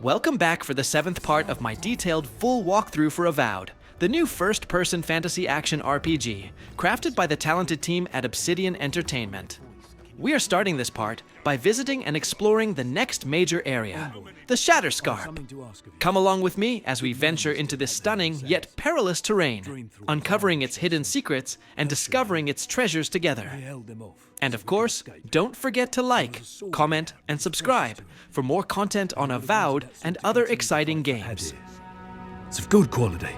Welcome back for the 7th part of my detailed full walkthrough for Avowed, the new first-person fantasy action RPG, crafted by the talented team at Obsidian Entertainment. We are starting this part by visiting and exploring the next major area, the Shatterscarp. Come along with me as we venture into this stunning yet perilous terrain, uncovering its hidden secrets and discovering its treasures together. And of course, don't forget to like, comment, and subscribe for more content on Avowed and other exciting games. It's of good quality.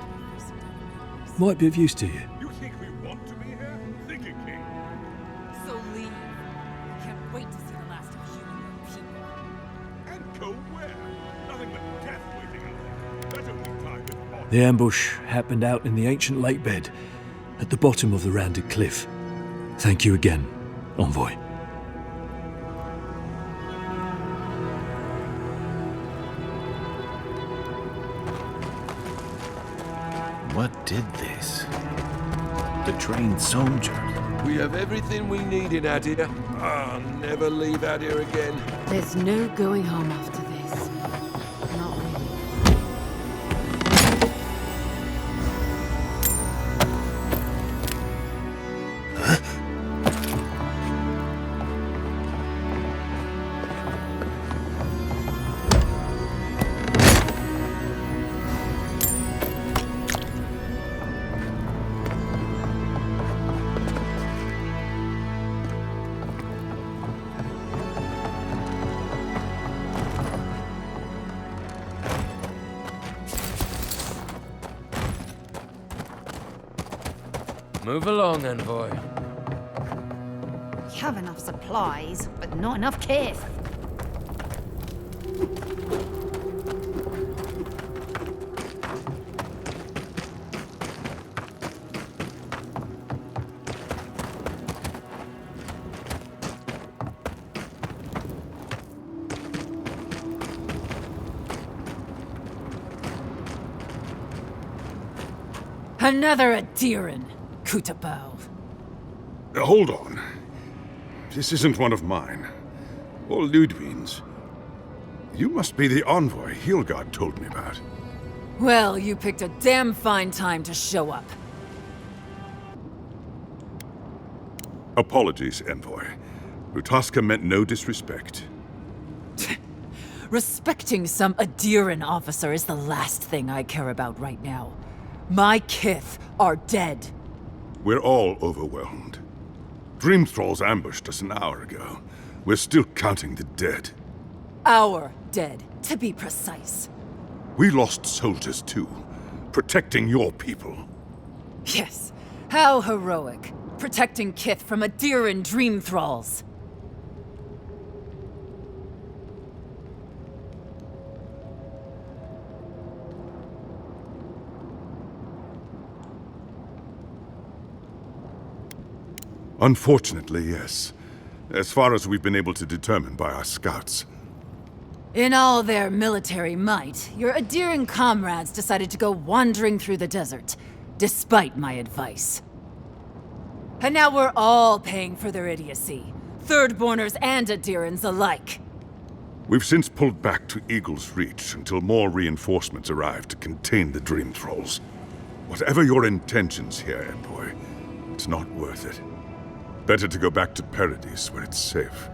Might be of use to you. You think we want to be here? Think it, King. So leave. I can't wait to see the last of you and your people. And go where? Nothing but death waiting out there. That only time is on. The ambush happened out in the ancient lake bed, at the bottom of the rounded cliff. Thank you again, Envoy. What did this? The trained soldier. We have everything we need in Adia. I'll never leave Adia again. There's no going home after this. Not really. Move along, Envoy. We have enough supplies, but not enough kith. Another Adiran, Kutabao. Hold on. This isn't one of mine. Or Ludwig's. You must be the envoy Hilgard told me about. Well, you picked a damn fine time to show up. Apologies, envoy. Rutaska meant no disrespect. Respecting some Adiran officer is the last thing I care about right now. My kith are dead. We're all overwhelmed. Dream Thralls ambushed us an hour ago. We're still counting the dead. Our dead, to be precise. We lost soldiers too, protecting your people. Yes, how heroic. Protecting kith from Adiran dream thralls. Unfortunately, yes. As far as we've been able to determine by our scouts. In all their military might, your Adiran comrades decided to go wandering through the desert, despite my advice. And now we're all paying for their idiocy, Thirdborners and Adirans alike. We've since pulled back to Eagle's Reach until more reinforcements arrive to contain the Dream Thralls. Whatever your intentions here, Envoy, it's not worth it. Better to go back to Paradise, where it's safe.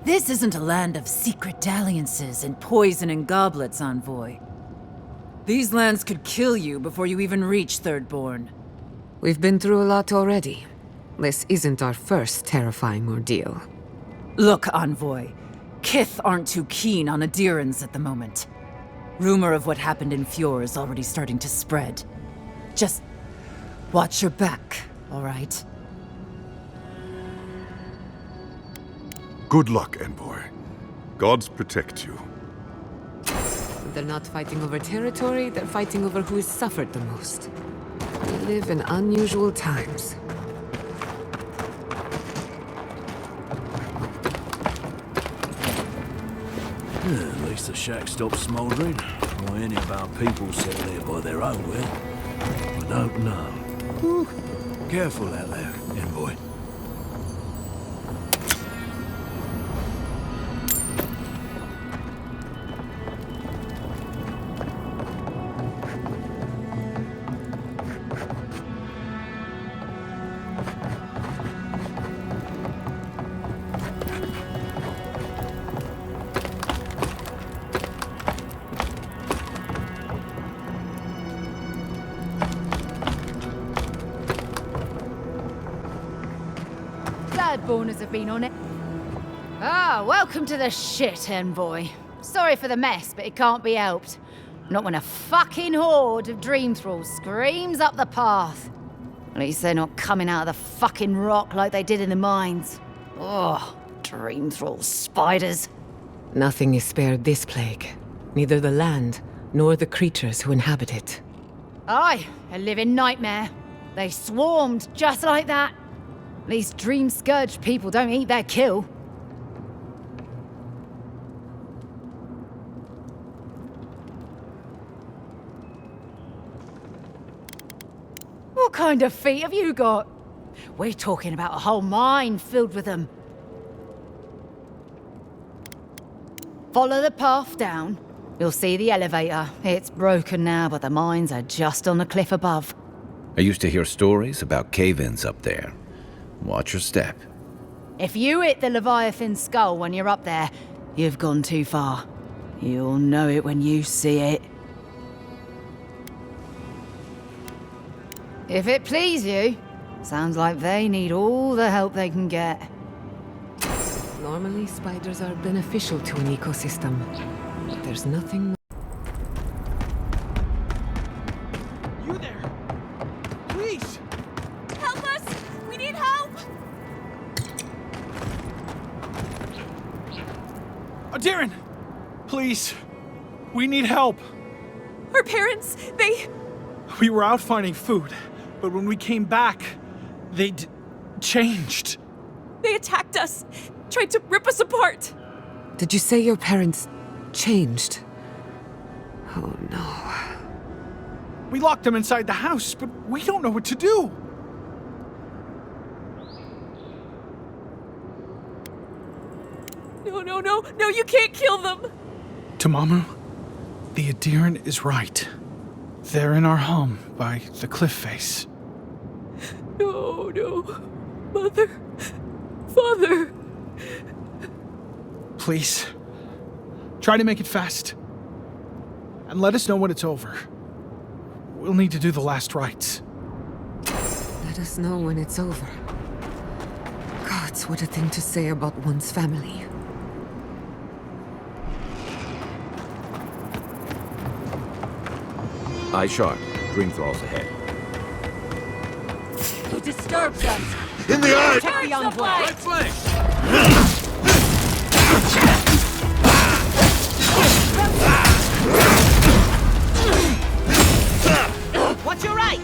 This isn't a land of secret dalliances and poison and goblets, Envoy. These lands could kill you before you even reach Thirdborn. We've been through a lot already. This isn't our first terrifying ordeal. Look, Envoy. Kith aren't too keen on Adirans at the moment. Rumor of what happened in Fjord is already starting to spread. Just watch your back, all right? Good luck, Envoy. Gods protect you. They're not fighting over territory, they're fighting over who has suffered the most. We live in unusual times. At least the shack stopped smouldering. Why any of our people sit there by their own will? I don't know. Whew. Careful out there, Envoy. Bloodborners have been on it. Ah, welcome to the shit, envoy. Sorry for the mess, but it can't be helped. Not when a fucking horde of dream thralls screams up the path. At least they're not coming out of the fucking rock like they did in the mines. Oh, dream thrall spiders. Nothing is spared this plague. Neither the land, nor the creatures who inhabit it. Aye, a living nightmare. They swarmed just like that. At least dream scourge people don't eat their kill. What kind of feet have you got? We're talking about a whole mine filled with them. Follow the path down. You'll see the elevator. It's broken now, but the mines are just on the cliff above. I used to hear stories about cave-ins up there. Watch your step. If you hit the Leviathan skull when you're up there, you've gone too far. You'll know it when you see it. If it please you, sounds like they need all the help they can get. Normally, spiders are beneficial to an ecosystem. But there's nothing... You there! Please! Help us! We need help! Darren! Please! We need help! Our parents, We were out finding food, but when we came back, they'd changed. They attacked us! Tried to rip us apart! Did you say your parents changed? Oh no. We locked them inside the house, but we don't know what to do. No, you can't kill them! Tamamu, the Adiran is right. They're in our home by the cliff face. No. Mother. Father. Please, try to make it fast. And let us know when it's over. We'll need to do the last rites. Let us know when it's over. Gods, what a thing to say about one's family. Eye sharp. Dream thralls ahead. He disturbs us! In the eye! Check the envoy! Right flank! Watch your right!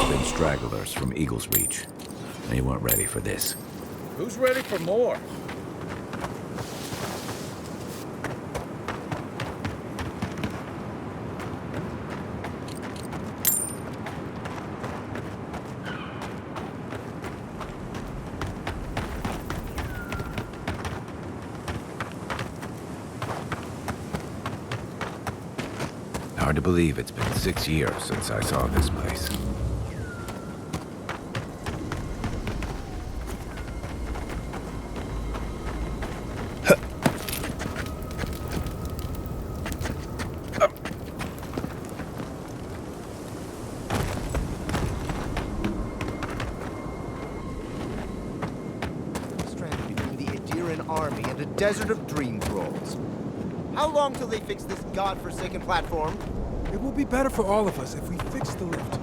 Been stragglers from Eagle's Reach. They weren't ready for this. Who's ready for more? Hard to believe it's been 6 years since I saw this place. Stranded between the Adiran army and a desert of dream thralls. How long till they fix this godforsaken platform? It will be better for all of us if we fix the lift.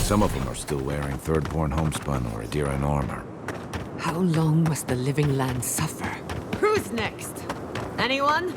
Some of them are still wearing Thirdborn homespun or Adiran armor. How long must the living land suffer? Who's next? Anyone?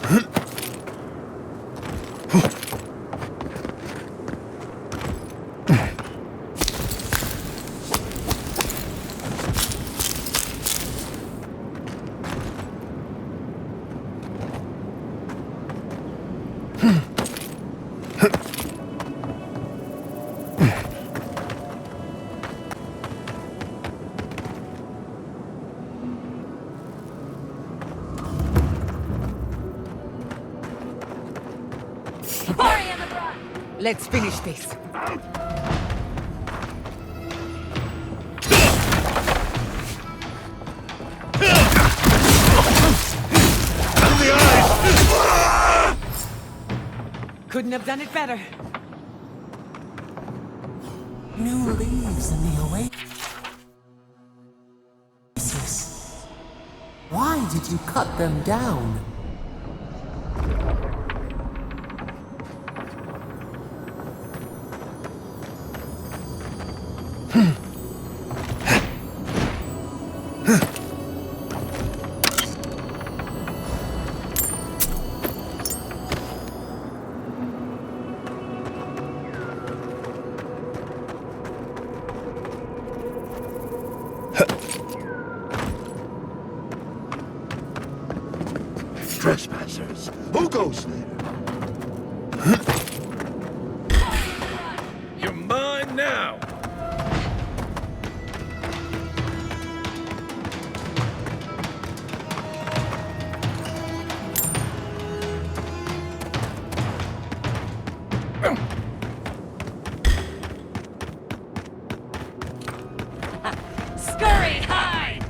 Let's finish this. Couldn't have done it better. New leaves in the oasis. Why did you cut them down? Trespassers! Who goes there? You're mine now! Scurry, hide!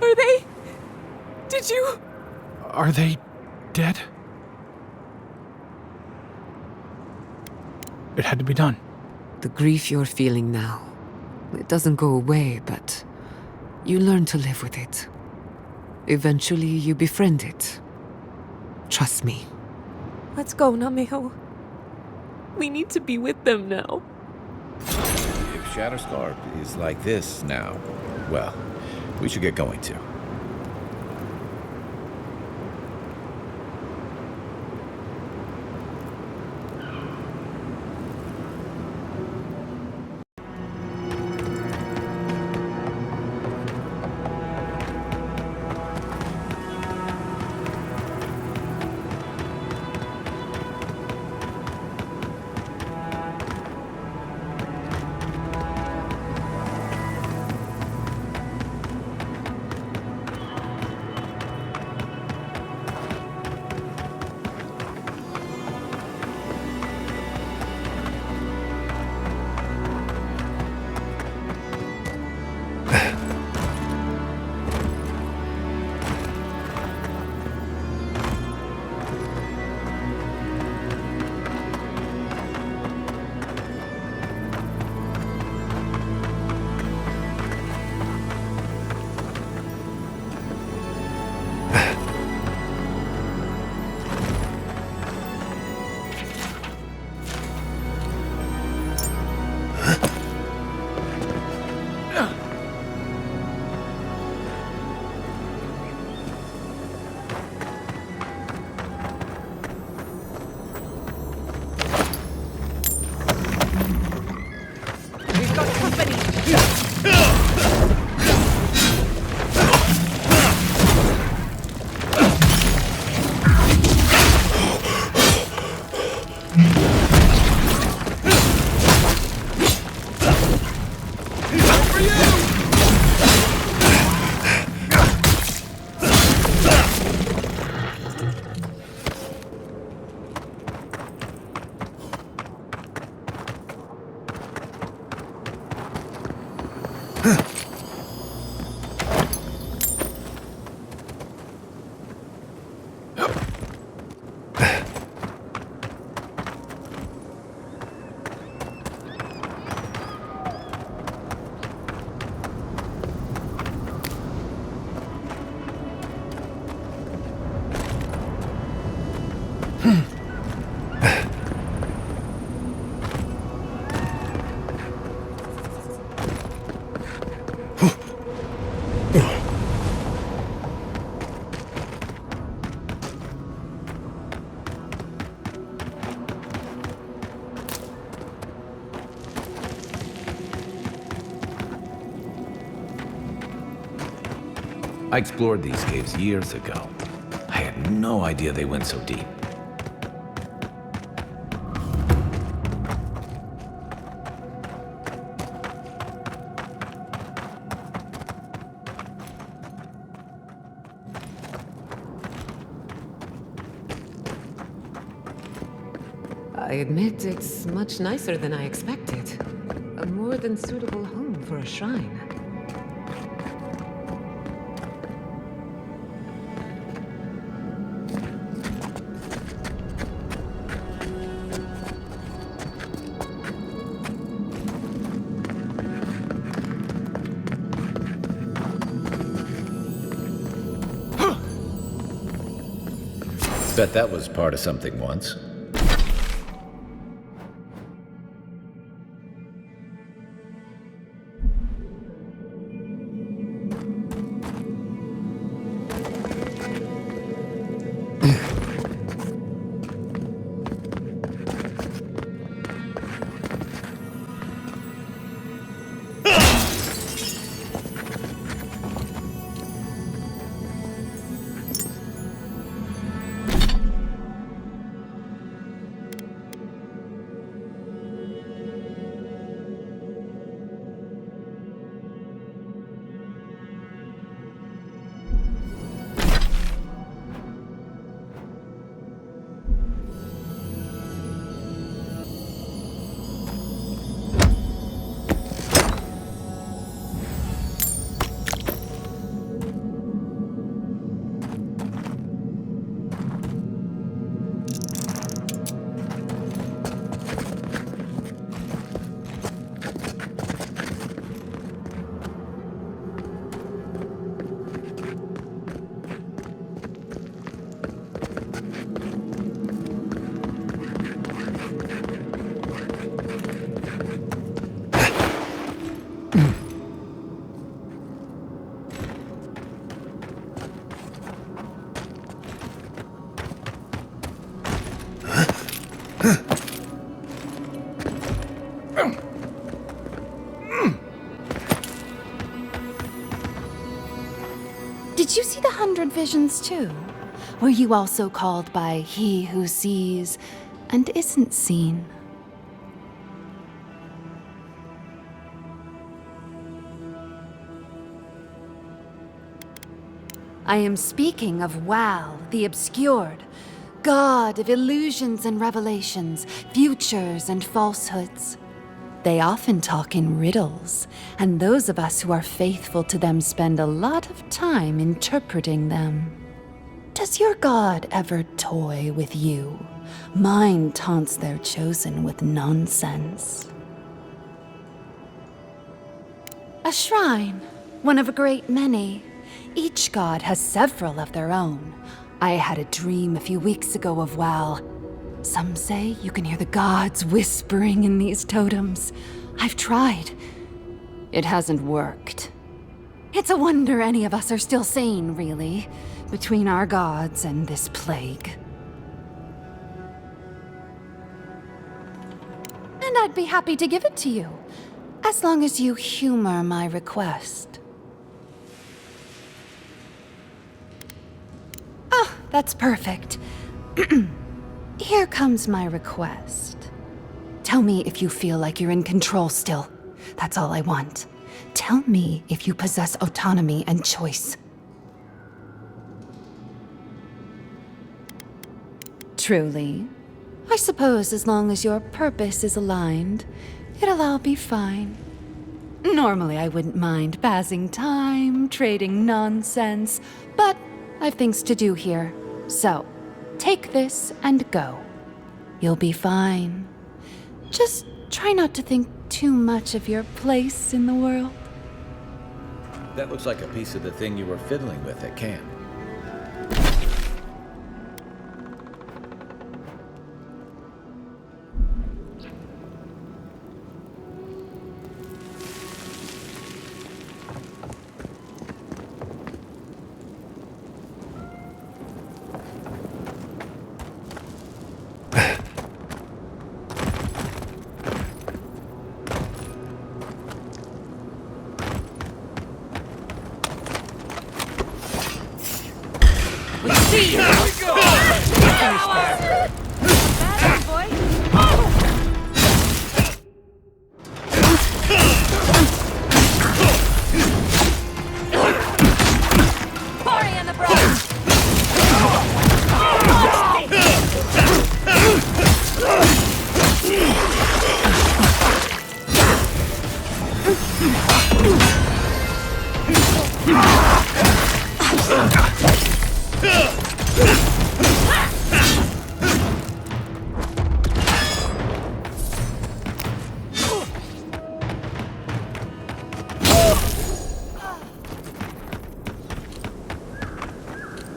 Are they? Did you? Are they dead? It had to be done. The grief you're feeling now, it doesn't go away, but you learn to live with it. Eventually, you befriend it. Trust me. Let's go, Nameho. We need to be with them now. If Shatterscarp is like this now, well, we should get going too. I explored these caves years ago. I had no idea they went so deep. I admit it's much nicer than I expected. A more than suitable home for a shrine. Bet that was part of something once. Did you see the 100 visions too? Were you also called by he who sees and isn't seen? I am speaking of Wal, the Obscured, god of illusions and revelations, futures and falsehoods. They often talk in riddles, and those of us who are faithful to them spend a lot of time interpreting them. Does your god ever toy with you? Mine taunts their chosen with nonsense. A shrine, one of a great many. Each god has several of their own. I had a dream a few weeks ago of Wal. Some say you can hear the gods whispering in these totems. I've tried. It hasn't worked. It's a wonder any of us are still sane, really, between our gods and this plague. And I'd be happy to give it to you, as long as you humor my request. Oh, that's perfect. Here comes my request. Tell me if you feel like you're in control still. That's all I want. Tell me if you possess autonomy and choice. Truly? I suppose as long as your purpose is aligned, it'll all be fine. Normally I wouldn't mind passing time, trading nonsense, but I've things to do here. So, take this and go. You'll be fine. Just try not to think too much of your place in the world. That looks like a piece of the thing you were fiddling with at camp.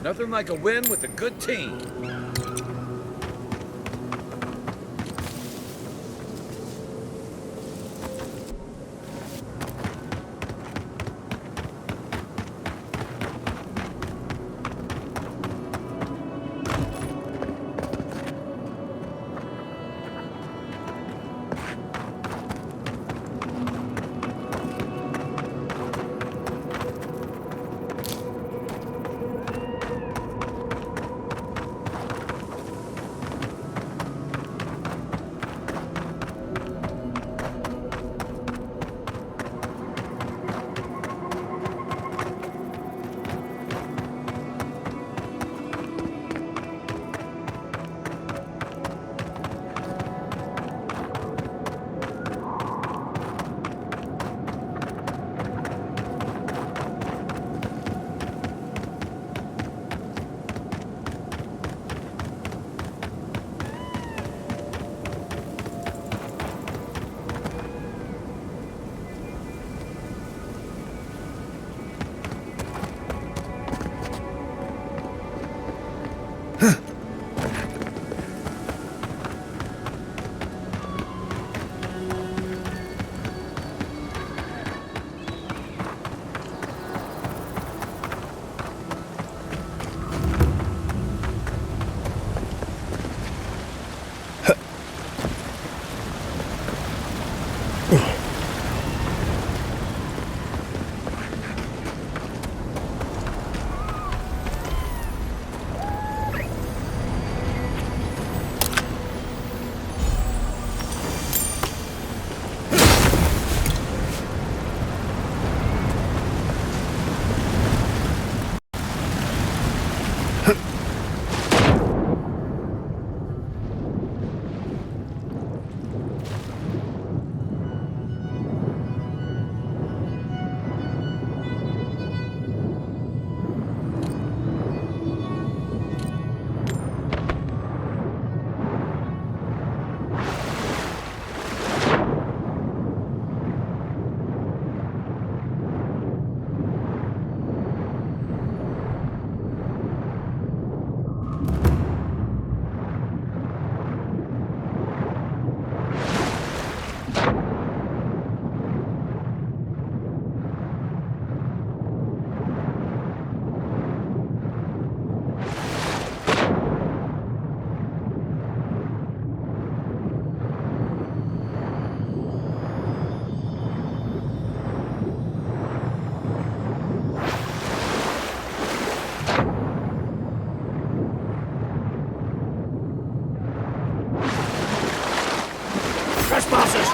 Nothing like a win with a good team.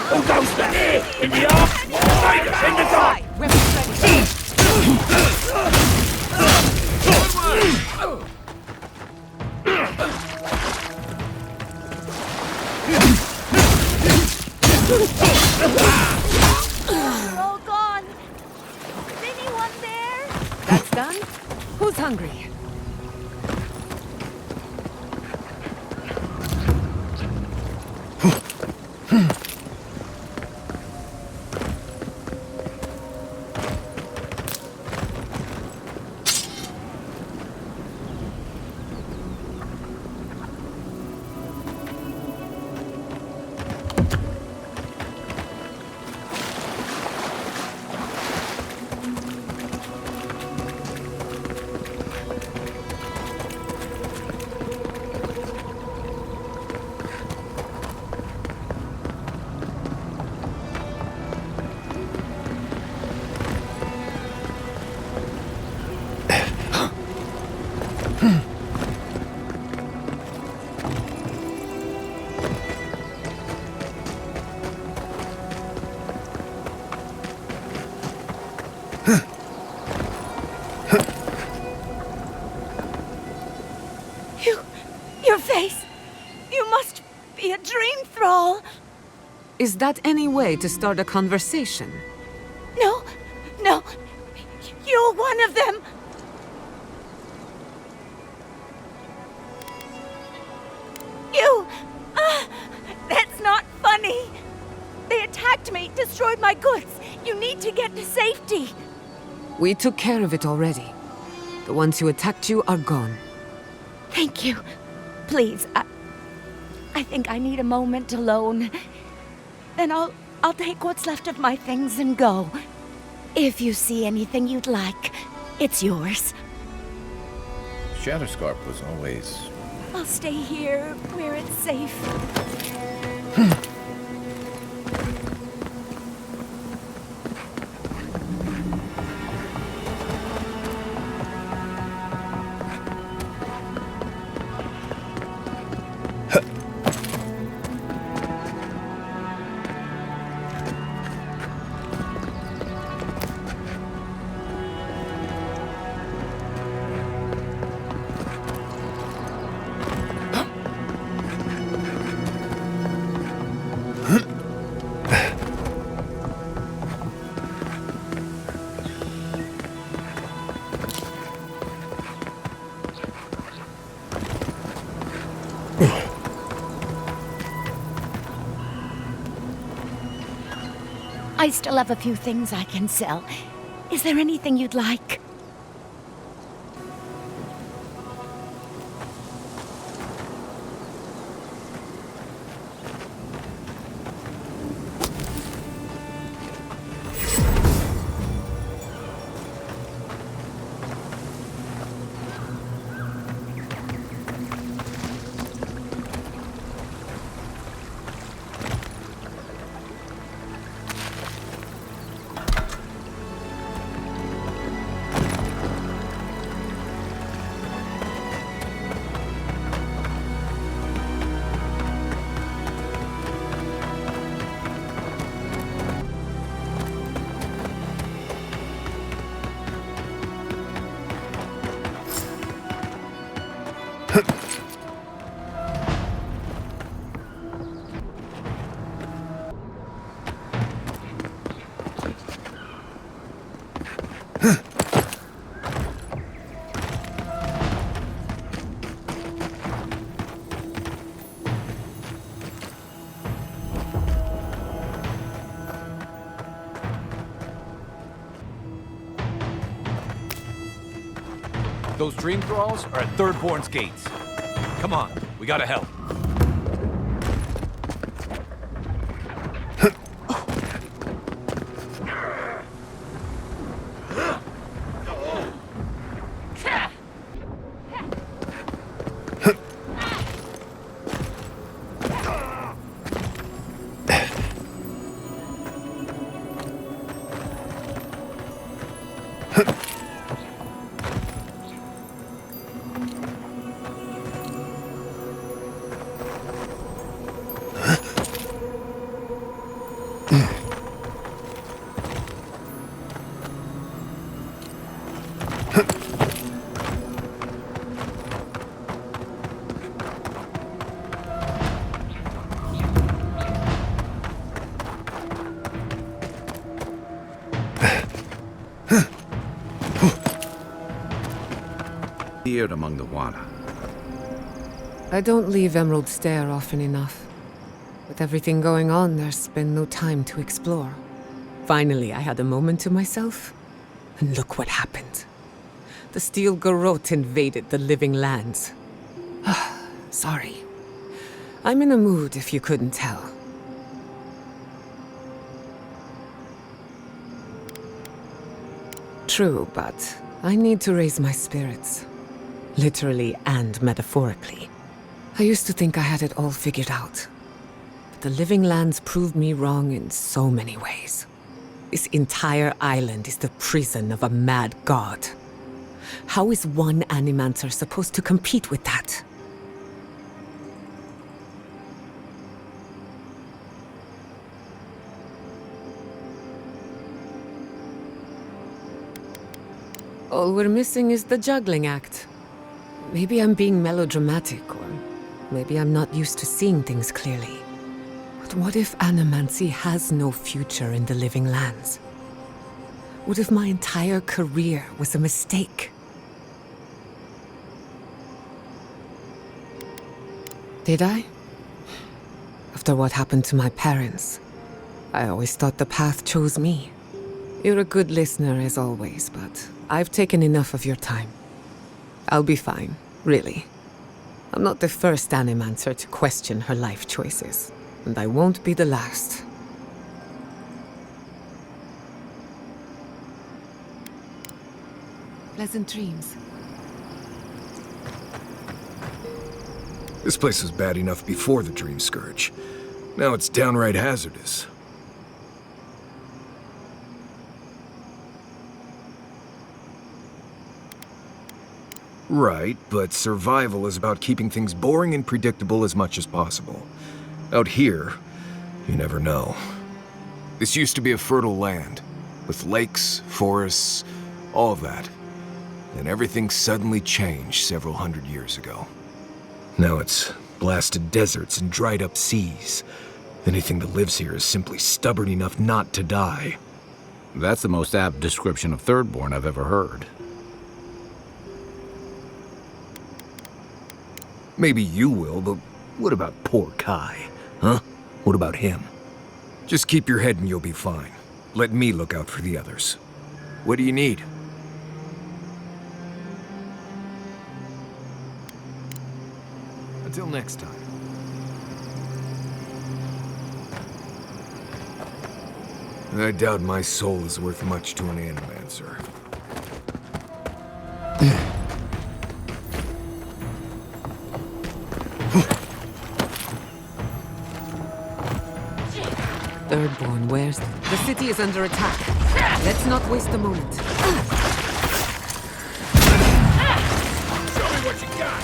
Who goes there? In the arm? Raiders in the dark! Weapons ready. They're all gone. Is anyone there? That's done? Who's hungry? Your face! You must be a dream thrall! Is that any way to start a conversation? No, no. You're one of them! You! That's not funny! They attacked me, destroyed my goods. You need to get to safety. We took care of it already. The ones who attacked you are gone. Thank you. Please, I think I need a moment alone. Then I'll take what's left of my things and go. If you see anything you'd like, it's yours. Shatterscarp was always... I'll stay here where it's safe. I still have a few things I can sell. Is there anything you'd like? Those dream thralls are at Thirdborn's gates. Come on, we gotta help. Feared among the Wana. I don't leave Emerald Stair often enough. With everything going on, there's been no time to explore. Finally, I had a moment to myself, and look what happened. The Steel Garrote invaded the Living Lands. Sorry. I'm in a mood, if you couldn't tell. True, but I need to raise my spirits. Literally and metaphorically. I used to think I had it all figured out. But the Living Lands proved me wrong in so many ways. This entire island is the prison of a mad god. How is one Animancer supposed to compete with that? All we're missing is the juggling act. Maybe I'm being melodramatic, or maybe I'm not used to seeing things clearly. But what if animancy has no future in the living lands? What if my entire career was a mistake? Did I? After what happened to my parents, I always thought the path chose me. You're a good listener as always, but I've taken enough of your time. I'll be fine, really. I'm not the first Animancer to question her life choices, and I won't be the last. Pleasant dreams. This place was bad enough before the Dream Scourge. Now it's downright hazardous. Right, but survival is about keeping things boring and predictable as much as possible. Out here, you never know. This used to be a fertile land, with lakes, forests, all of that. Then everything suddenly changed several hundred years ago. Now it's blasted deserts and dried up seas. Anything that lives here is simply stubborn enough not to die. That's the most apt description of Thirdborn I've ever heard. Maybe you will, but what about poor Kai? Huh? What about him? Just keep your head and you'll be fine. Let me look out for the others. What do you need? Until next time. I doubt my soul is worth much to an Animancer. Thirdborn, where's... The city is under attack. Let's not waste a moment. Show me what you got!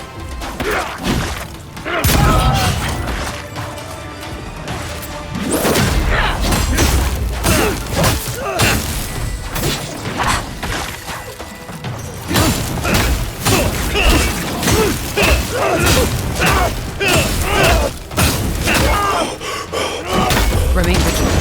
Remain vigilant.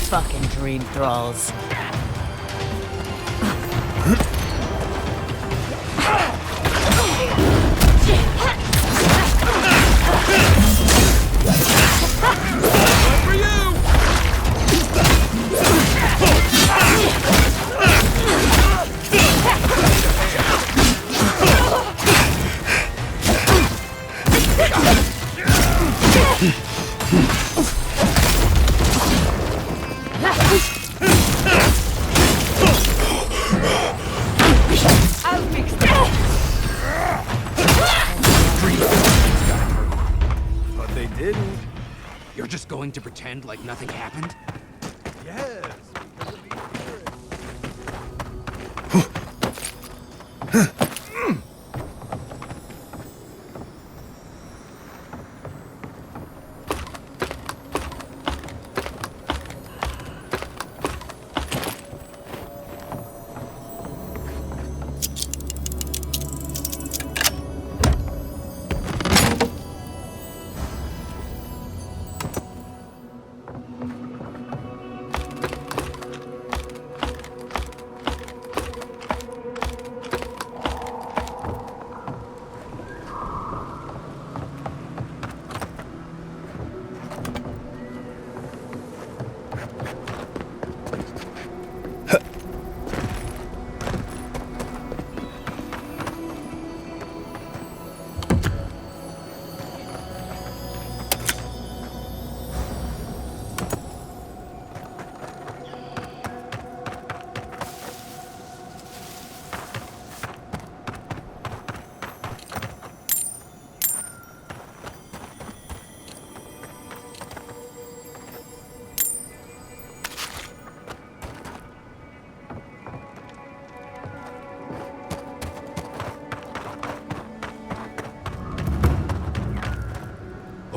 Fucking dream thralls. For you! I'll fix that. But they didn't. You're just going to pretend like nothing happened? Yes.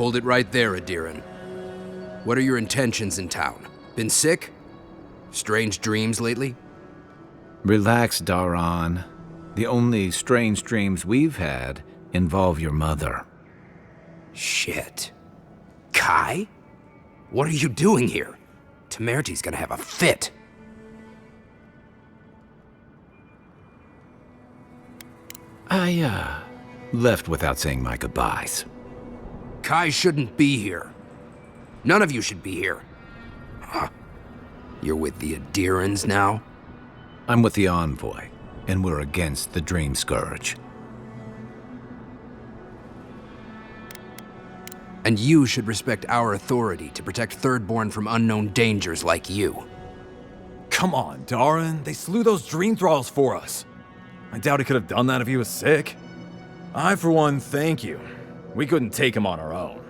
Hold it right there, Adiran. What are your intentions in town? Been sick? Strange dreams lately? Relax, Daron. The only strange dreams we've had involve your mother. Shit. Kai? What are you doing here? Temerty's gonna have a fit. I, left without saying my goodbyes. Kai shouldn't be here. None of you should be here. Huh. You're with the Adirans now? I'm with the Envoy, and we're against the Dream Scourge. And you should respect our authority to protect Thirdborn from unknown dangers like you. Come on, Daron. They slew those dream thralls for us. I doubt he could have done that if he was sick. I, for one, thank you. We couldn't take him on our own.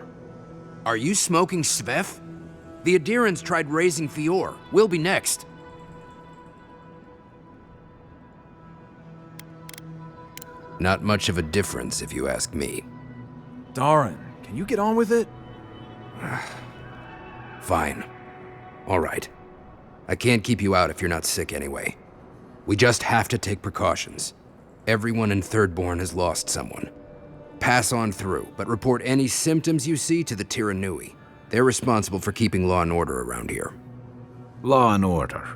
Are you smoking Svef? The Adirans tried raising Fior. We'll be next. Not much of a difference, if you ask me. Daron, can you get on with it? Fine. All right. I can't keep you out if you're not sick anyway. We just have to take precautions. Everyone in Thirdborn has lost someone. Pass on through, but report any symptoms you see to the Tiranui. They're responsible for keeping law and order around here. Law and order.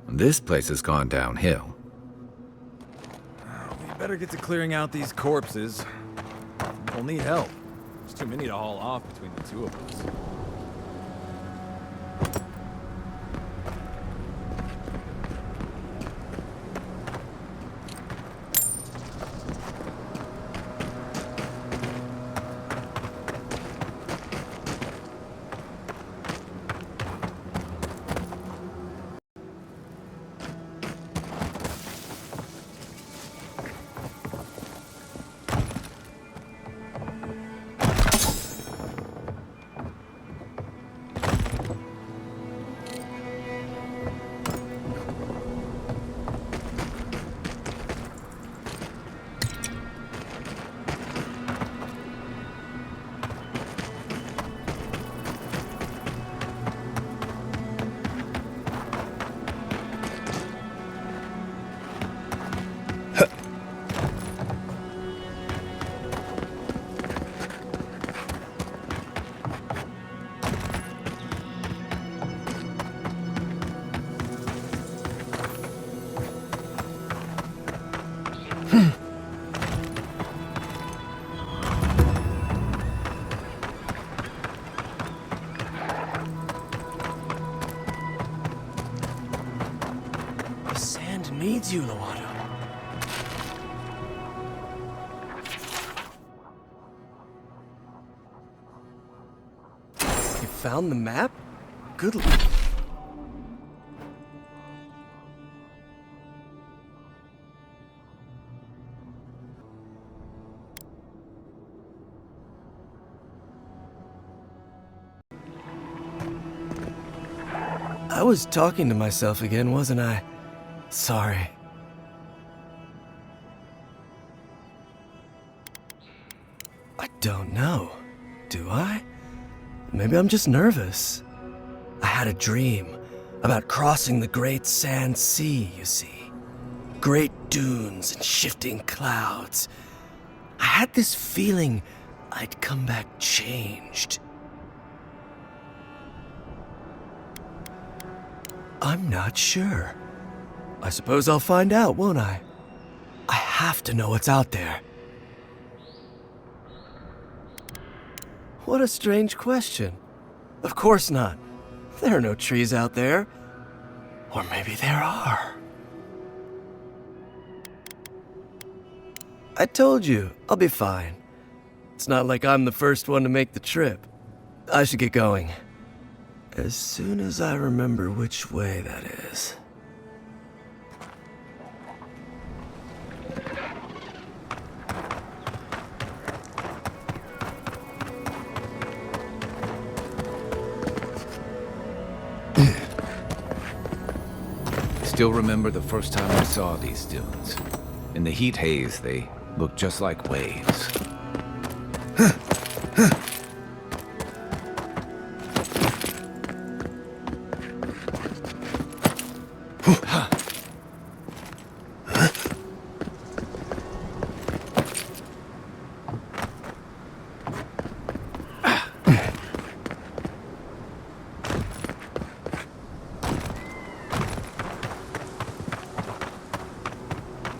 This place has gone downhill. We better get to clearing out these corpses. We'll need help. There's too many to haul off between the two of us. Needs you, Loado. You found the map? Good. I was talking to myself again, wasn't I? Sorry. I don't know. Do I? Maybe I'm just nervous. I had a dream about crossing the Great Sand Sea, you see. Great dunes and shifting clouds. I had this feeling I'd come back changed. I'm not sure. I suppose I'll find out, won't I? I have to know what's out there. What a strange question. Of course not. There are no trees out there. Or maybe there are. I told you, I'll be fine. It's not like I'm the first one to make the trip. I should get going. As soon as I remember which way that is. Still remember the first time I saw these dunes. In the heat haze, they looked just like waves.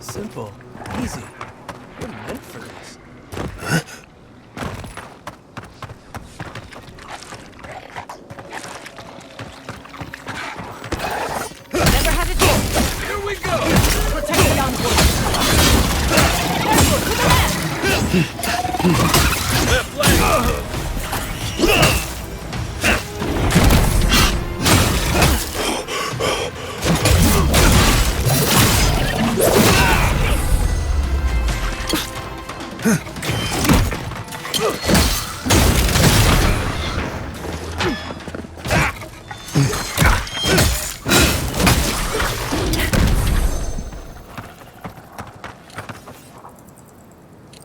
Simple, easy. We're meant for this. Never had it before. Here we go! Protect the envoy. Careful, to the left! Left leg!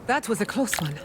That was a close one.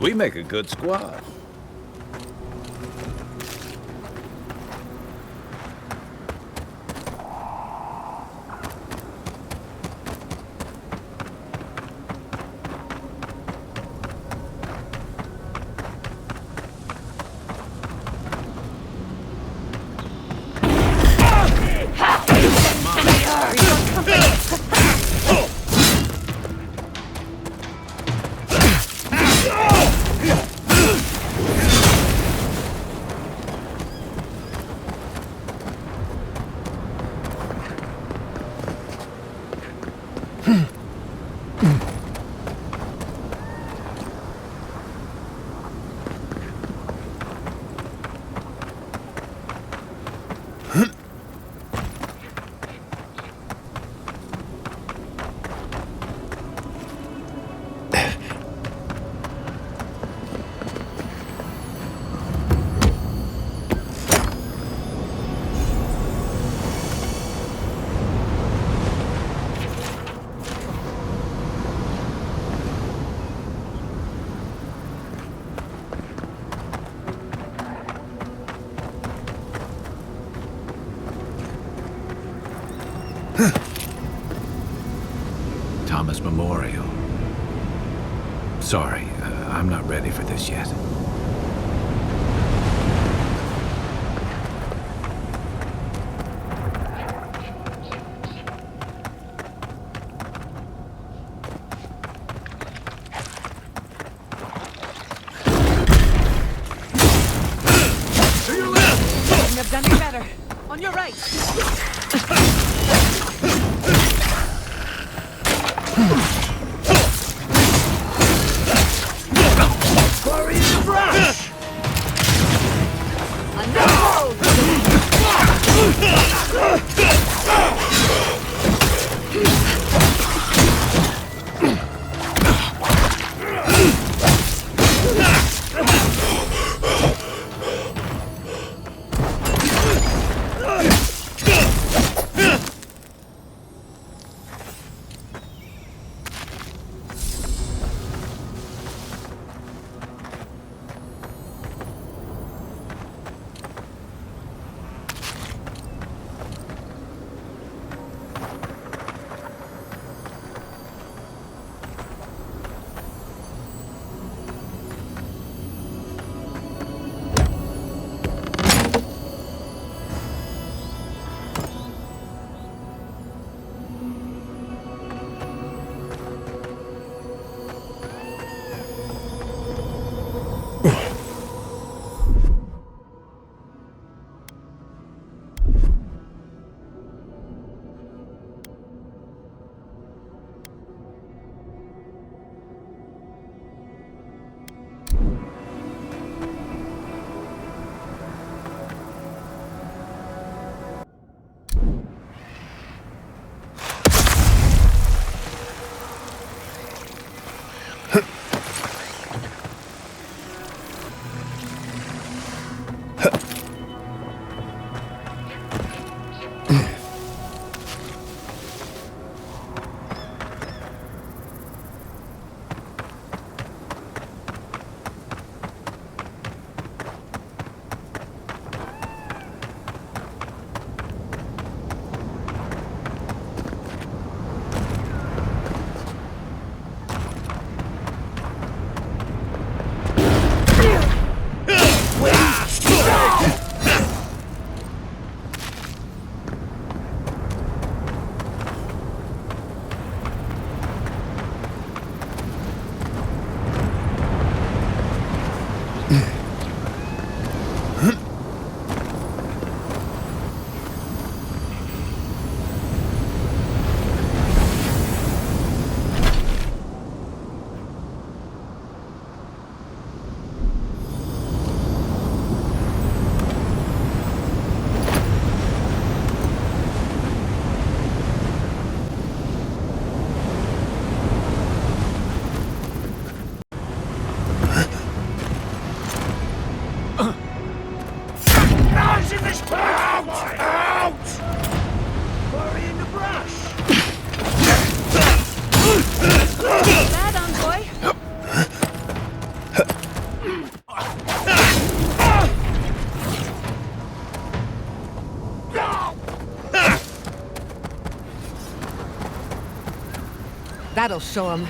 We make a good squad. Thomas Memorial. Sorry, I'm not ready for this yet. That'll show him.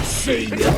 See ya.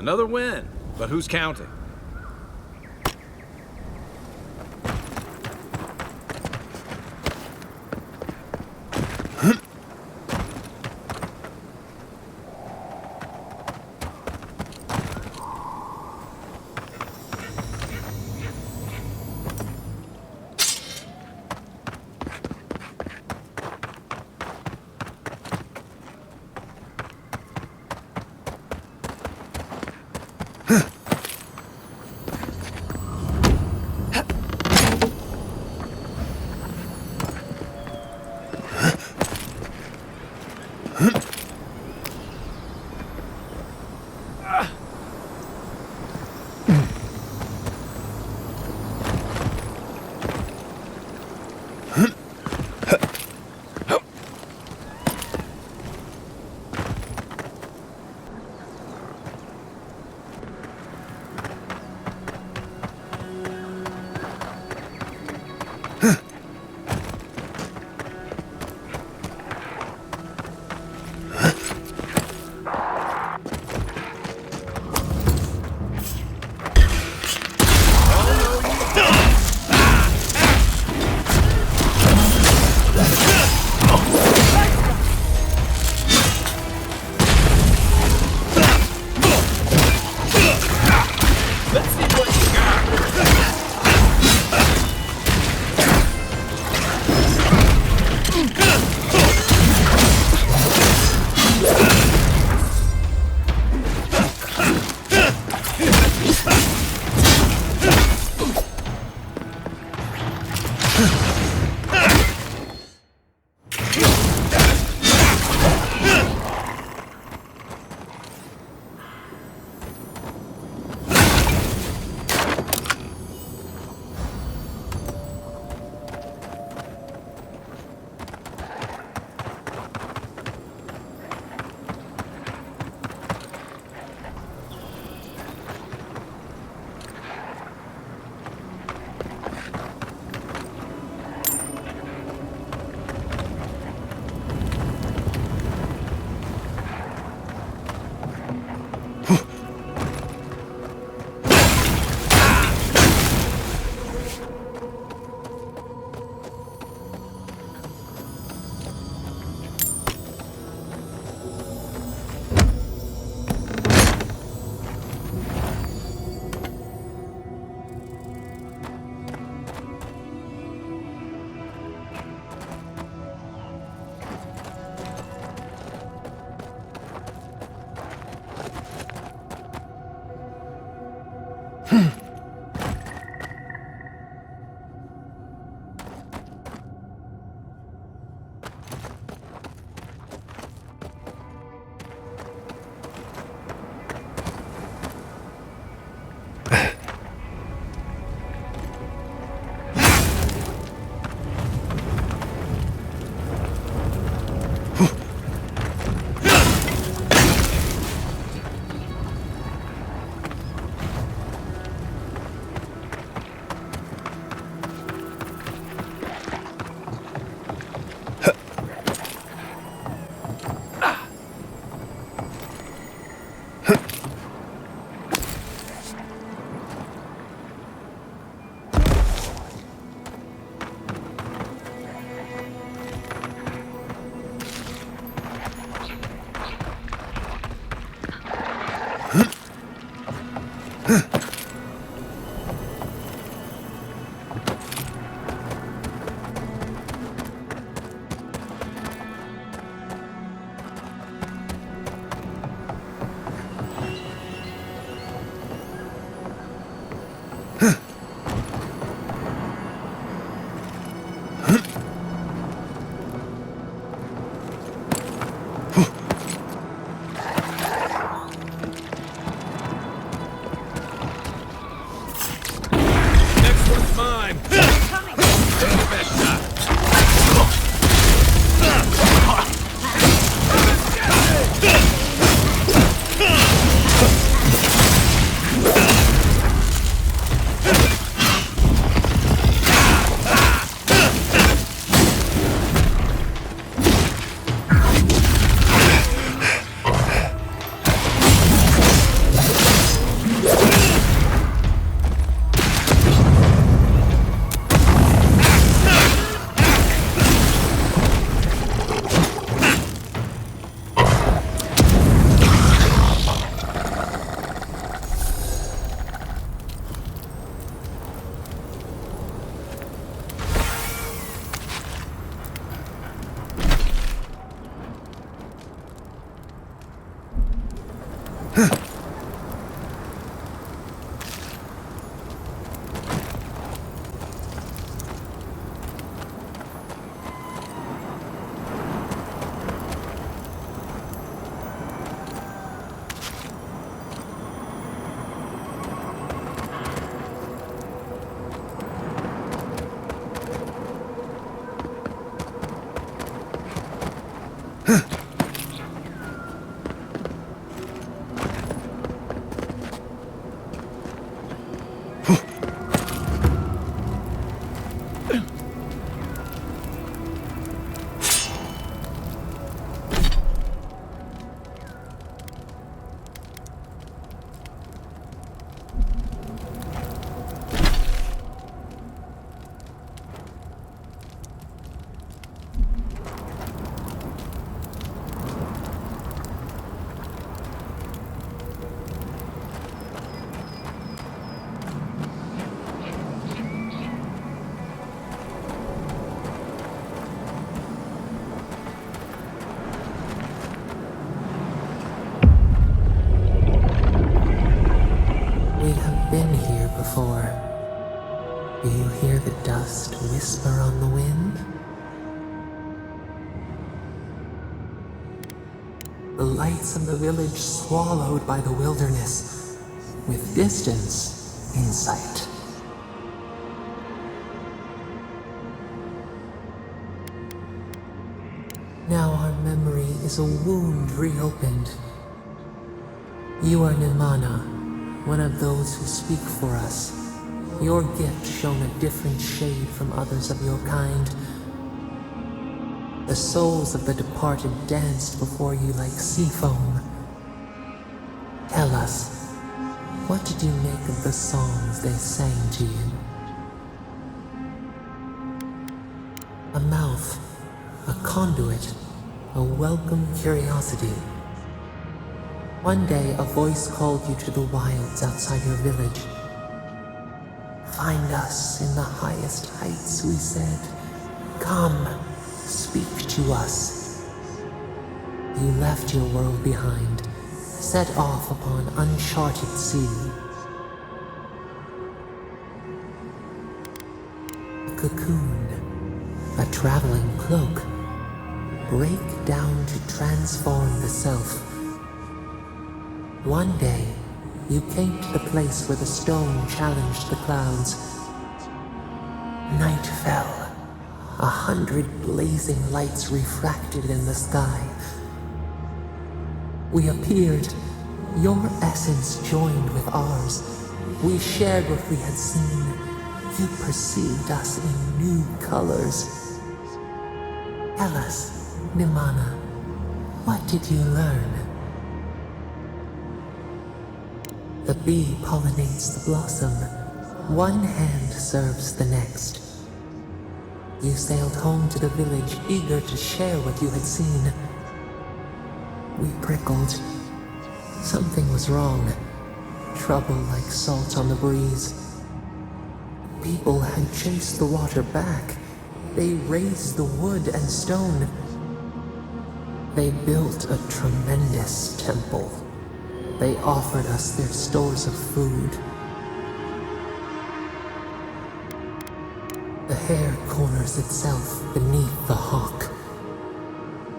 Another win, but who's counting? time! Take the best shot! Do you hear the dust whisper on the wind? The lights of the village swallowed by the wilderness, with distance in sight. Now our memory is a wound reopened. You are Nimana, one of those who speak for us. Your gift shone a different shade from others of your kind. The souls of the departed danced before you like sea foam. Tell us, what did you make of the songs they sang to you? A mouth, a conduit, a welcome curiosity. One day, a voice called you to the wilds outside your village. Find us in the highest heights, we said. Come, speak to us. You left your world behind, set off upon uncharted sea. A cocoon, a traveling cloak, break down to transform the self. One day, you came to the place where the stone challenged the clouds. Night fell. 100 blazing lights refracted in the sky. We appeared. Your essence joined with ours. We shared what we had seen. You perceived us in new colors. Tell us, Nimana, what did you learn? The bee pollinates the blossom. One hand serves the next. You sailed home to the village, eager to share what you had seen. We prickled. Something was wrong. Trouble like salt on the breeze. People had chased the water back. They raised the wood and stone. They built a tremendous temple. They offered us their stores of food. The hair corners itself beneath the hawk.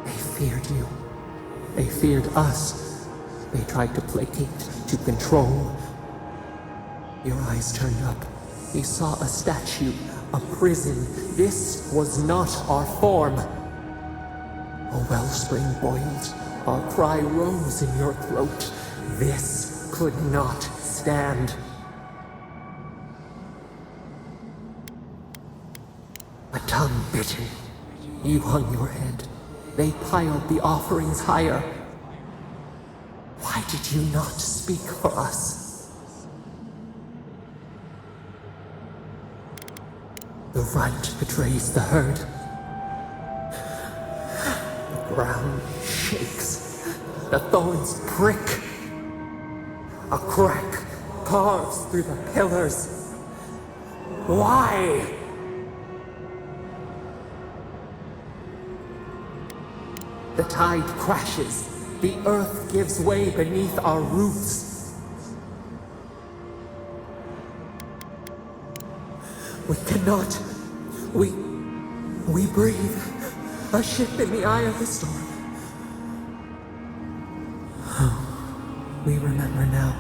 They feared you. They feared us. They tried to placate, to control. Your eyes turned up, He saw a statue, a prison. This was not our form. A wellspring boiled. Our cry rose in your throat. This could not stand. A tongue bitten. You hung your head. They piled the offerings higher. Why did you not speak for us? The runt betrays the herd. The ground shakes. The thorns prick. A crack carves through the pillars. Why? The tide crashes. The earth gives way beneath our roots. We cannot. We breathe. A ship in the eye of the storm. We remember now.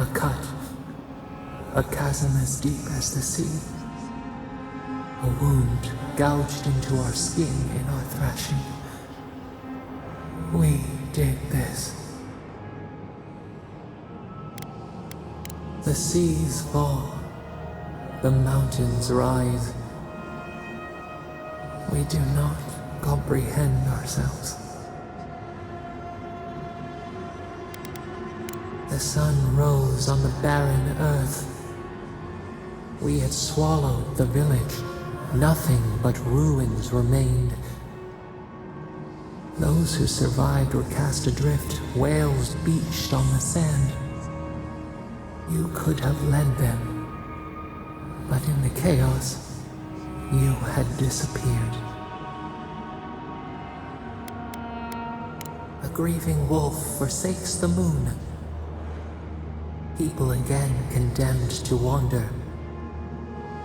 A cut. A chasm as deep as the sea. A wound gouged into our skin in our thrashing. We did this. The seas fall. The mountains rise. We do not comprehend ourselves. The sun rose on the barren earth. We had swallowed the village. Nothing but ruins remained. Those who survived were cast adrift, whales beached on the sand. You could have led them, but in the chaos, you had disappeared. A grieving wolf forsakes the moon. People again condemned to wander.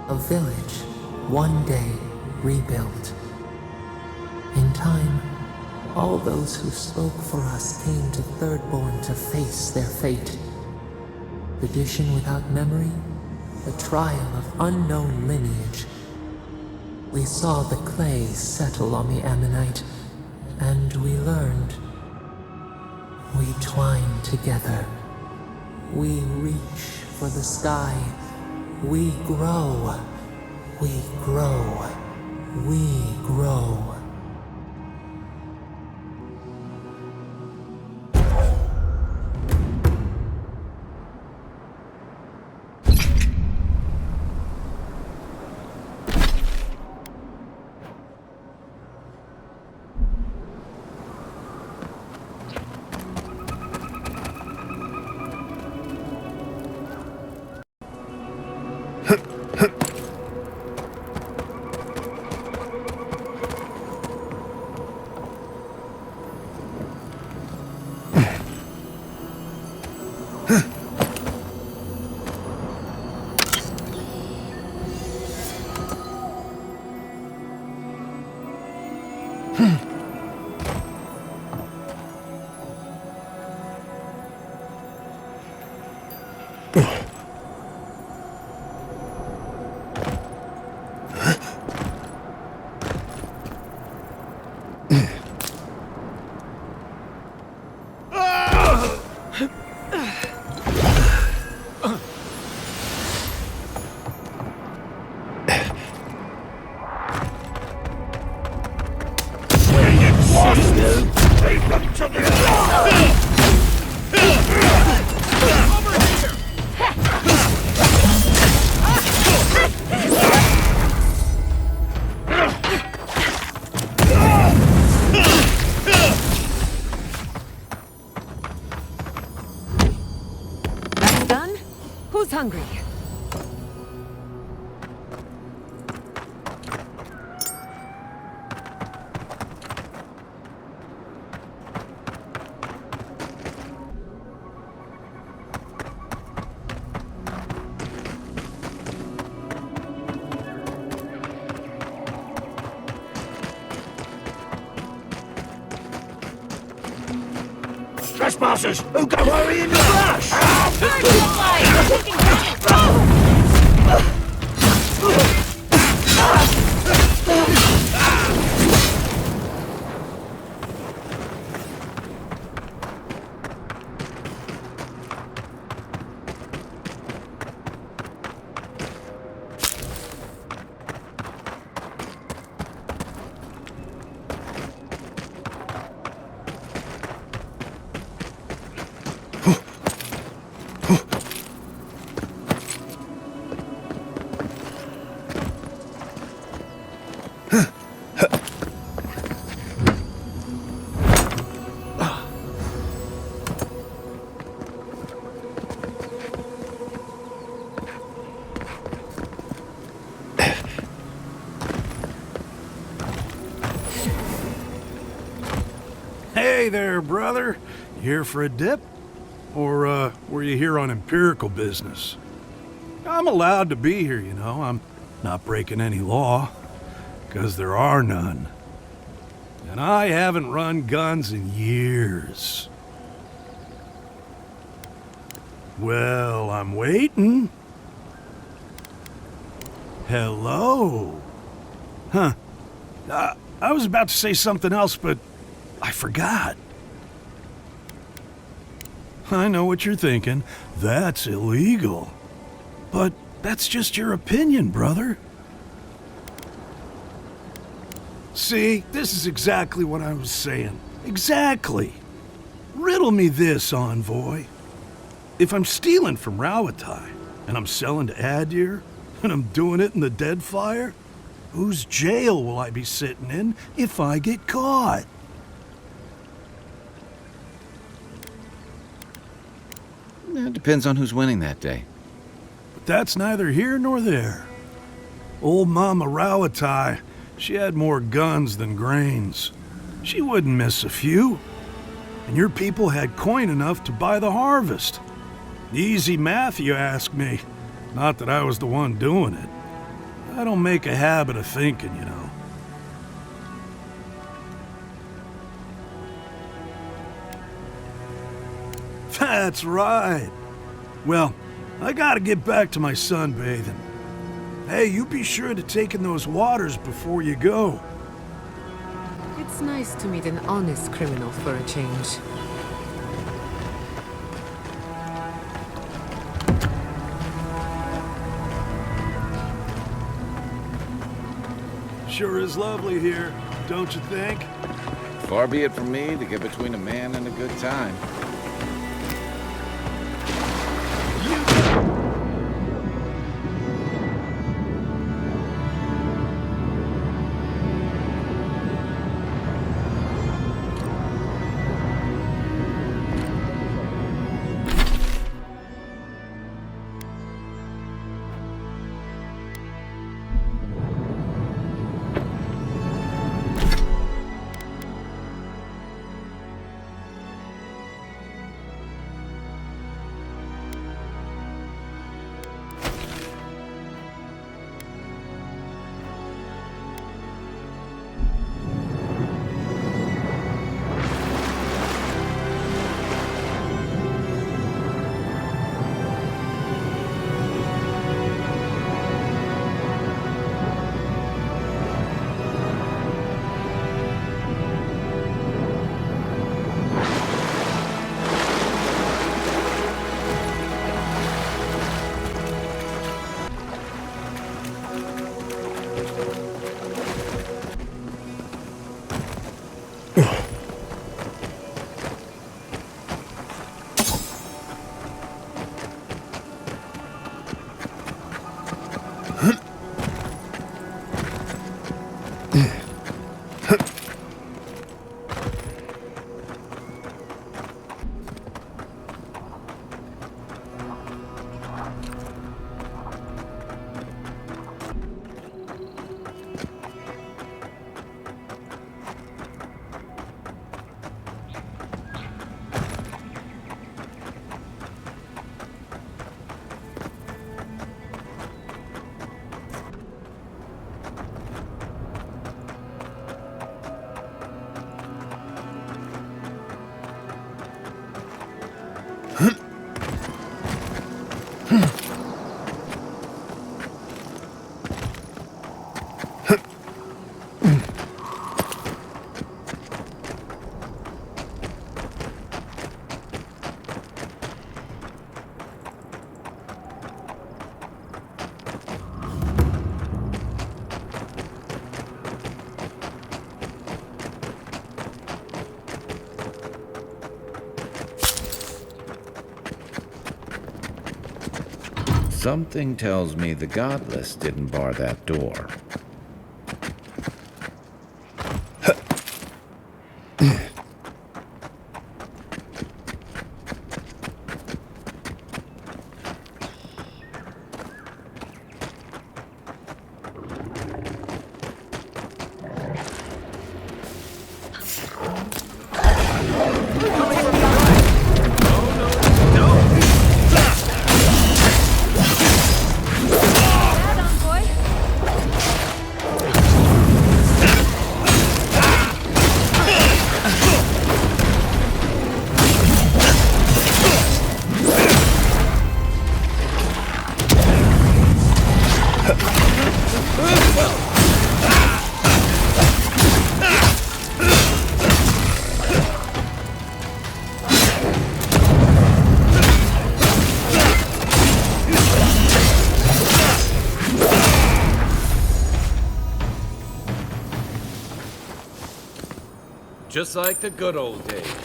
A village, one day rebuilt. In time, all those who spoke for us came to Thirdborn to face their fate. Tradition without memory, the trial of unknown lineage. We saw the clay settle on the Ammonite, and we learned. We twine together. We reach for the sky. We grow. We grow. We grow. Hungry. Trespassers who go hurry in the flash! Hey there, brother. You here for a dip? Or, were you here on empirical business? I'm allowed to be here, you know. I'm not breaking any law, 'cause there are none. And I haven't run guns in years. Well, I'm waiting. Hello? Huh. I was about to say something else, but I forgot. I know what you're thinking. That's illegal. But that's just your opinion, brother. See, this is exactly what I was saying. Exactly. Riddle me this, envoy. If I'm stealing from Rawatai, and I'm selling to Adir, and I'm doing it in the Deadfire, whose jail will I be sitting in if I get caught? It depends on who's winning that day. But that's neither here nor there. Old Mama Rawatai, she had more guns than grains. She wouldn't miss a few. And your people had coin enough to buy the harvest. Easy math, you ask me. Not that I was the one doing it. I don't make a habit of thinking, you know. That's right. Well, I gotta get back to my sunbathing. Hey, you be sure to take in those waters before you go. It's nice to meet an honest criminal for a change. Sure is lovely here, don't you think? Far be it from me to get between a man and a good time. Something tells me the Godless didn't bar that door. Just like the good old days.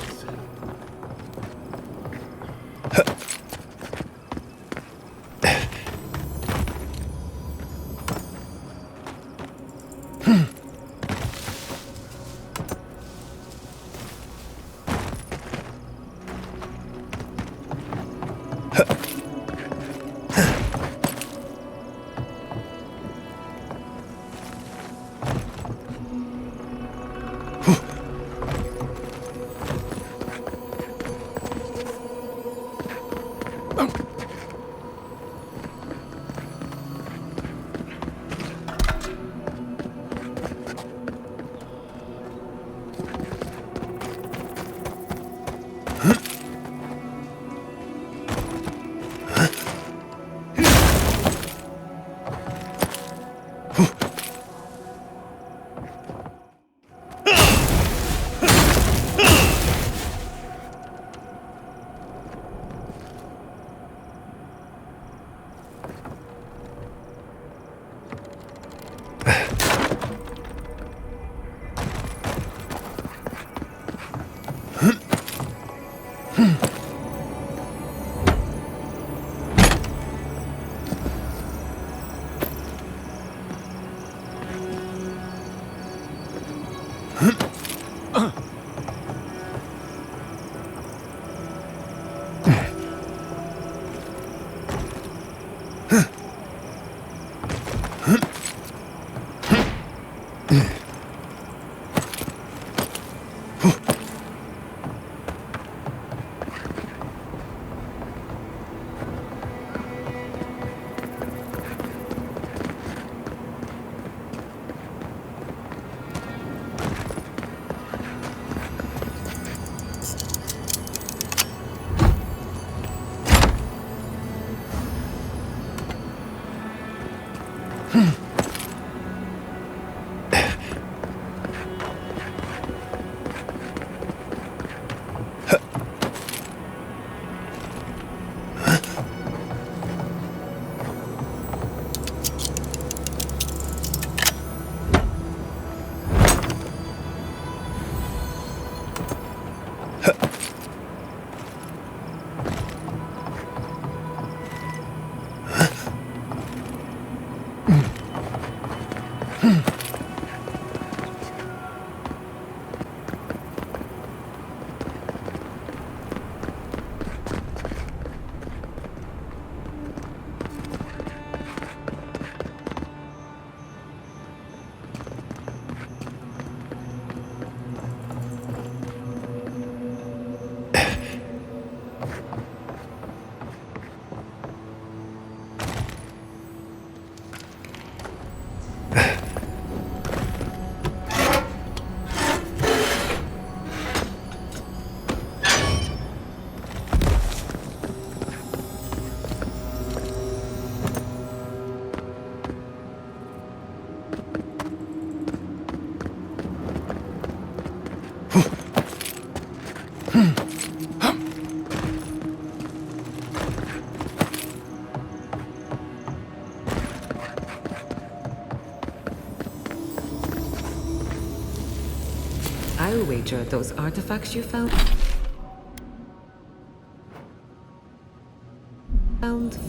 I'll wager those artifacts you found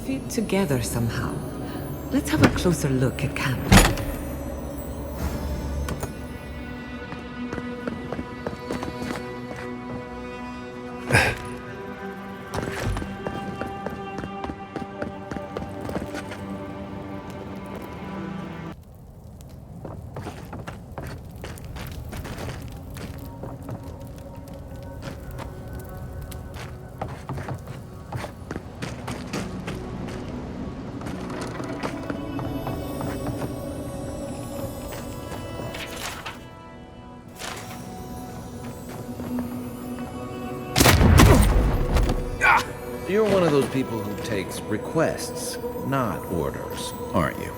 fit together somehow. Let's have a closer look at camp. You're one of those people who takes requests, not orders, aren't you?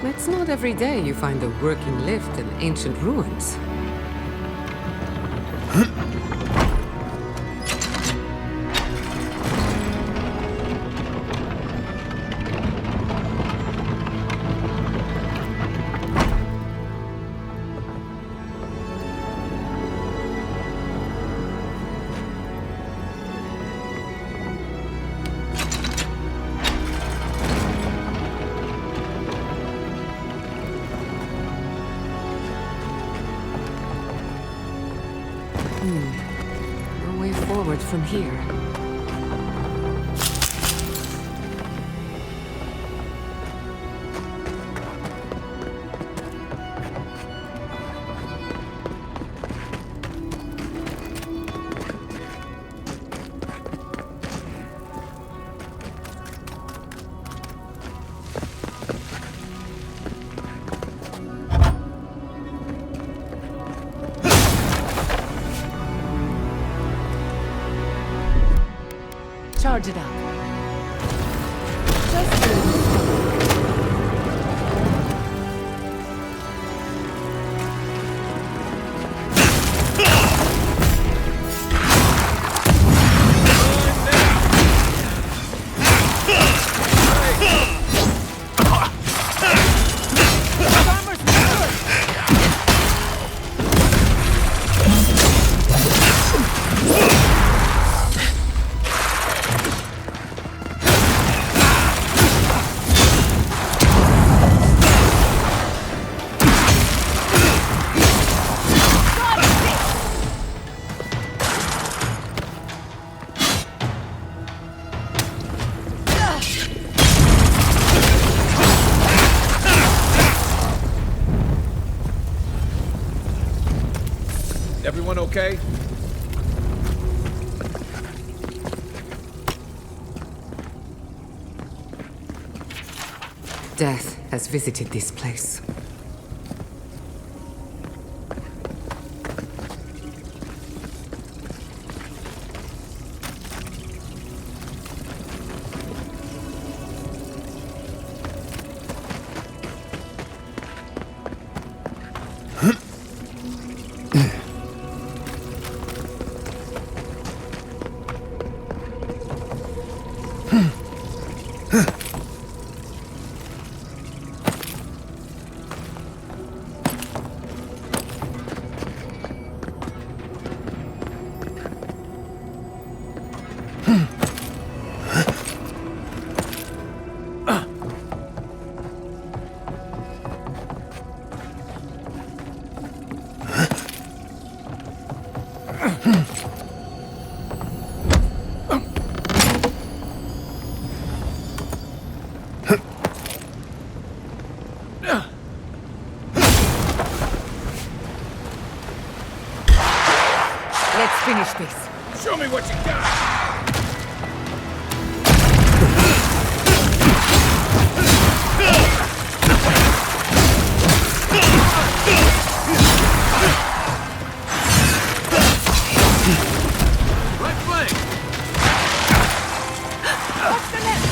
It's not every day you find a working lift in ancient ruins. No way forward from here. Charge it up. Everyone okay? Death has visited this place. Let's finish this. Show me what you got! Right flank! What's the left?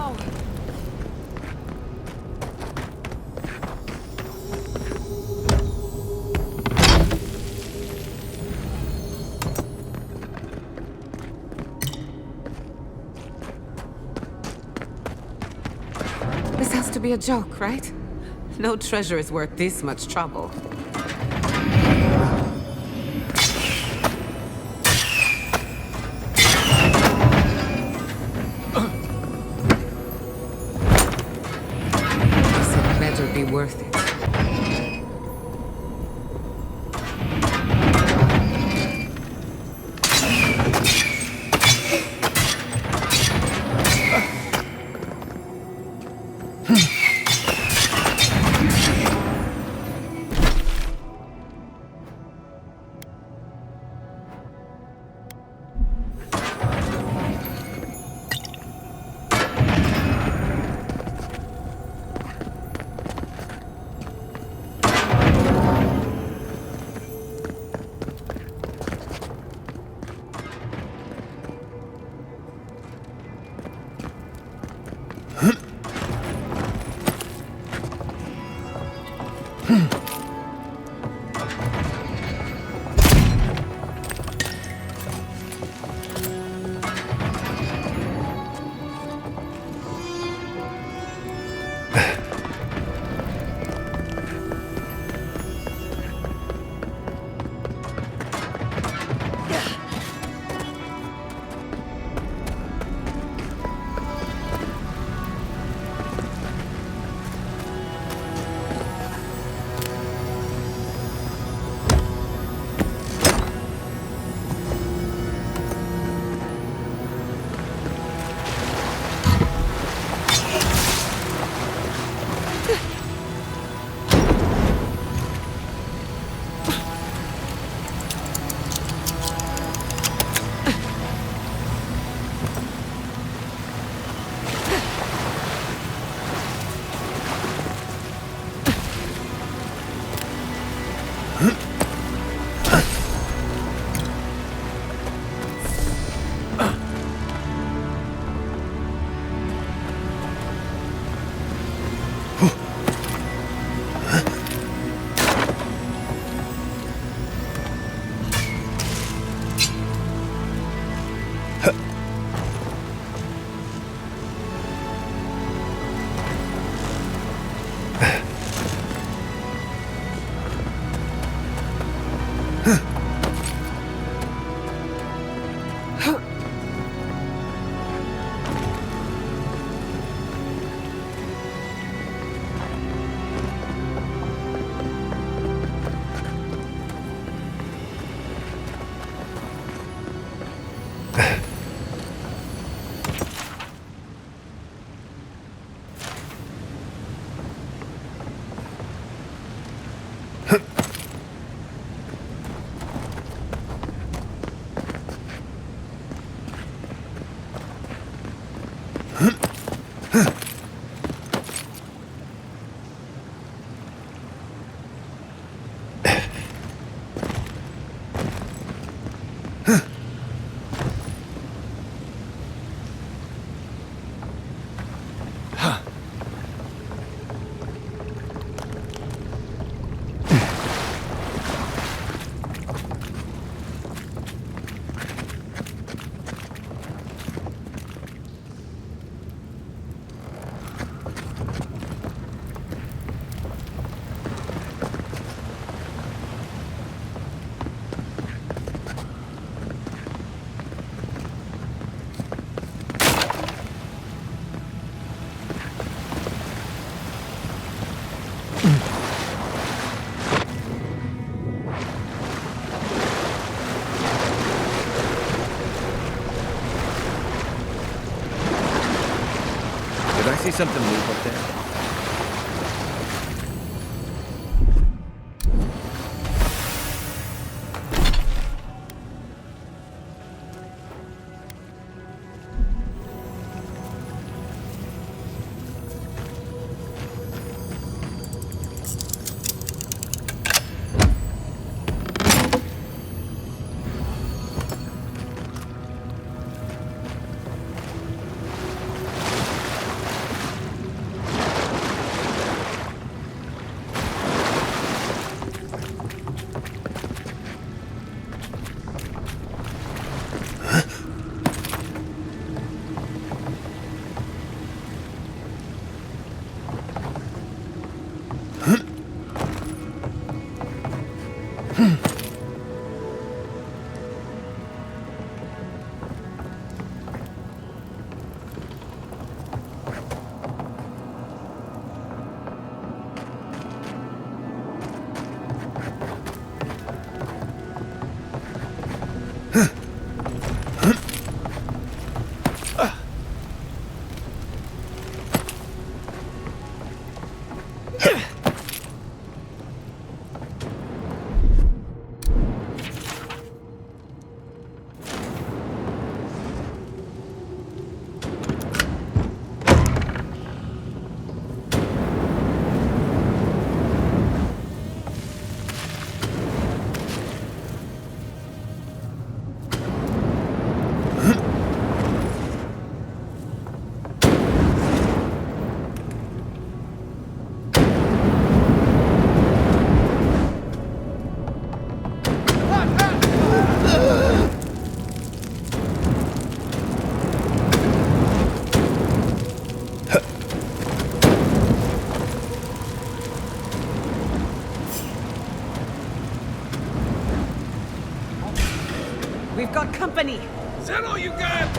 now! This has to be a joke, right? No treasure is worth this much trouble. This had better be worth it. See something move up there? We've got company! Is that all you got?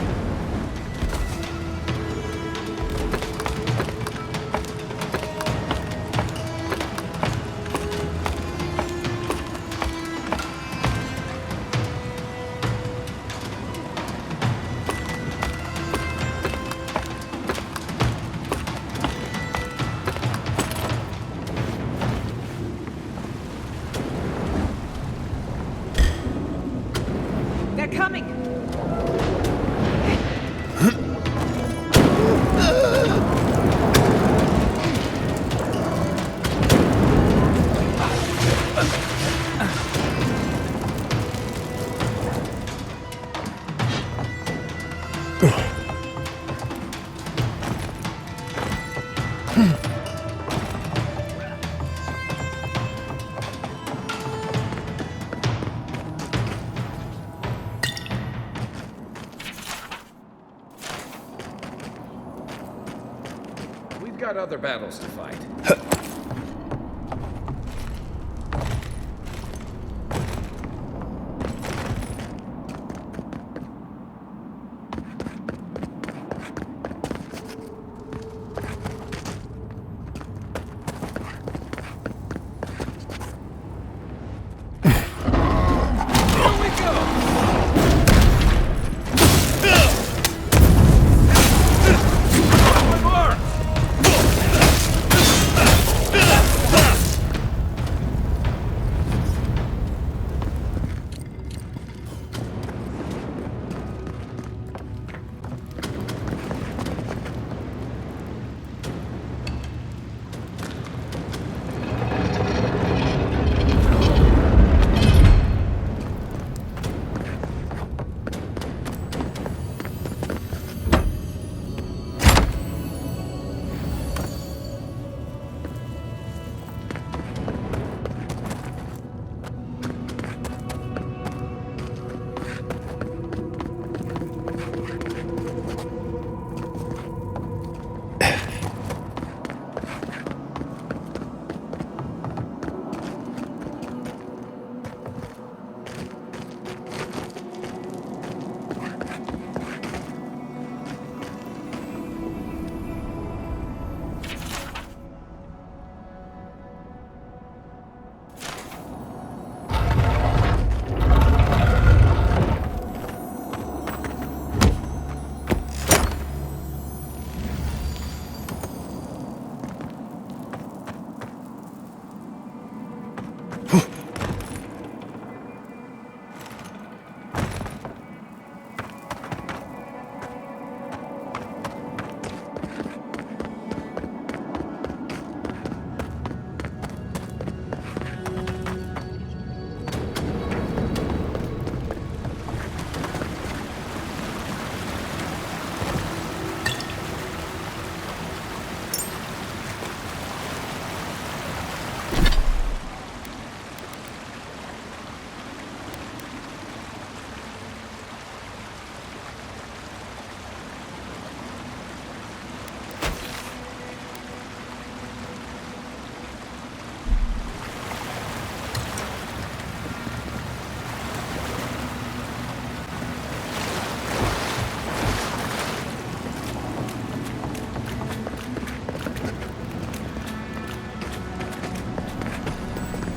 They're coming! We've got other battles to fight.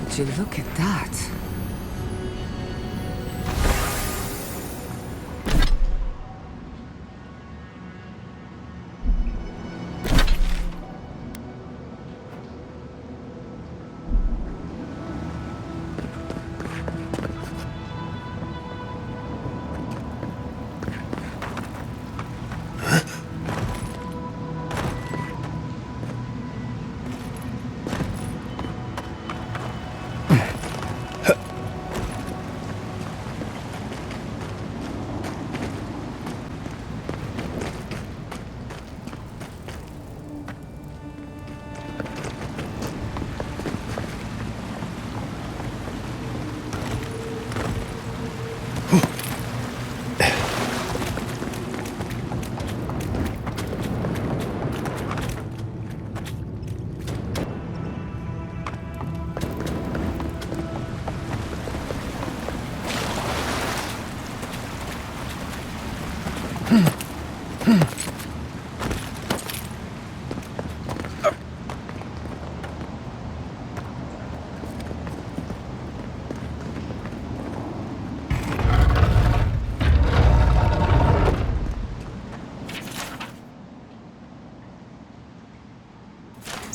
Would you look at that?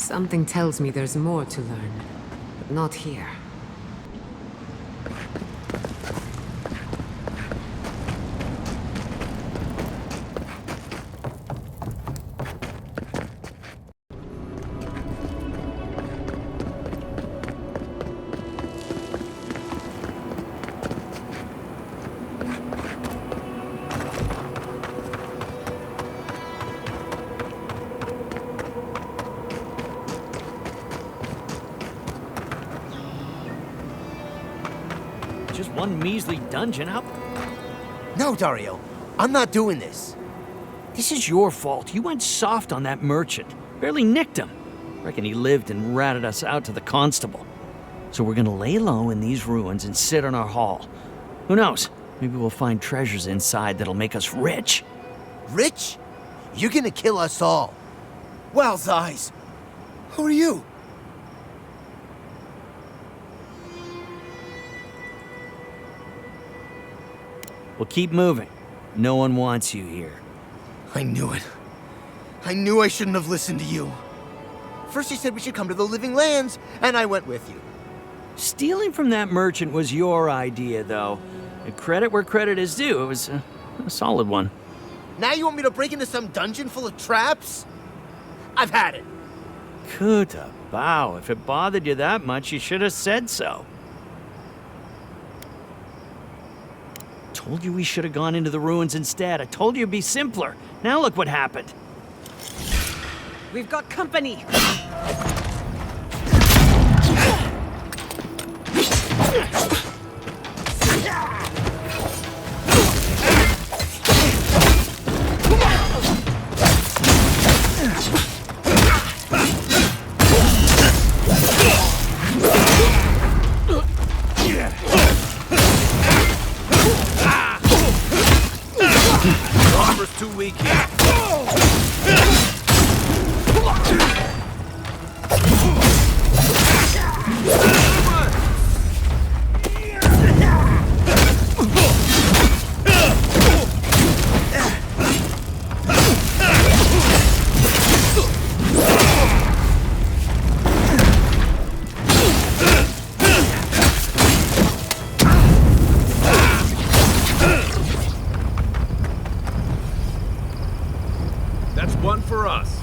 Something tells me there's more to learn, but not here. Just one measly dungeon. How? No, Dario. I'm not doing this. This is your fault. You went soft on that merchant. Barely nicked him. Reckon he lived and ratted us out to the constable. So we're gonna lay low in these ruins and sit on our haul. Who knows? Maybe we'll find treasures inside that'll make us rich. Rich? You're gonna kill us all. Wow's eyes. Who are you? Well, keep moving. No one wants you here. I knew it. I knew I shouldn't have listened to you. First you said we should come to the Living Lands, and I went with you. Stealing from that merchant was your idea, though. And credit where credit is due. It was a solid one. Now you want me to break into some dungeon full of traps? I've had it. Koda, bow. If it bothered you that much, you should have said so. Told you we should have gone into the ruins instead. I told you it'd be simpler. Now look what happened. We've got company. Armor's too weak here. That's one for us.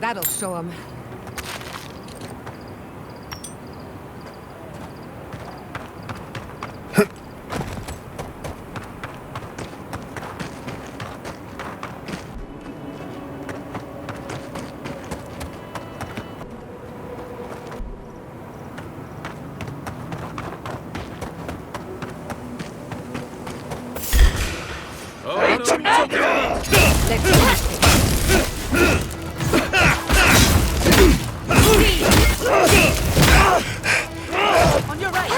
That'll show him. On your right.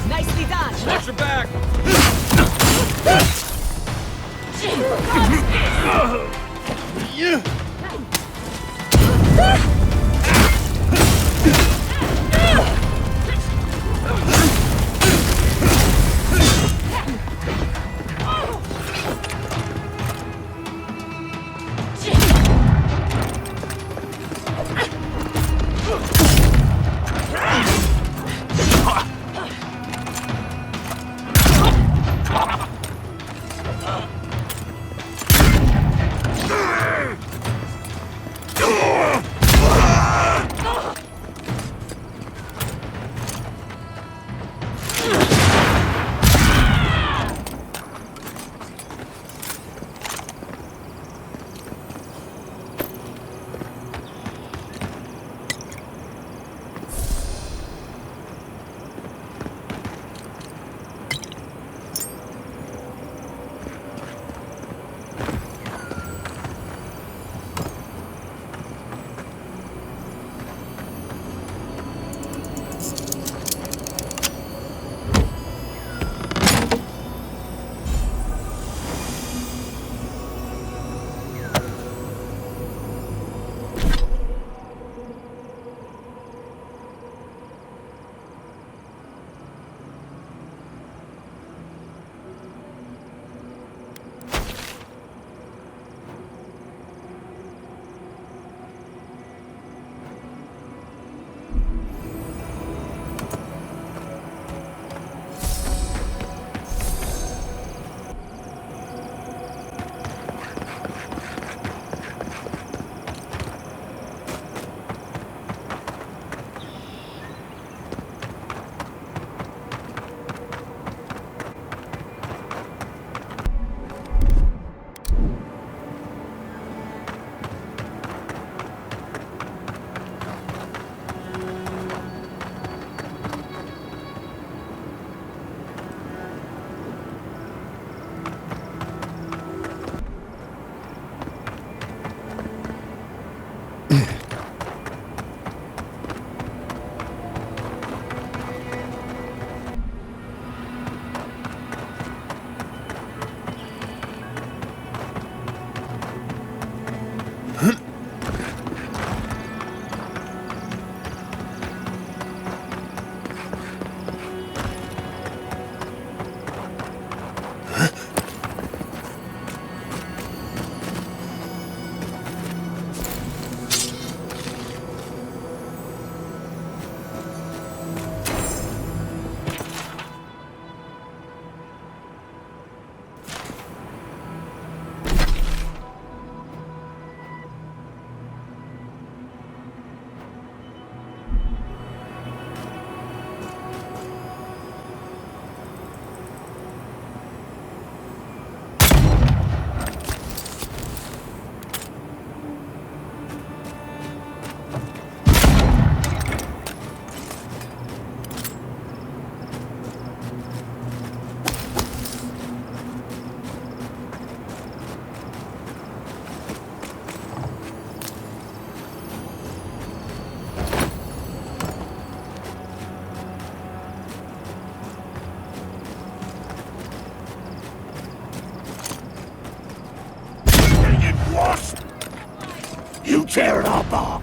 Nicely done. Watch your back. You tear it all apart!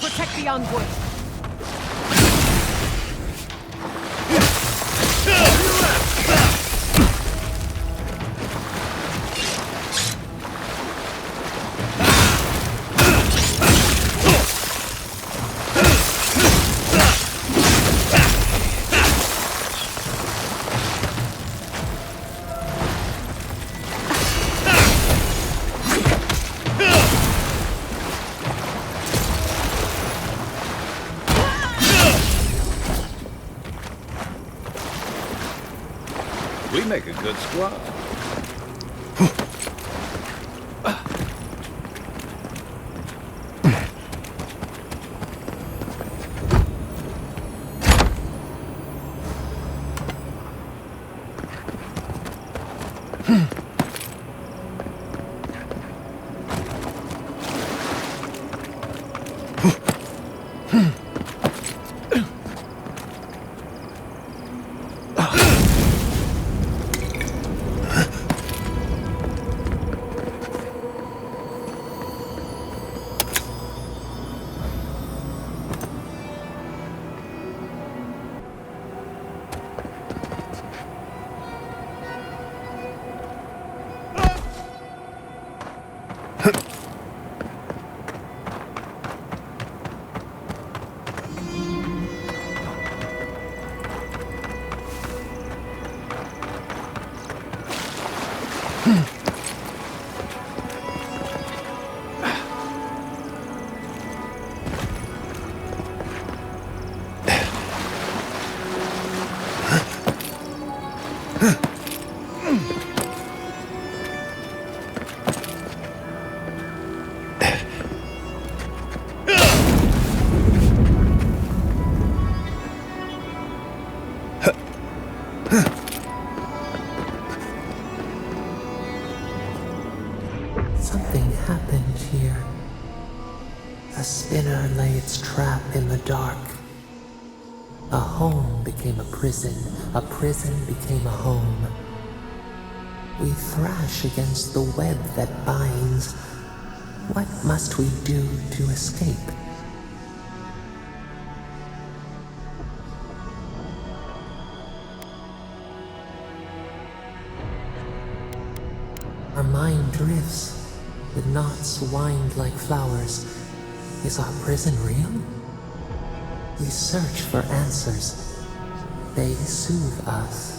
Protect the envoy. We make a good squad. Something happened here. A spinner lay its trap in the dark. A home became a prison became a home. We thrash against the web that binds. What must we do to escape? Our mind drifts, with knots wind like flowers. Is our prison real? We search for answers. They soothe us.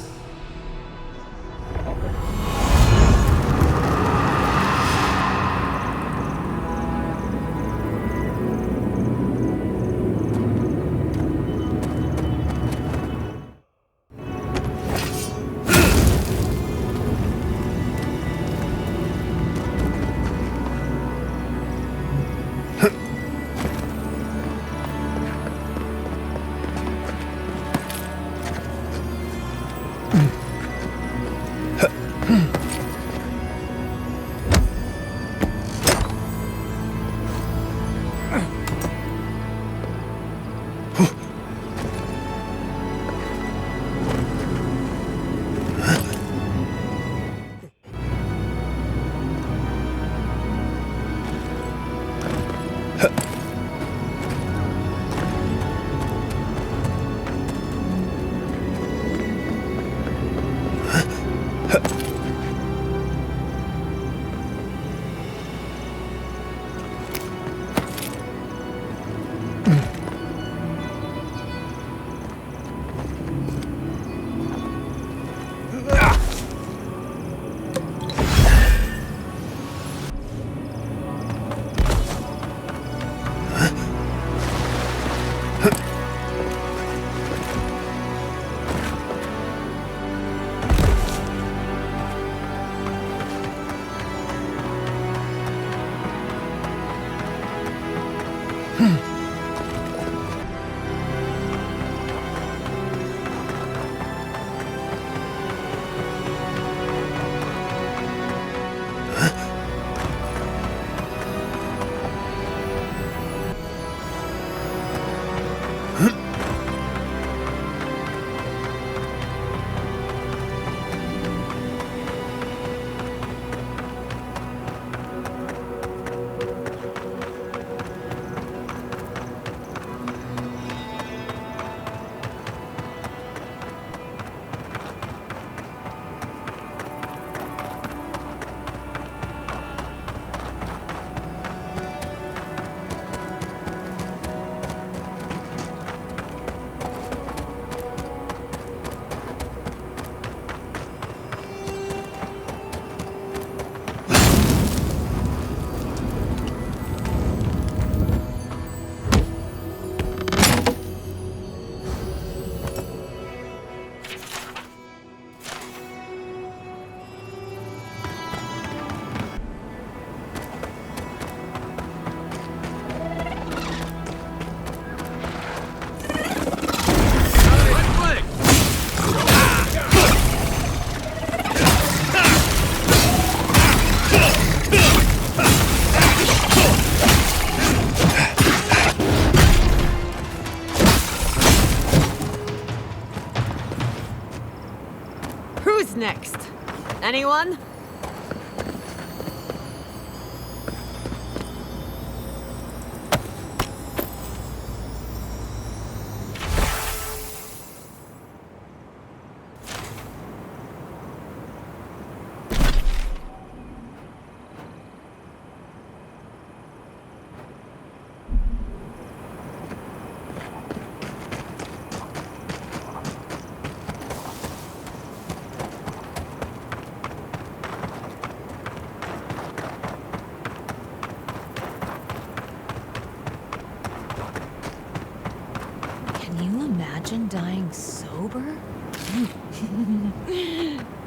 sober?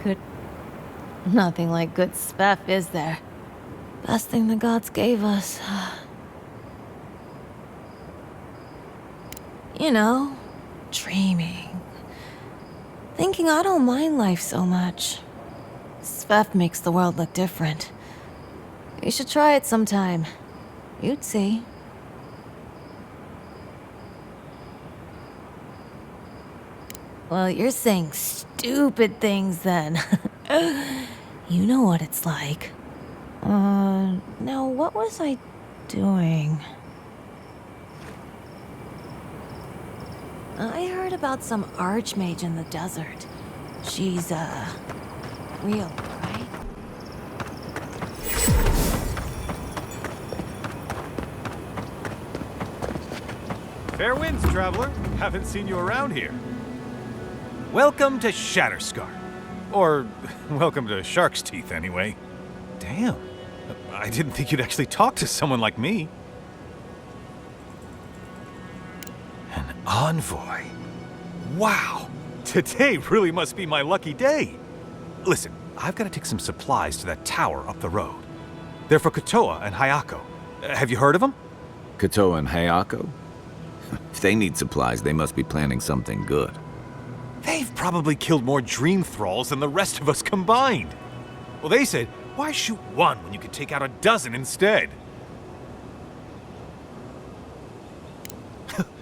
Good. Nothing like good stuff, is there? Best thing the gods gave us. You know, dreaming. Thinking I don't mind life so much. Sveff makes the world look different. You should try it sometime. You'd see. Well, you're saying stupid things then. You know what it's like. Now what was I doing? I heard about some archmage in the desert. She's, real, right? Fair winds, traveler. Haven't seen you around here. Welcome to Shatterscarp. Or, welcome to Shark's Teeth, anyway. Damn. I didn't think you'd actually talk to someone like me. An envoy. Wow. Today really must be my lucky day. Listen, I've got to take some supplies to that tower up the road. They're for Koda and Hayako. Have you heard of them? Koda and Hayako? If they need supplies, they must be planning something good. They've probably killed more dream thralls than the rest of us combined. Well, they said, why shoot one when you could take out a dozen instead?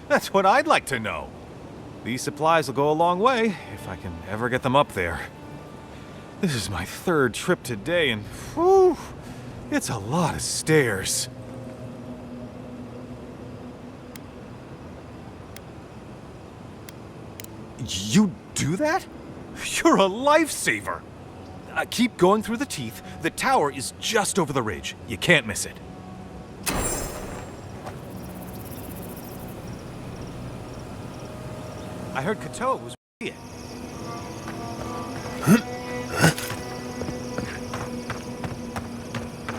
That's what I'd like to know. These supplies will go a long way, if I can ever get them up there. This is my third trip today, and whew, it's a lot of stairs. You do that? You're a lifesaver! Keep going through the teeth. The tower is just over the ridge. You can't miss it. I heard Koda was it.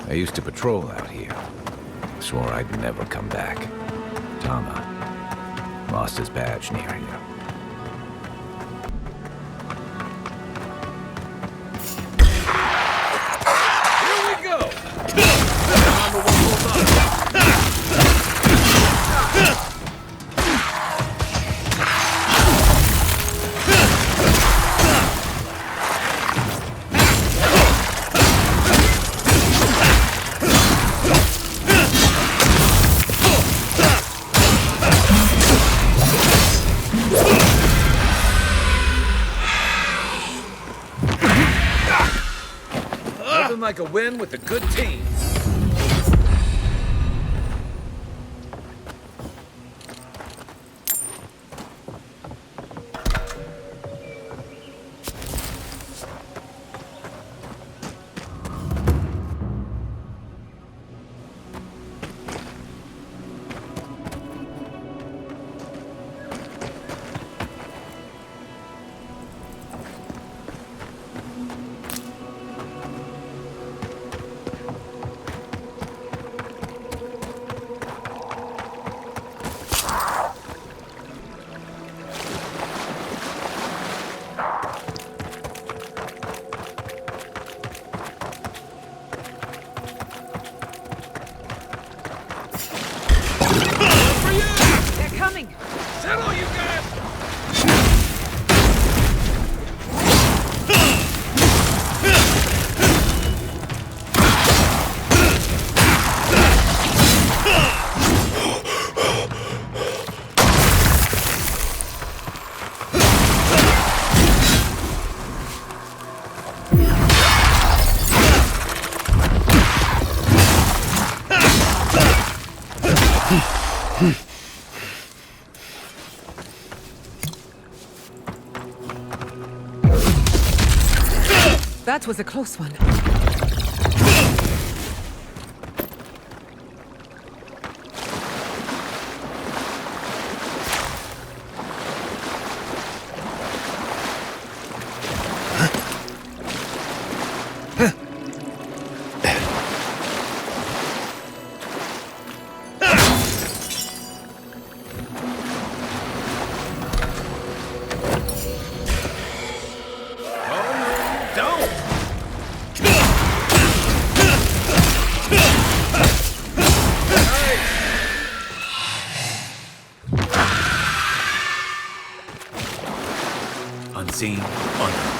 I used to patrol out here. Swore I'd never come back. Tama lost his badge near here. Like a win with a good team. That was a close one. 16 under.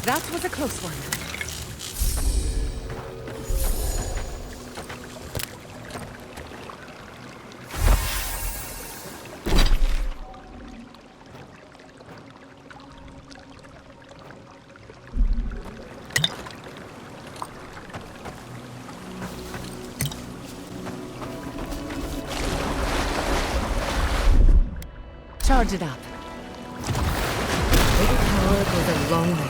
That was a close one. Charge it up. Little power goes a long way.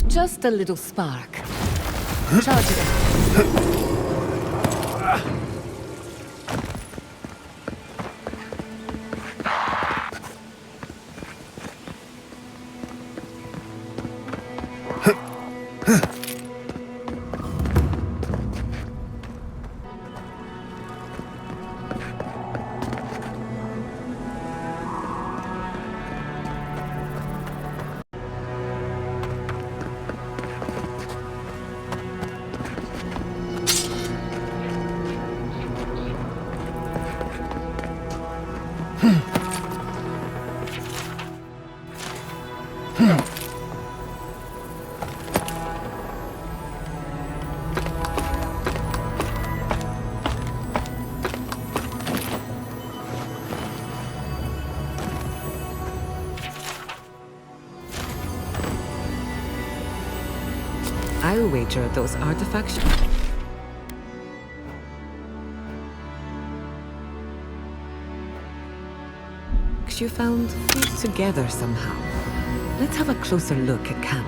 Just a little spark. Charge it up. I'll wager those artifacts. You found fit together somehow. Let's have a closer look at camp.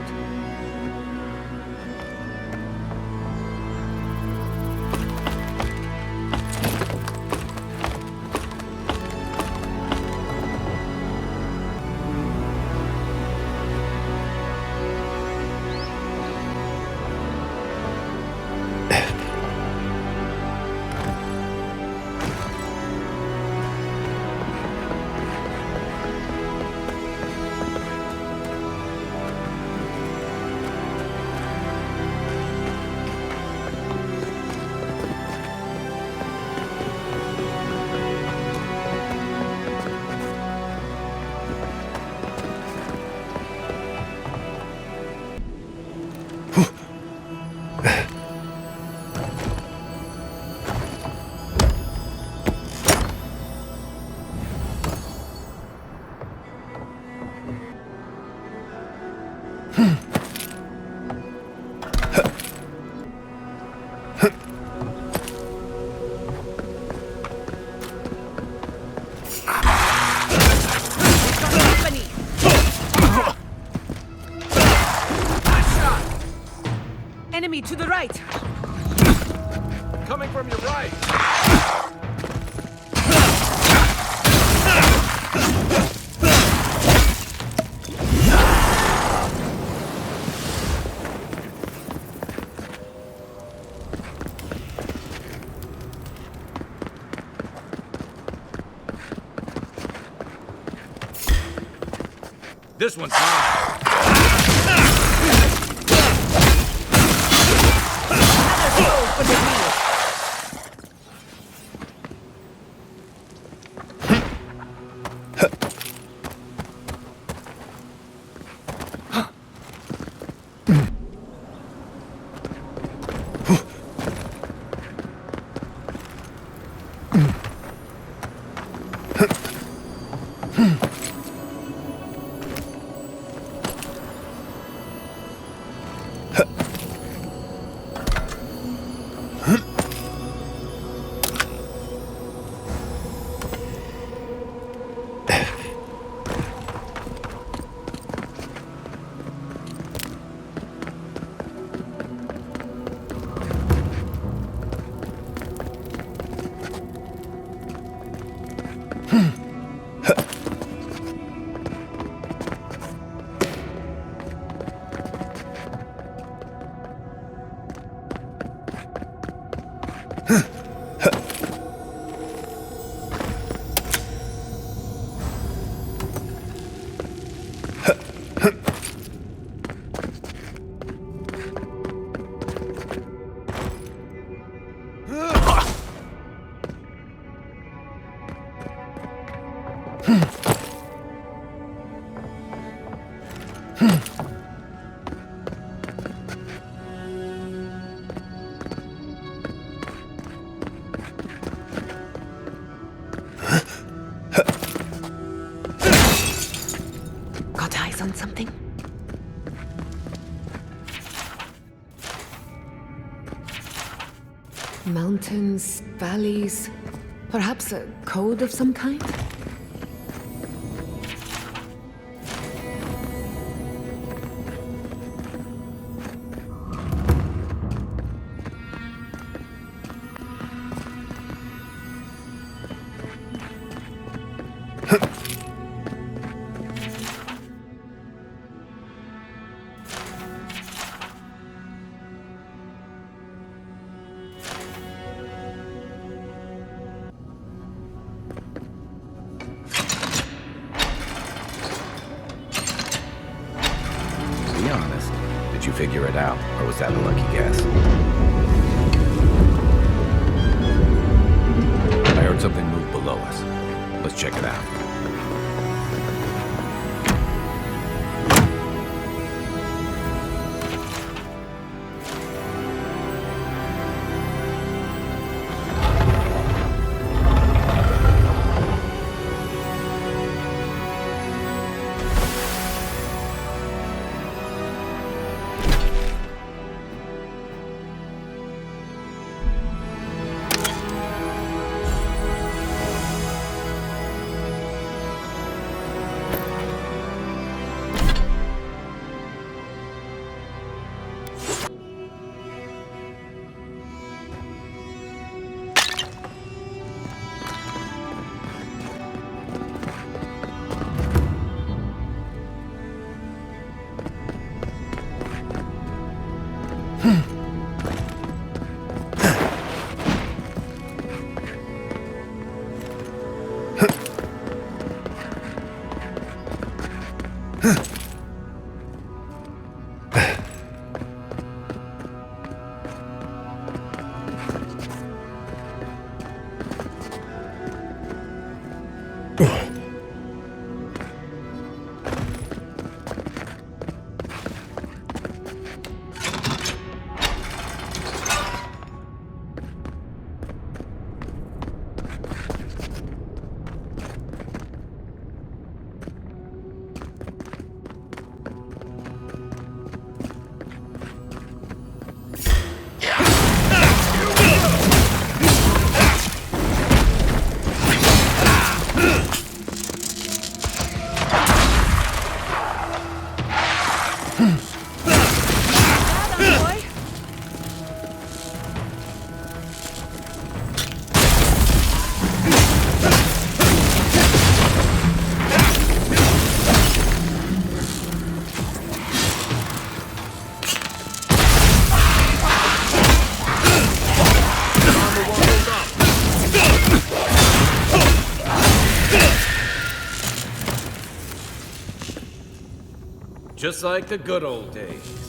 enemy to the right! Coming from your right! This one's mine. Got eyes on something? Mountains, valleys, perhaps a code of some kind? Be honest. Did you figure it out, or was that a lucky guess? I heard something move below us. Let's check it out. Just like the good old days.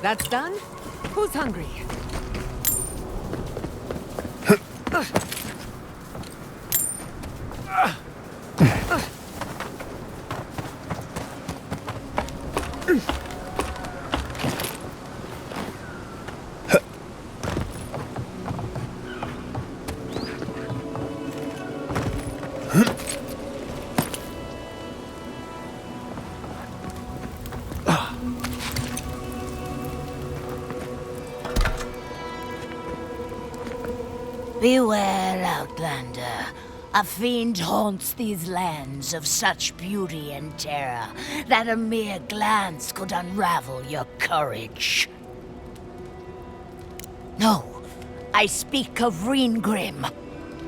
That's done? Who's hungry? Beware, Outlander. A fiend haunts these lands of such beauty and terror that a mere glance could unravel your courage. No, I speak of Reengrim.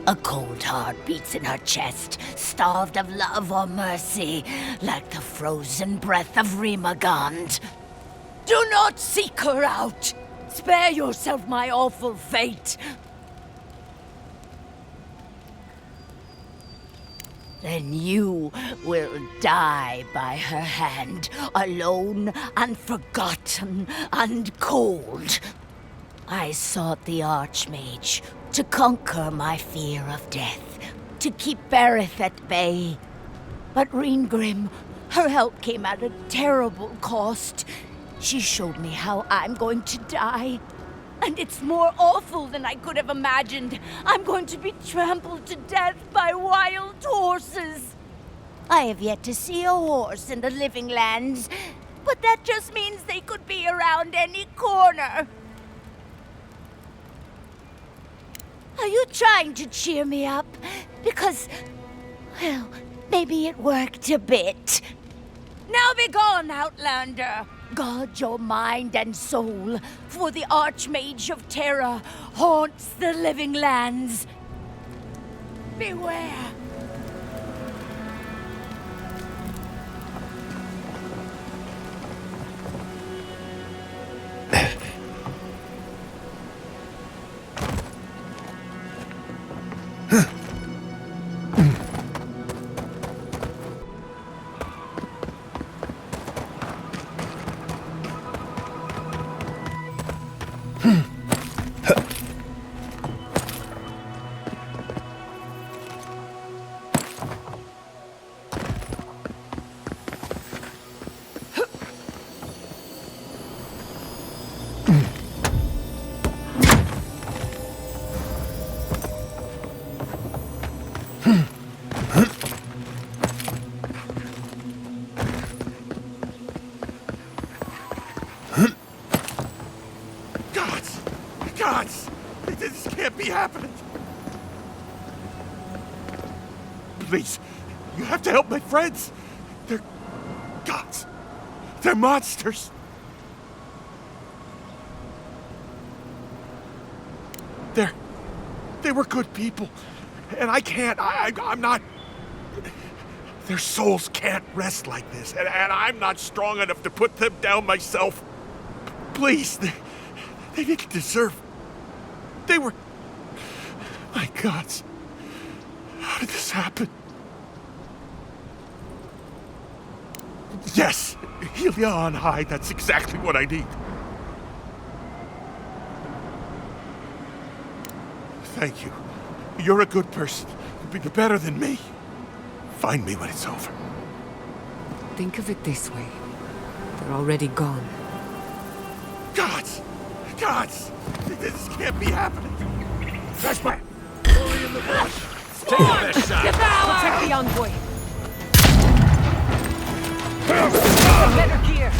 A cold heart beats in her chest, starved of love or mercy, like the frozen breath of Rimagond. Do not seek her out! Spare yourself my awful fate! Then you will die by her hand, alone and forgotten and cold. I sought the Archmage to conquer my fear of death, to keep Berith at bay. But Reengrim, her help came at a terrible cost. She showed me how I'm going to die. And it's more awful than I could have imagined. I'm going to be trampled to death by wild horses. I have yet to see a horse in the living lands, but that just means they could be around any corner. Are you trying to cheer me up? Because, well, maybe it worked a bit. Now be gone, Outlander. Guard your mind and soul, for the Archmage of Terror haunts the living lands. Beware. Please, you have to help my friends. They're gods. They're monsters. They were good people. And I can't, I'm not... Their souls can't rest like this. And I'm not strong enough to put them down myself. Please, they didn't deserve... They were... My gods. How did this happen? Yes! Helia on high, that's exactly what I need. Thank you. You're a good person. You'll be better than me. Find me when it's over. Think of it this way. They're already gone. Gods! Gods! This can't be happening. That's my... Fully in the bush! Take the best shot! Protect the envoy! Better gear!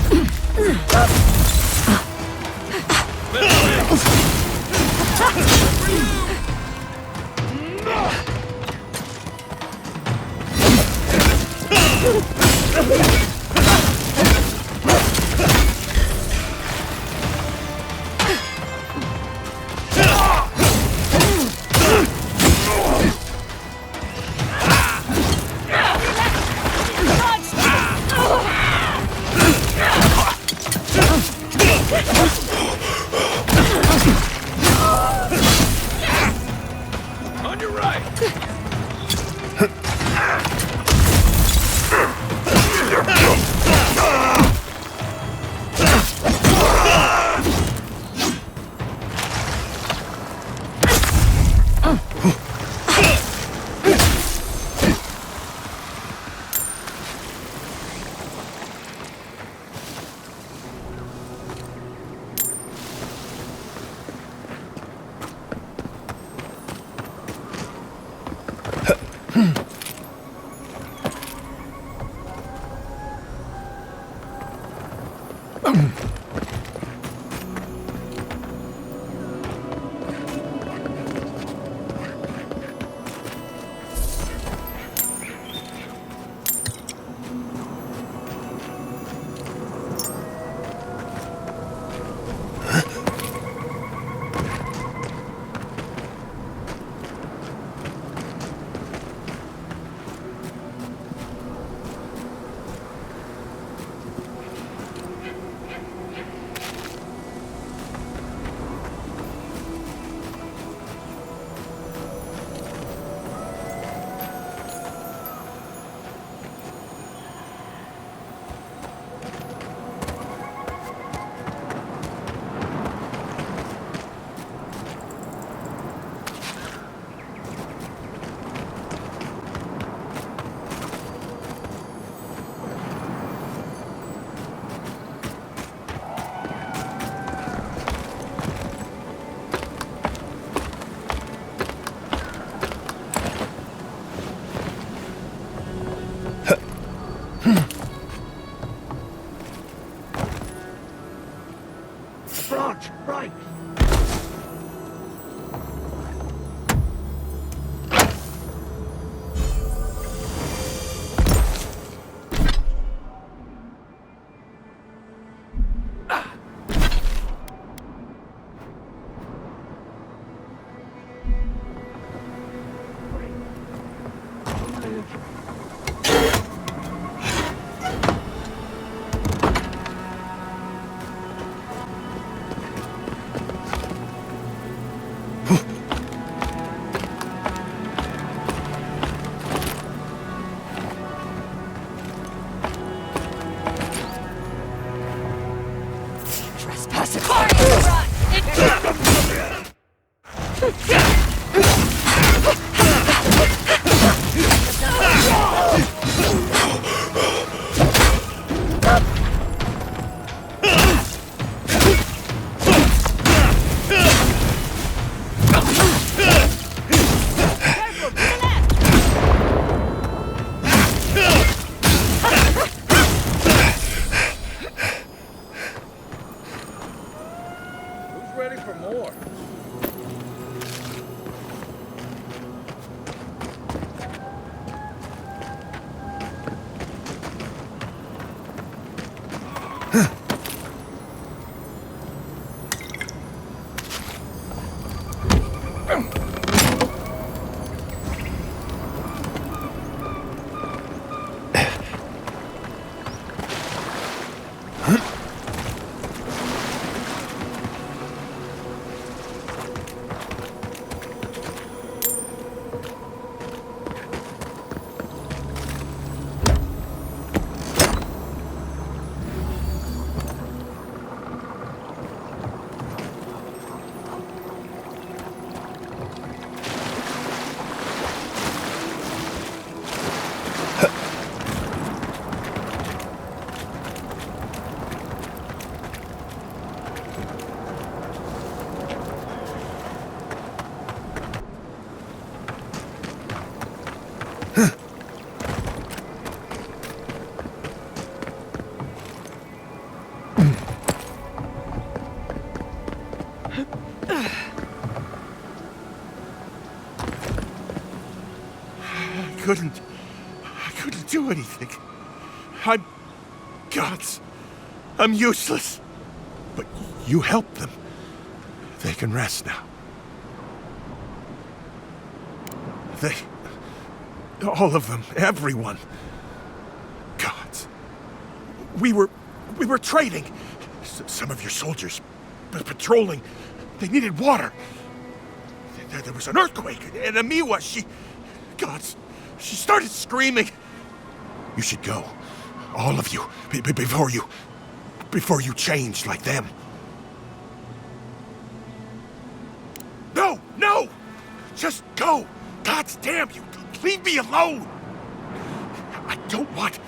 On your right! I couldn't do anything. I'm gods. I'm useless. But you helped them. They can rest now. All of them, everyone. Gods. We were trading. Some of your soldiers patrolling. They needed water. There was an earthquake, and Amiwa, Gods, she started screaming. You should go. All of you. Before you change like them. No! Just go! Gods damn you! Leave me alone! I don't want...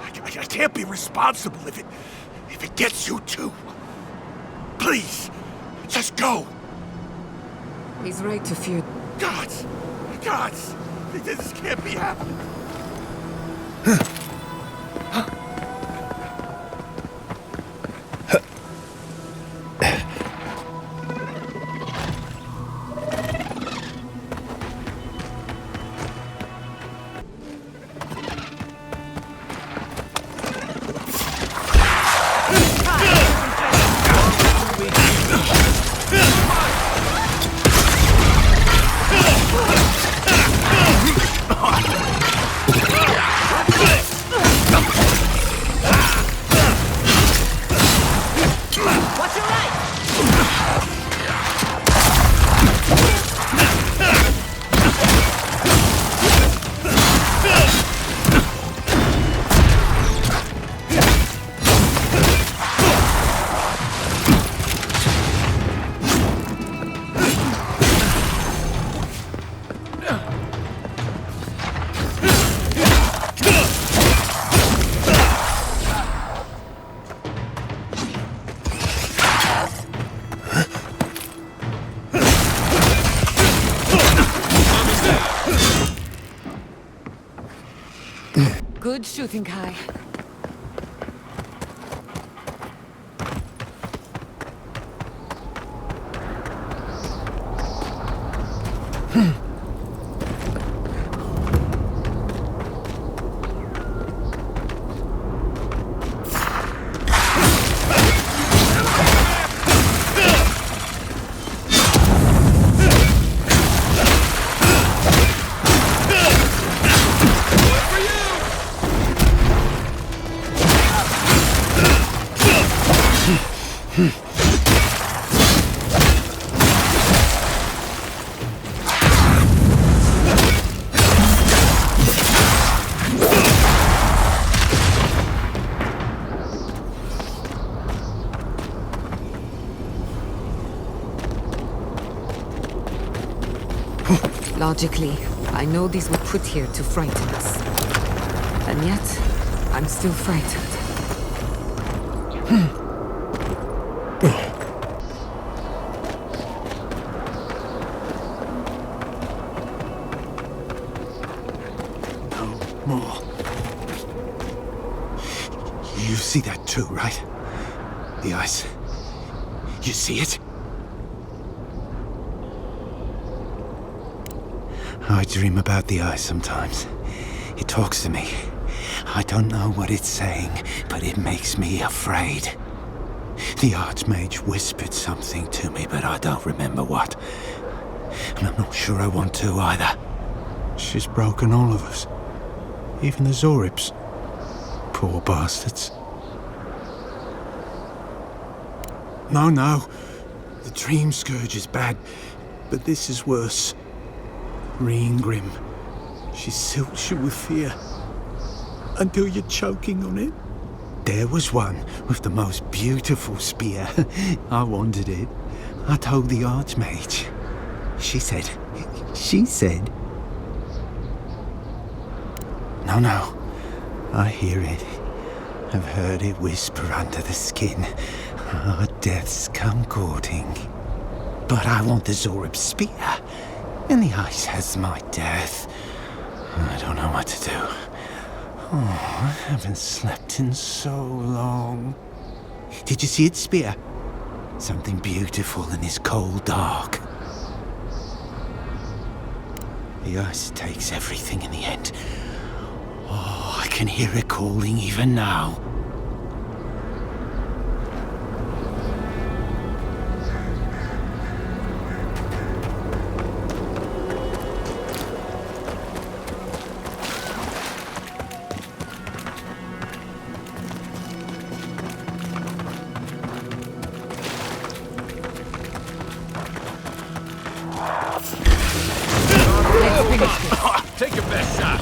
I can't be responsible if it gets you too. Please, just go! He's right to fear... Gods! This can't be happening. Good shooting, Kai. Logically, I know these were put here to frighten us. And yet, I'm still frightened. More. You see that too, right? The ice. You see it? I dream about the ice sometimes. It talks to me. I don't know what it's saying, but it makes me afraid. The Archmage whispered something to me, but I don't remember what. And I'm not sure I want to either. She's broken all of us. Even the Zoribs. Poor bastards. No. The Dream Scourge is bad, but this is worse. Grim. She silts you with fear. Until you're choking on it. There was one with the most beautiful spear. I wanted it. I told the Archmage. She said... No. I hear it. I've heard it whisper under the skin. Death's come courting. But I want the Zorib spear. And the ice has my death. I don't know what to do. I haven't slept in so long. Did you see its spear? Something beautiful in this cold dark. The ice takes everything in the end. I can hear it calling even now. Take your best shot.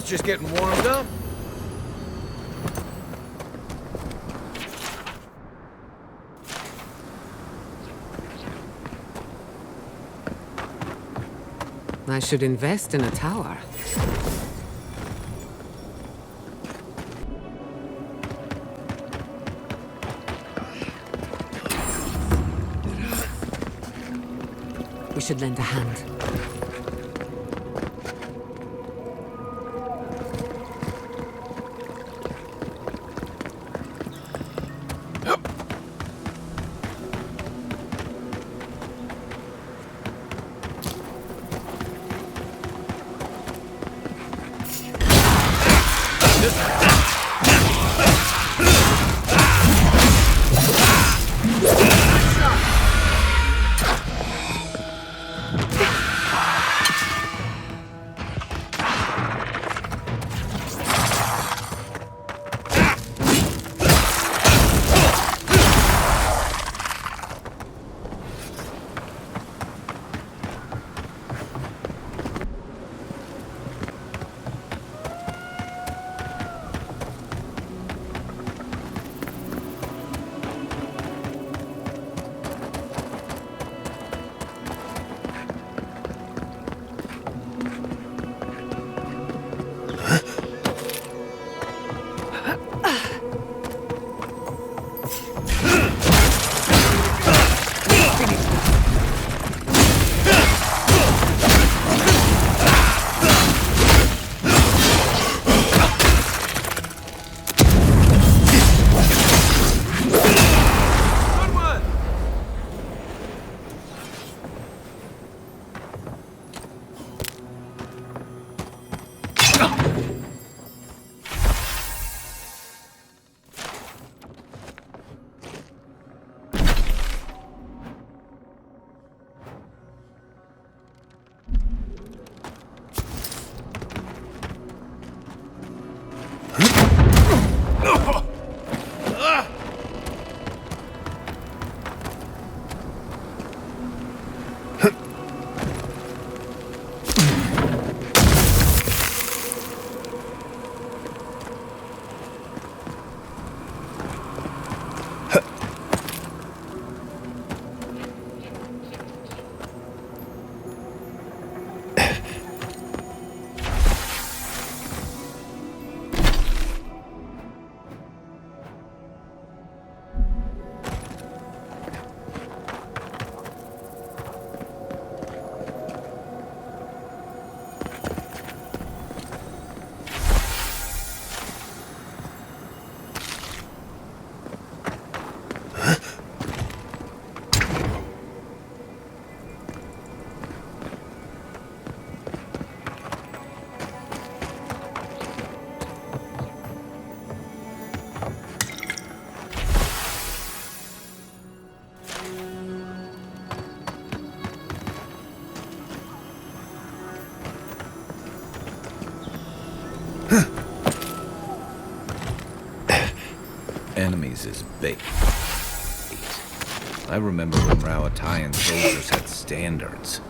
just getting warmed up. I should invest in a tower. We should lend a hand. Enemies is bait. I remember when Rawatayan soldiers had standards.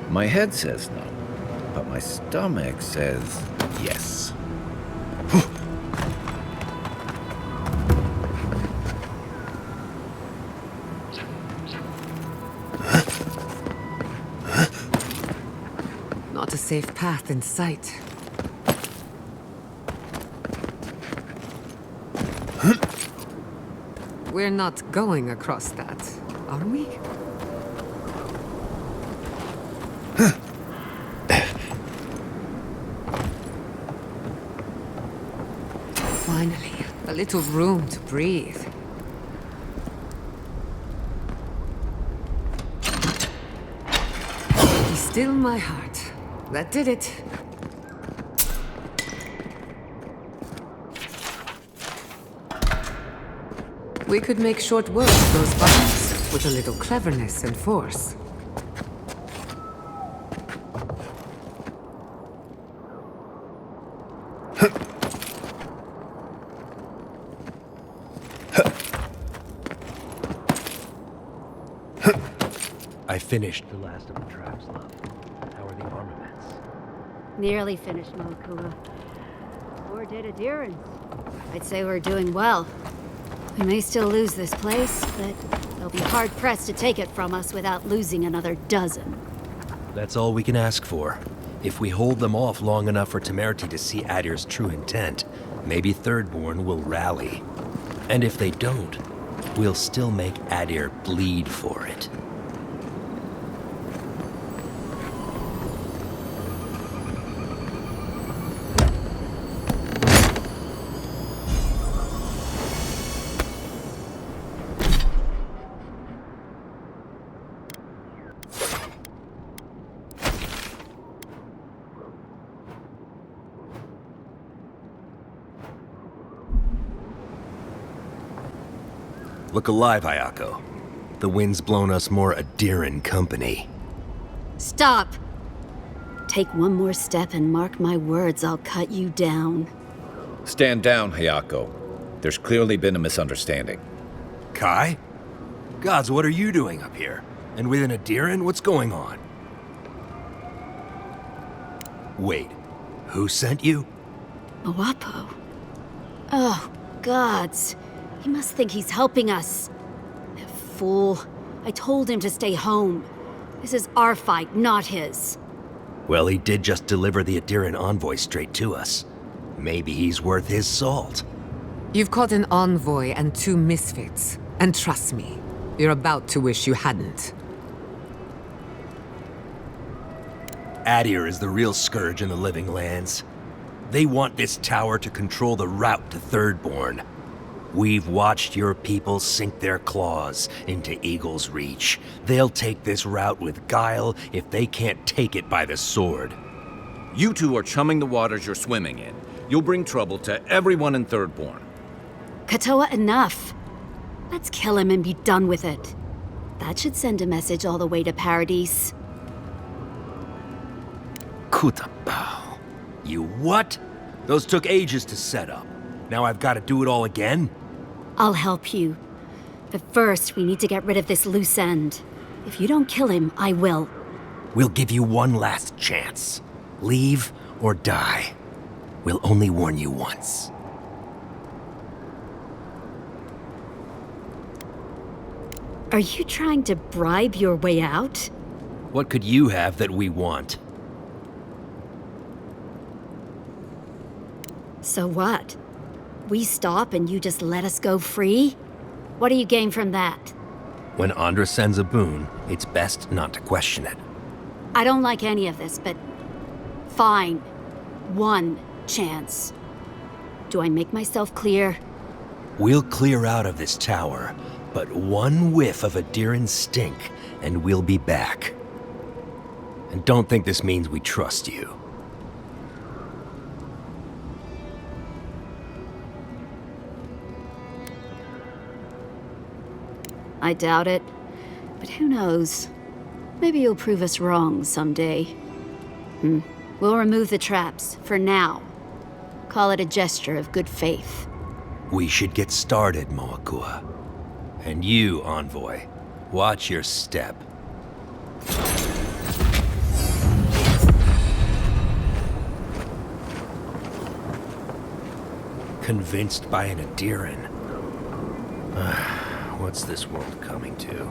My head says no, but my stomach says yes. Not a safe path in sight. We're not going across that, are we? Finally, a little room to breathe. Still my heart. That did it. We could make short work of those buttons with a little cleverness and force. I finished the last of the traps, love. How are the armaments? Nearly finished, Moi. 4 dead adherents. I'd say we're doing well. We may still lose this place, but they'll be hard-pressed to take it from us without losing another dozen. That's all we can ask for. If we hold them off long enough for Temerity to see Adir's true intent, maybe Thirdborn will rally. And if they don't, we'll still make Adir bleed for it. Look alive, Ayako. The wind's blown us more Adiran company. Stop! Take one more step and mark my words, I'll cut you down. Stand down, Hayako. There's clearly been a misunderstanding. Kai? Gods, what are you doing up here? And with an Adiran, what's going on? Wait, who sent you? Owapo. Oh, gods. He must think he's helping us. That fool. I told him to stay home. This is our fight, not his. Well, he did just deliver the Adiran envoy straight to us. Maybe he's worth his salt. You've caught an envoy and 2 misfits. And trust me, you're about to wish you hadn't. Adir is the real scourge in the living lands. They want this tower to control the route to Thirdborn. We've watched your people sink their claws into Eagle's Reach. They'll take this route with guile if they can't take it by the sword. You two are chumming the waters you're swimming in. You'll bring trouble to everyone in Thirdborn. Katoa, enough. Let's kill him and be done with it. That should send a message all the way to Paradise. Kutabao. You what? Those took ages to set up. Now I've got to do it all again? I'll help you. But first, we need to get rid of this loose end. If you don't kill him, I will. We'll give you one last chance. Leave or die. We'll only warn you once. Are you trying to bribe your way out? What could you have that we want? So what? We stop and you just let us go free? What do you gain from that? When Andra sends a boon, it's best not to question it. I don't like any of this, but fine. 1 chance. Do I make myself clear? We'll clear out of this tower, but one whiff of Adiran stink, and we'll be back. And don't think this means we trust you. I doubt it. But who knows? Maybe you'll prove us wrong someday. We'll remove the traps, for now. Call it a gesture of good faith. We should get started, Moakua. And you, Envoy, watch your step. Convinced by an Adiran. What's this world coming to?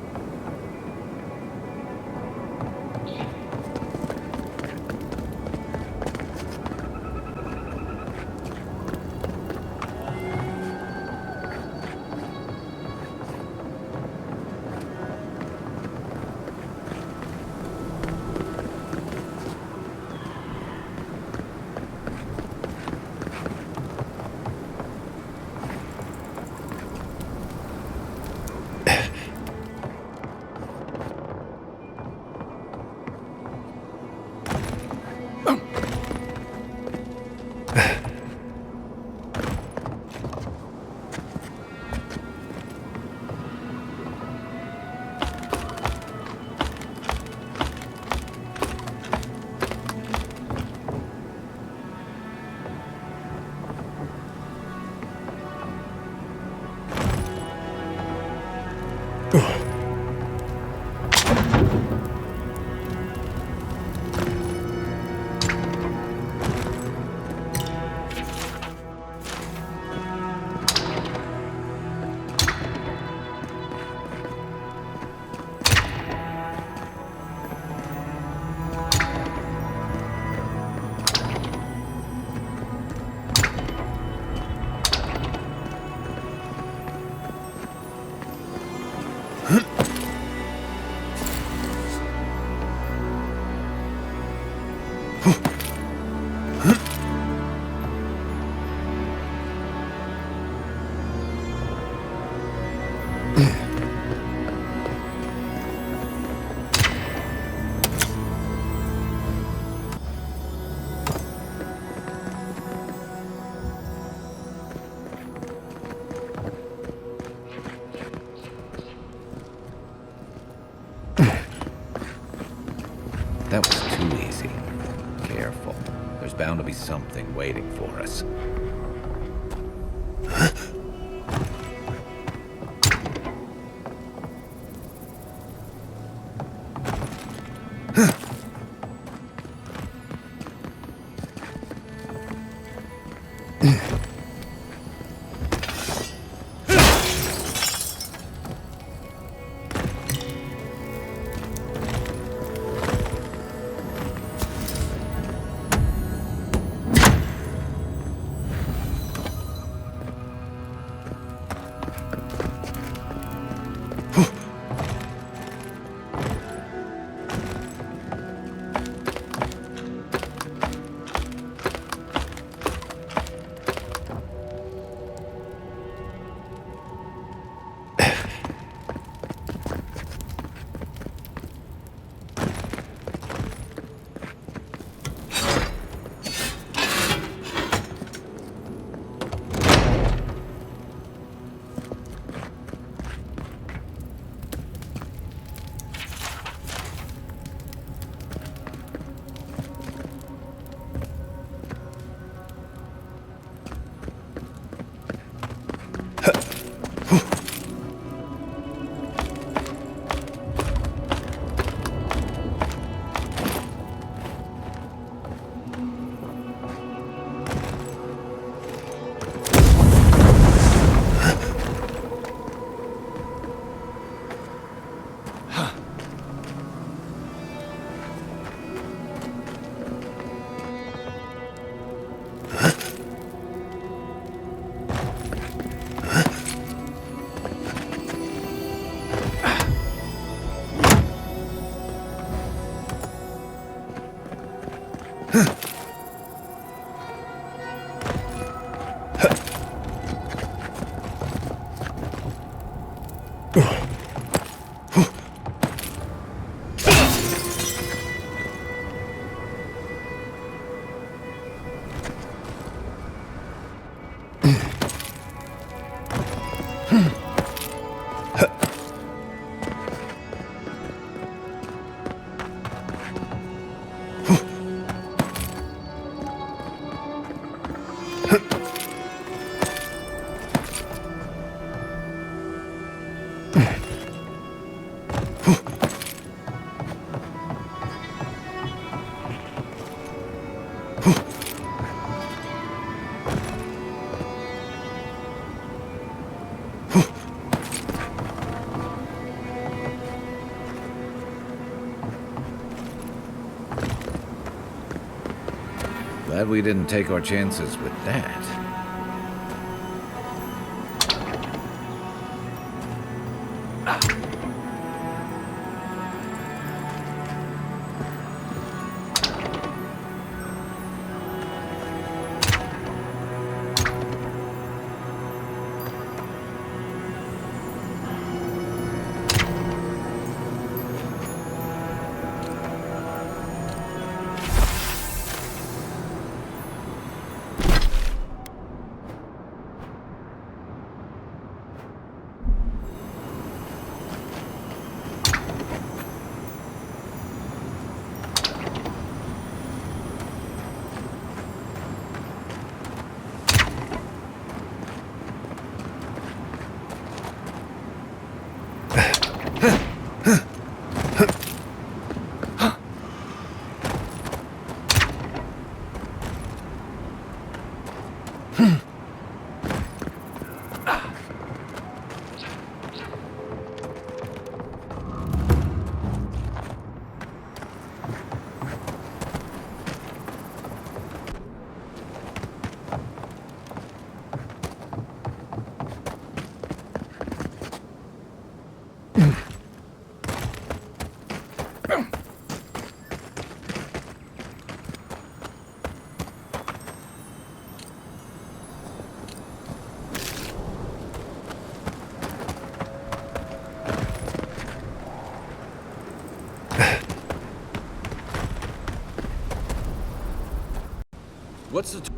bound to be something waiting for us. Glad we didn't take our chances with that. What's the...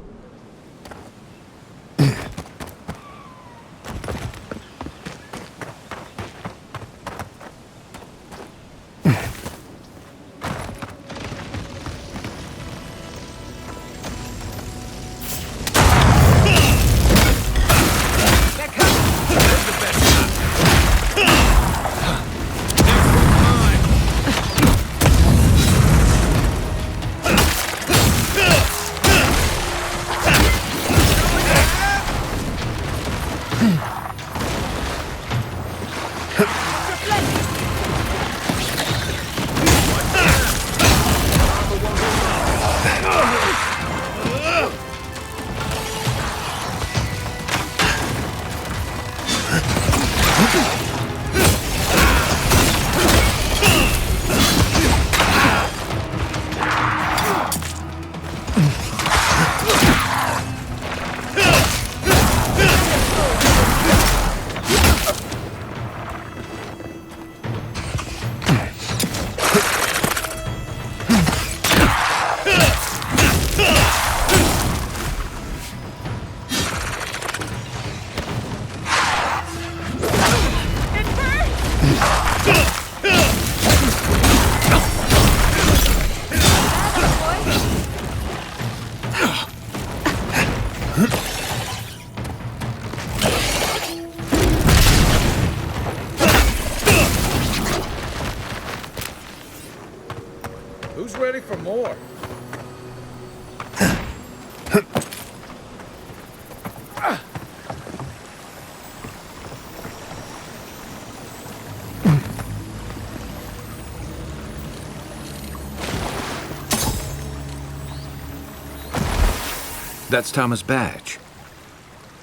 That's Thomas' badge.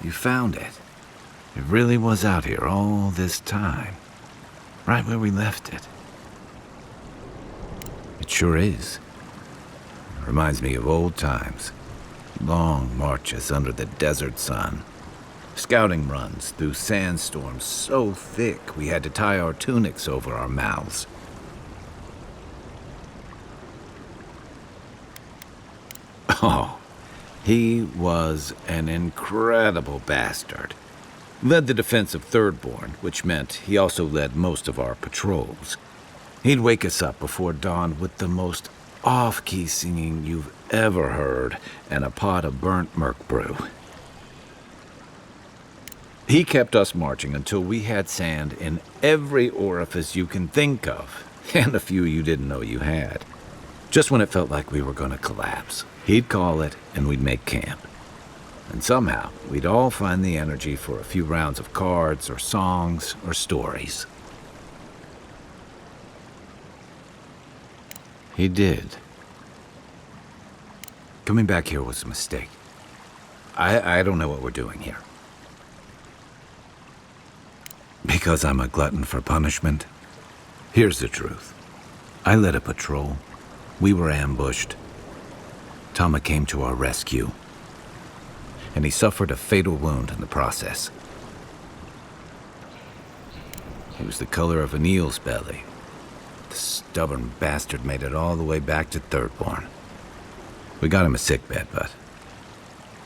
You found it. It really was out here all this time. Right where we left it. It sure is. Reminds me of old times. Long marches under the desert sun. Scouting runs through sandstorms so thick we had to tie our tunics over our mouths. Oh, he was an incredible bastard. Led the defense of Thirdborn, which meant he also led most of our patrols. He'd wake us up before dawn with the most off-key singing you've ever heard and a pot of burnt merc brew. He kept us marching until we had sand in every orifice you can think of, and a few you didn't know you had. Just when it felt like we were going to collapse, he'd call it and we'd make camp. And somehow, we'd all find the energy for a few rounds of cards or songs or stories. He did. Coming back here was a mistake. I don't know what we're doing here. Because I'm a glutton for punishment? Here's the truth. I led a patrol. We were ambushed. Tama came to our rescue. And he suffered a fatal wound in the process. He was the color of an eel's belly. The stubborn bastard made it all the way back to Thirdborn. We got him a sickbed, but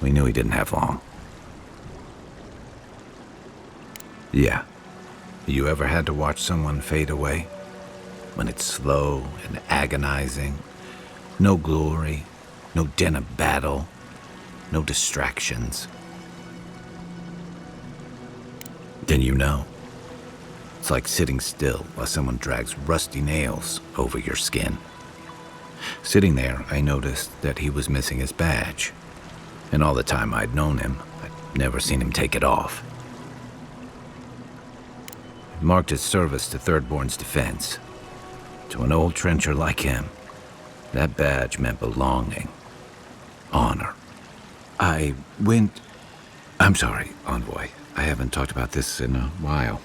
we knew he didn't have long. Yeah. You ever had to watch someone fade away? When it's slow and agonizing. No glory, no din of battle, no distractions. Then you know. It's like sitting still while someone drags rusty nails over your skin. Sitting there, I noticed that he was missing his badge. And all the time I'd known him, I'd never seen him take it off. It marked his service to Thirdborn's defense. To an old trencher like him, that badge meant belonging, honor. I'm sorry, Envoy. I haven't talked about this in a while.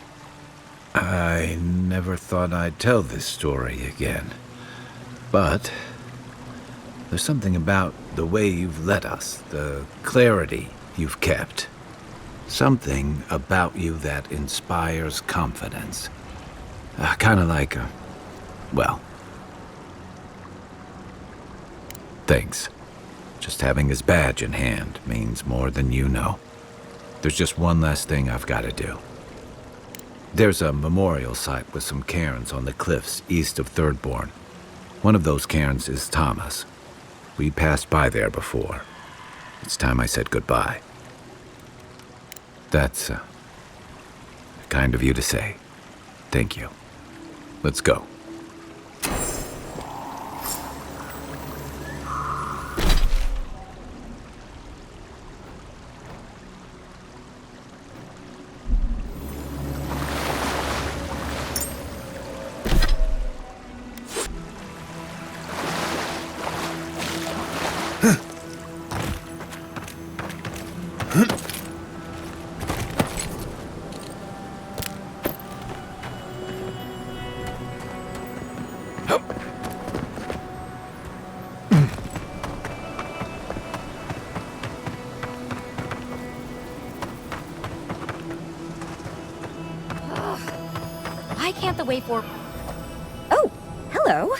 I never thought I'd tell this story again. But there's something about the way you've led us, the clarity you've kept. Something about you that inspires confidence. Kind of like well, thanks. Just having his badge in hand means more than you know. There's just one last thing I've got to do. There's a memorial site with some cairns on the cliffs east of Thirdborn. One of those cairns is Thomas. We passed by there before. It's time I said goodbye. That's kind of you to say. Thank you. Let's go. Oh, hello.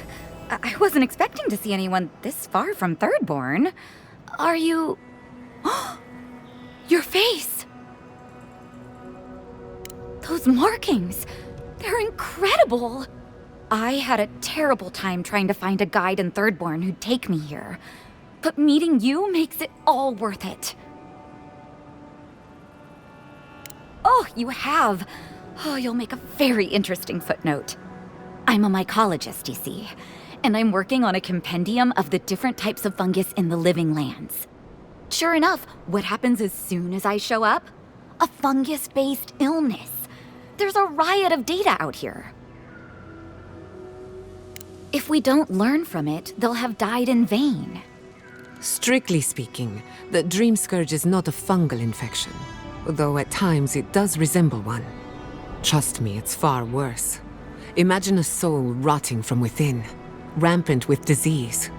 I wasn't expecting to see anyone this far from Thirdborn. Are you... Your face! Those markings! They're incredible! I had a terrible time trying to find a guide in Thirdborn who'd take me here. But meeting you makes it all worth it. Oh, you have! Oh, you'll make a very interesting footnote. I'm a mycologist, you see, and I'm working on a compendium of the different types of fungus in the living lands. Sure enough, what happens as soon as I show up? A fungus-based illness. There's a riot of data out here. If we don't learn from it, they'll have died in vain. Strictly speaking, the Dream Scourge is not a fungal infection, though at times it does resemble one. Trust me, it's far worse. Imagine a soul rotting from within, rampant with disease,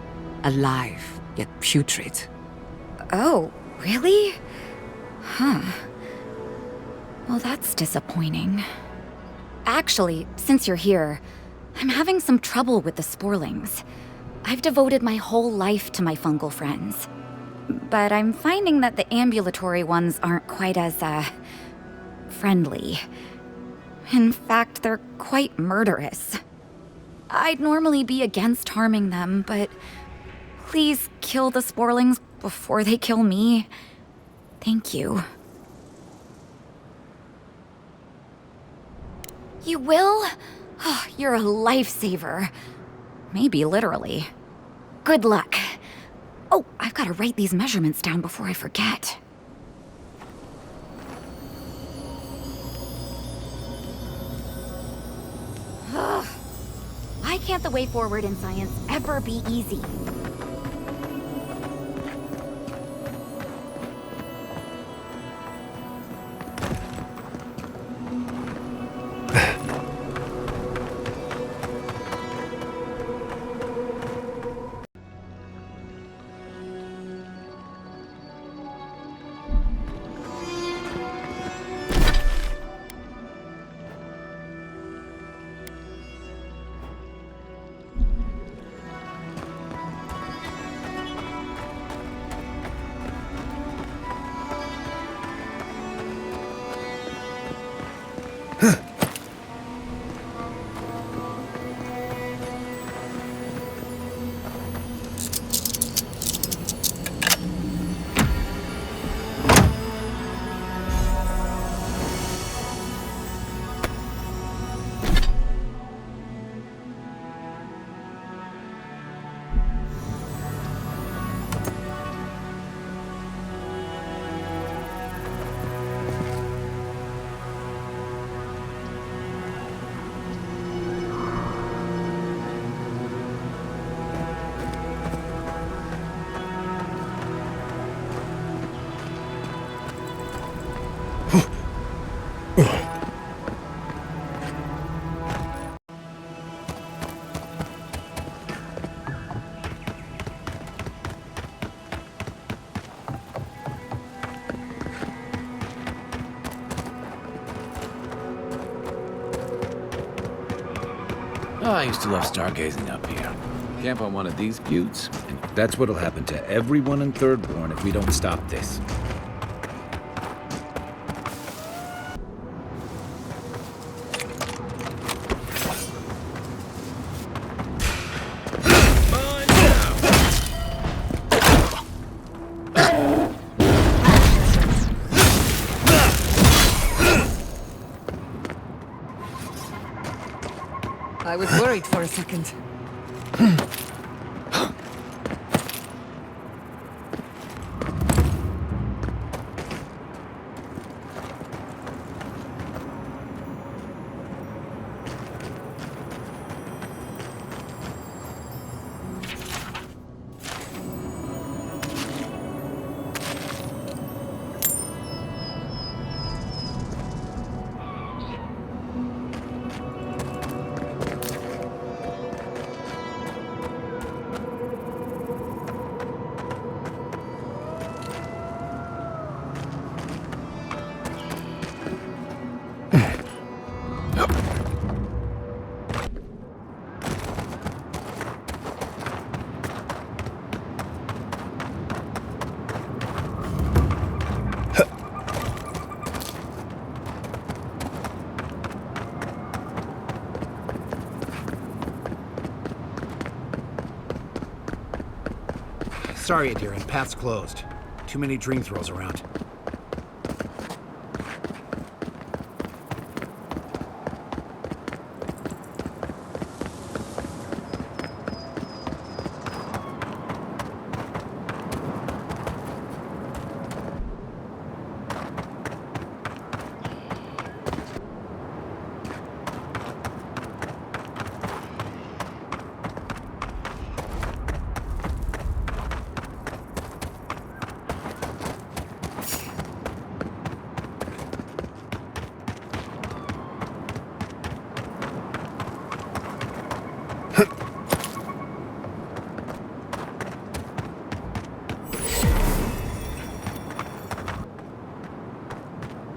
alive yet putrid. Oh, really? Huh. Well, that's disappointing. Actually, since you're here, I'm having some trouble with the sporlings. I've devoted my whole life to my fungal friends. But I'm finding that the ambulatory ones aren't quite as, friendly. In fact, they're quite murderous. I'd normally be against harming them, but please kill the sporlings before they kill me. Thank you. You will? Oh, you're a lifesaver. Maybe literally. Good luck. Oh, I've got to write these measurements down before I forget. Ugh. Why can't the way forward in science ever be easy? Oh, I used to love stargazing up here. Camp on one of these buttes, and that's what'll happen to everyone in Thirdborn if we don't stop this. I was worried for a second. Sorry, Adiran, path's closed. Too many dream throws around.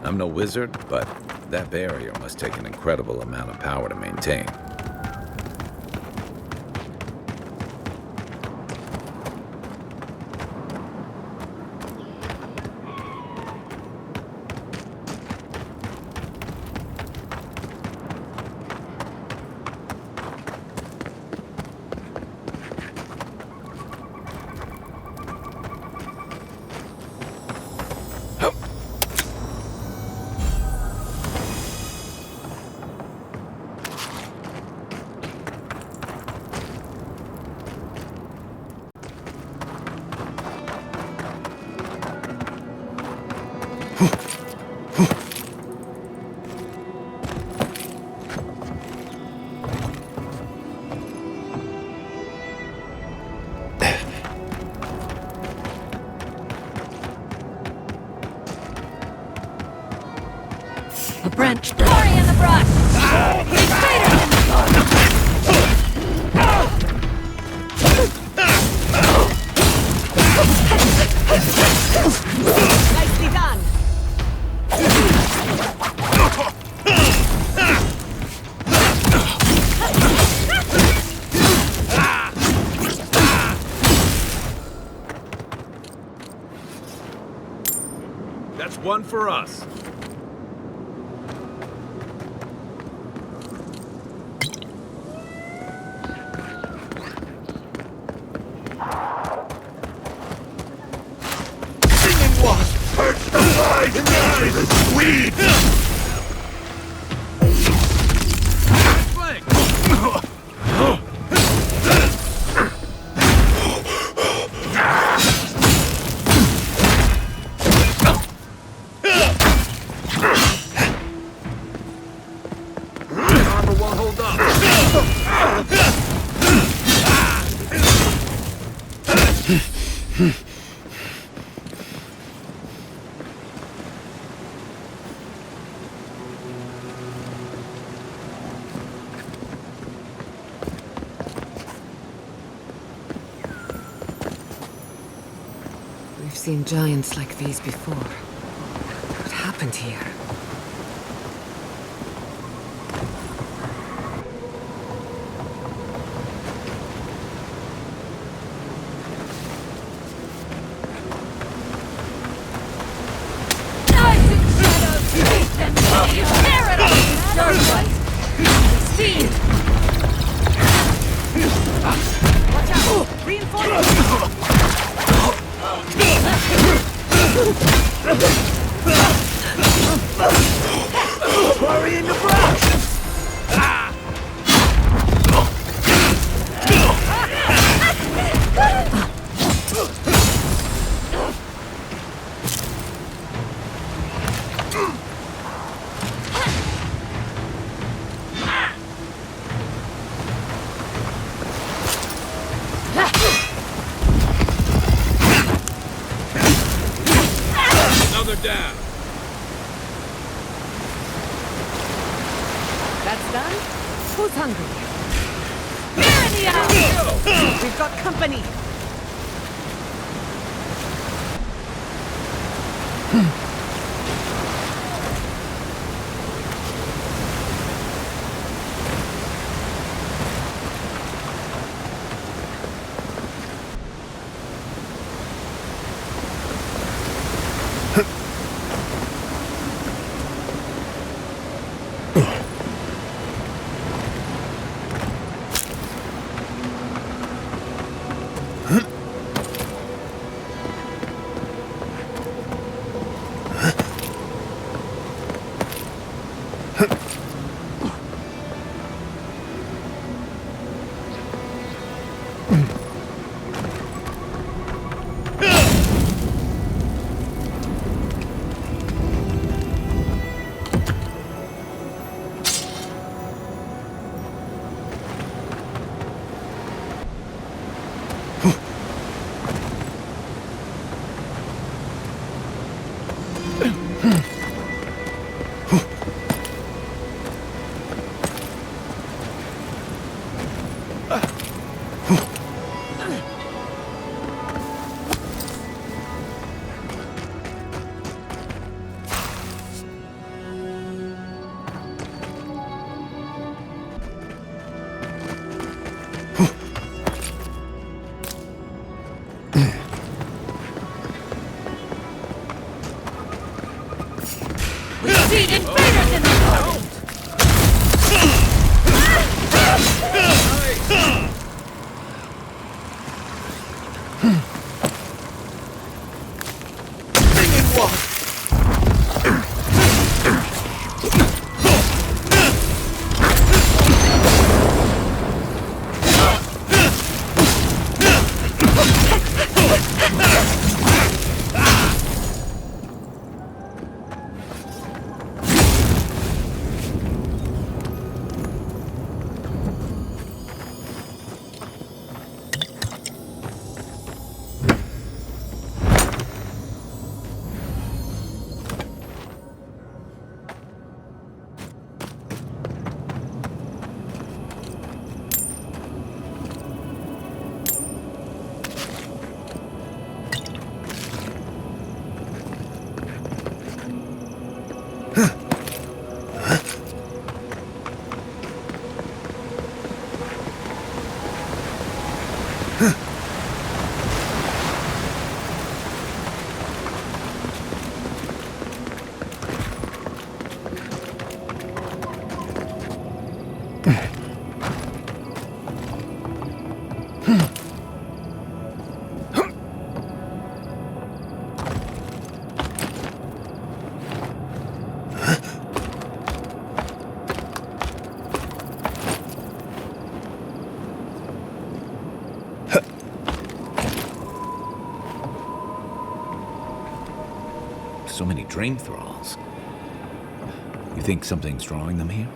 I'm no wizard, but that barrier must take an incredible amount of power to maintain. A branch. Glory in the brush! It's greater than the sun! Nicely done! That's one for us. We've seen giants like these before. What happened here? That's done? Who's hungry? Here in the house! We've got company! Defeat invaders in the world! So many dream thralls. You think something's drawing them here?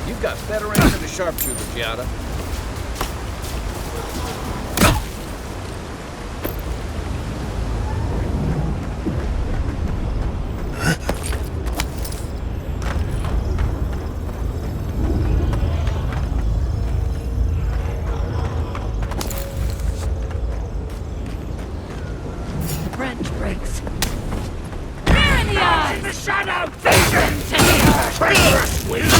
You've got better aim than a sharpshooter, Giada. The branch breaks. Fear in the eyes! In the shadow! Vengeance in the earth! Traitorous wind!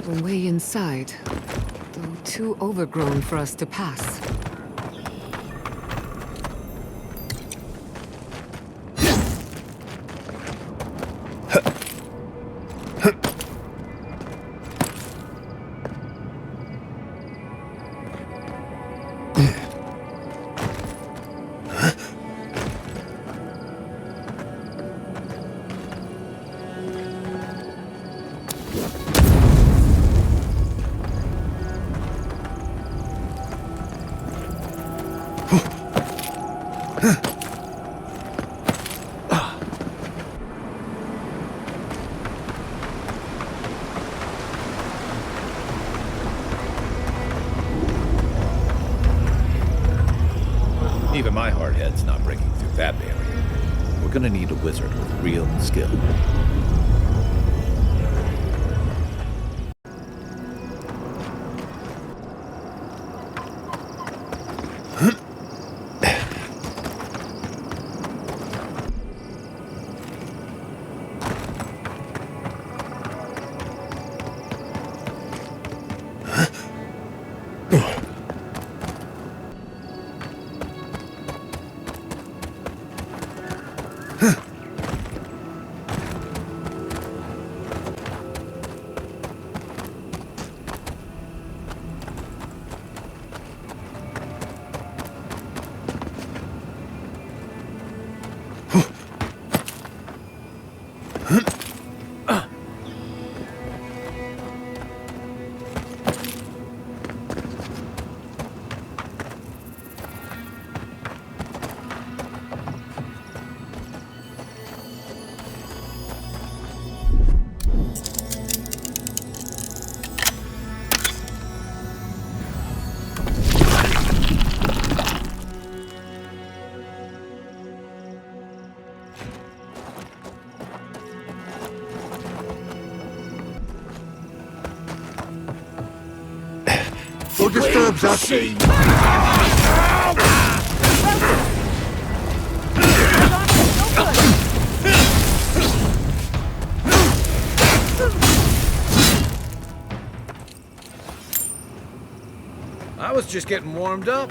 The way inside, though too overgrown for us to pass. Even my hard head's not breaking through that barrier. We're gonna need a wizard with real skill. Who disturbs us? I was just getting warmed up.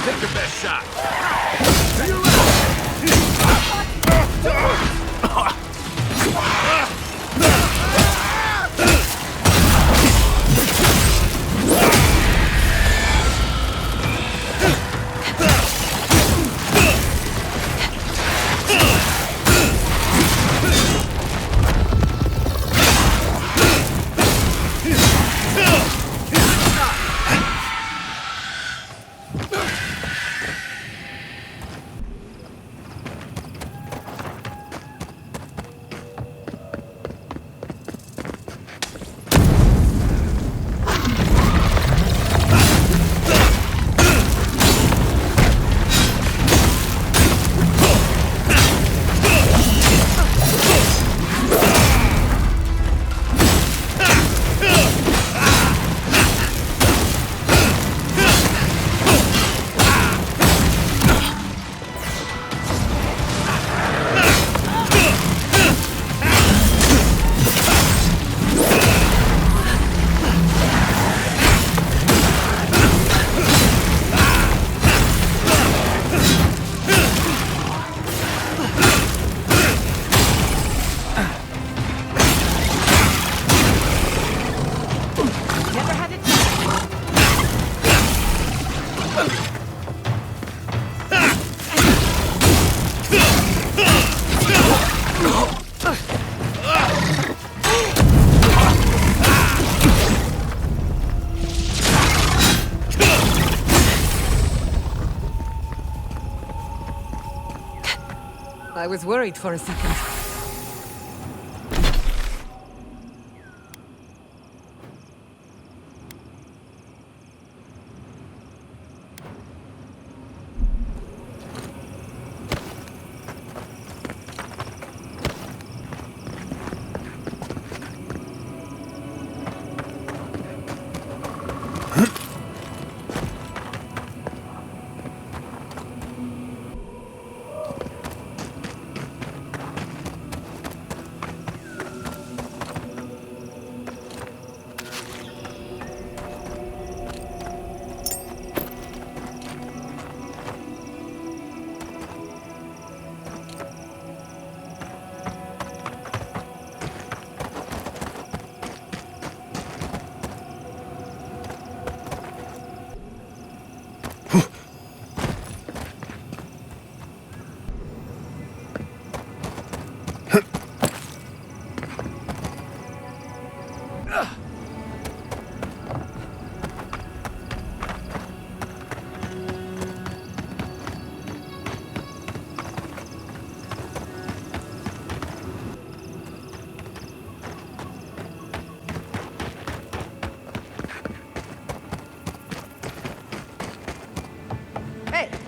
Take your best shot. I was worried for a second.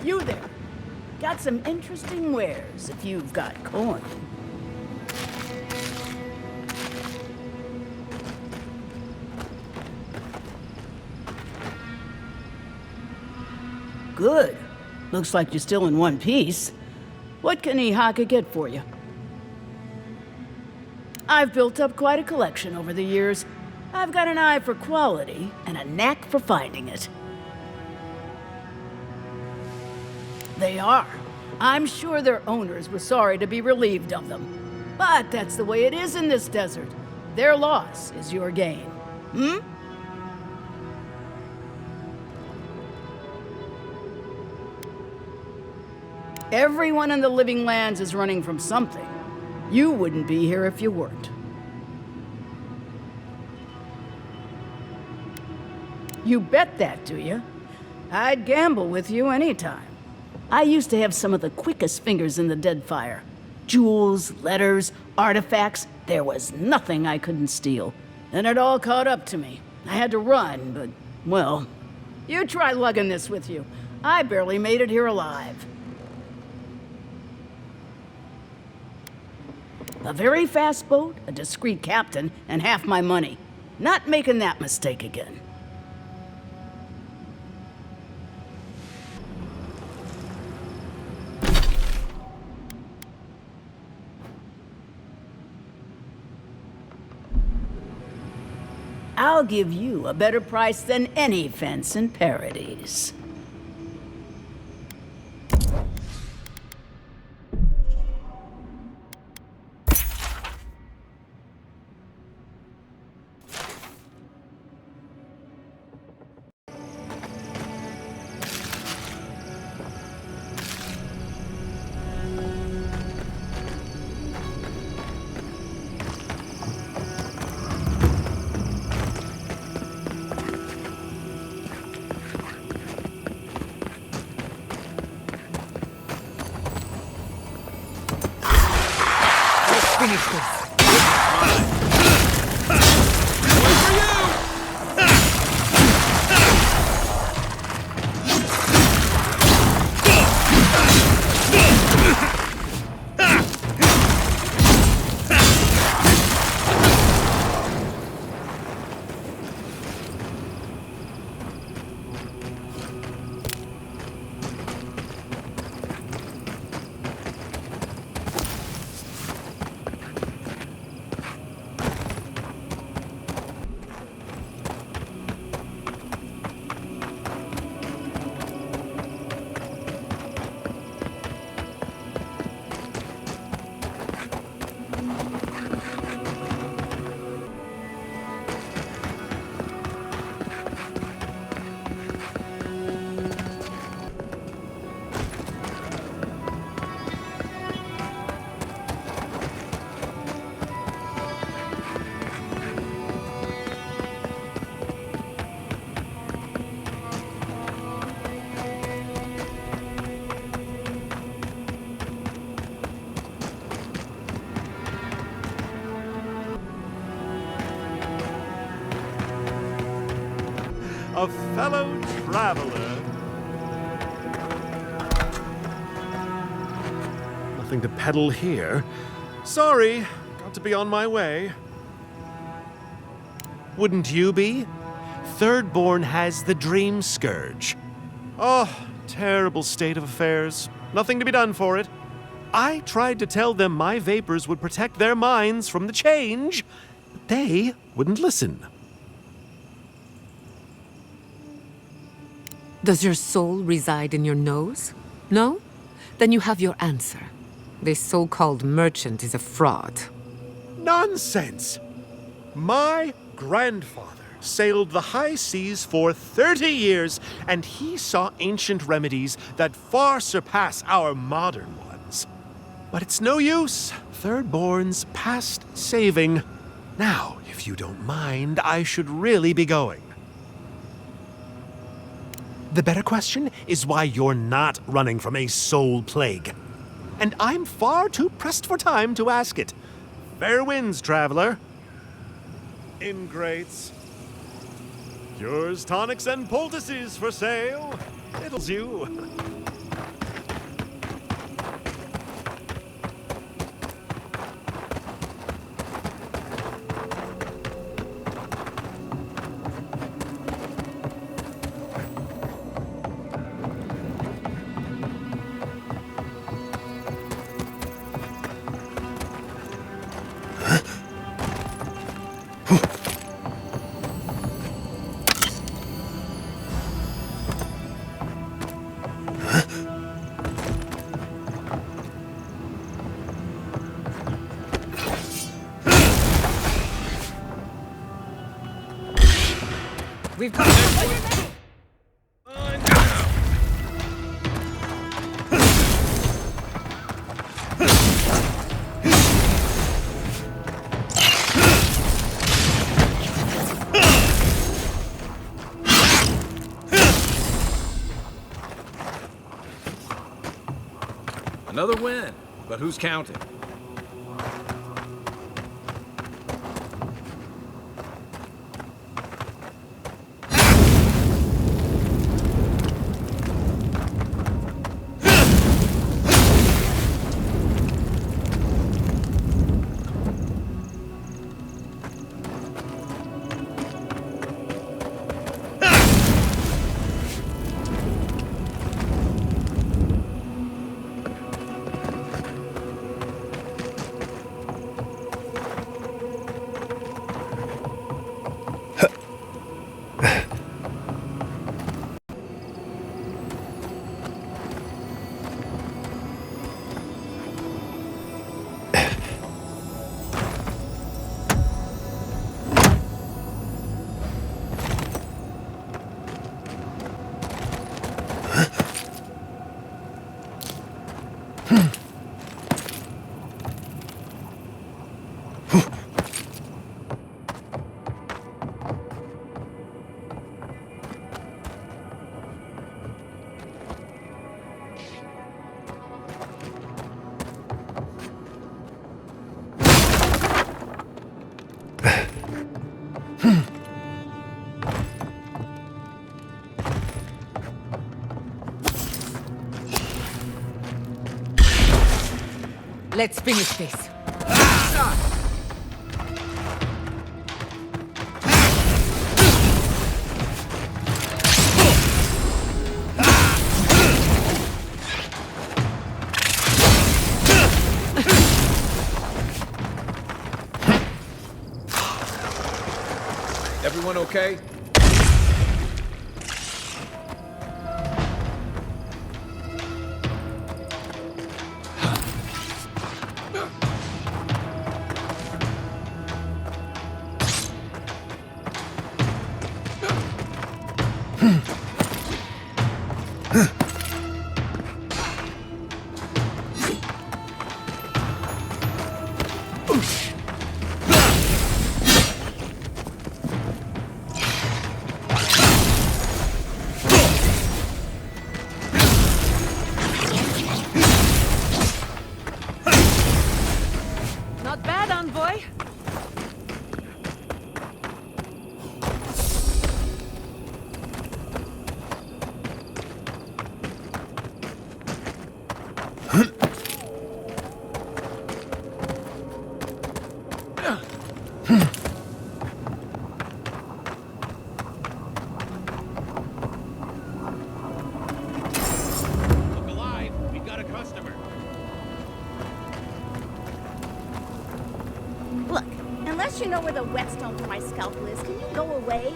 You there. Got some interesting wares if you've got coin. Good. Looks like you're still in one piece. What can Ihaka get for you? I've built up quite a collection over the years. I've got an eye for quality and a knack for finding it. They are. I'm sure their owners were sorry to be relieved of them. But that's the way it is in this desert. Their loss is your gain. Hmm? Everyone in the Living Lands is running from something. You wouldn't be here if you weren't. You bet that, do you? I'd gamble with you anytime. I used to have some of the quickest fingers in the Deadfire. Jewels, letters, artifacts, there was nothing I couldn't steal. And it all caught up to me. I had to run, but, well, you try lugging this with you. I barely made it here alive. A very fast boat, a discreet captain, and half my money. Not making that mistake again. I'll give you a better price than any fence in Paradise. Finish this. A fellow traveler. Nothing to peddle here. Sorry, got to be on my way. Wouldn't you be? Thirdborn has the Dream Scourge. Oh, terrible state of affairs. Nothing to be done for it. I tried to tell them my vapors would protect their minds from the change, but they wouldn't listen. Does your soul reside in your nose? No? Then you have your answer. This so-called merchant is a fraud. Nonsense! My grandfather sailed the high seas for 30 years, and he saw ancient remedies that far surpass our modern ones. But it's no use. Thirdborn's past saving. Now, if you don't mind, I should really be going. The better question is why you're not running from a soul plague. And I'm far too pressed for time to ask it. Fair winds, traveler. Ingrates. Cures, tonics, and poultices for sale. It'll you. We've got Another win, but who's counting? Let's finish this. Everyone okay? Not bad, Envoy. Look alive. We got a customer. Look, unless you know where the whetstone for my scalpel is, can you go away?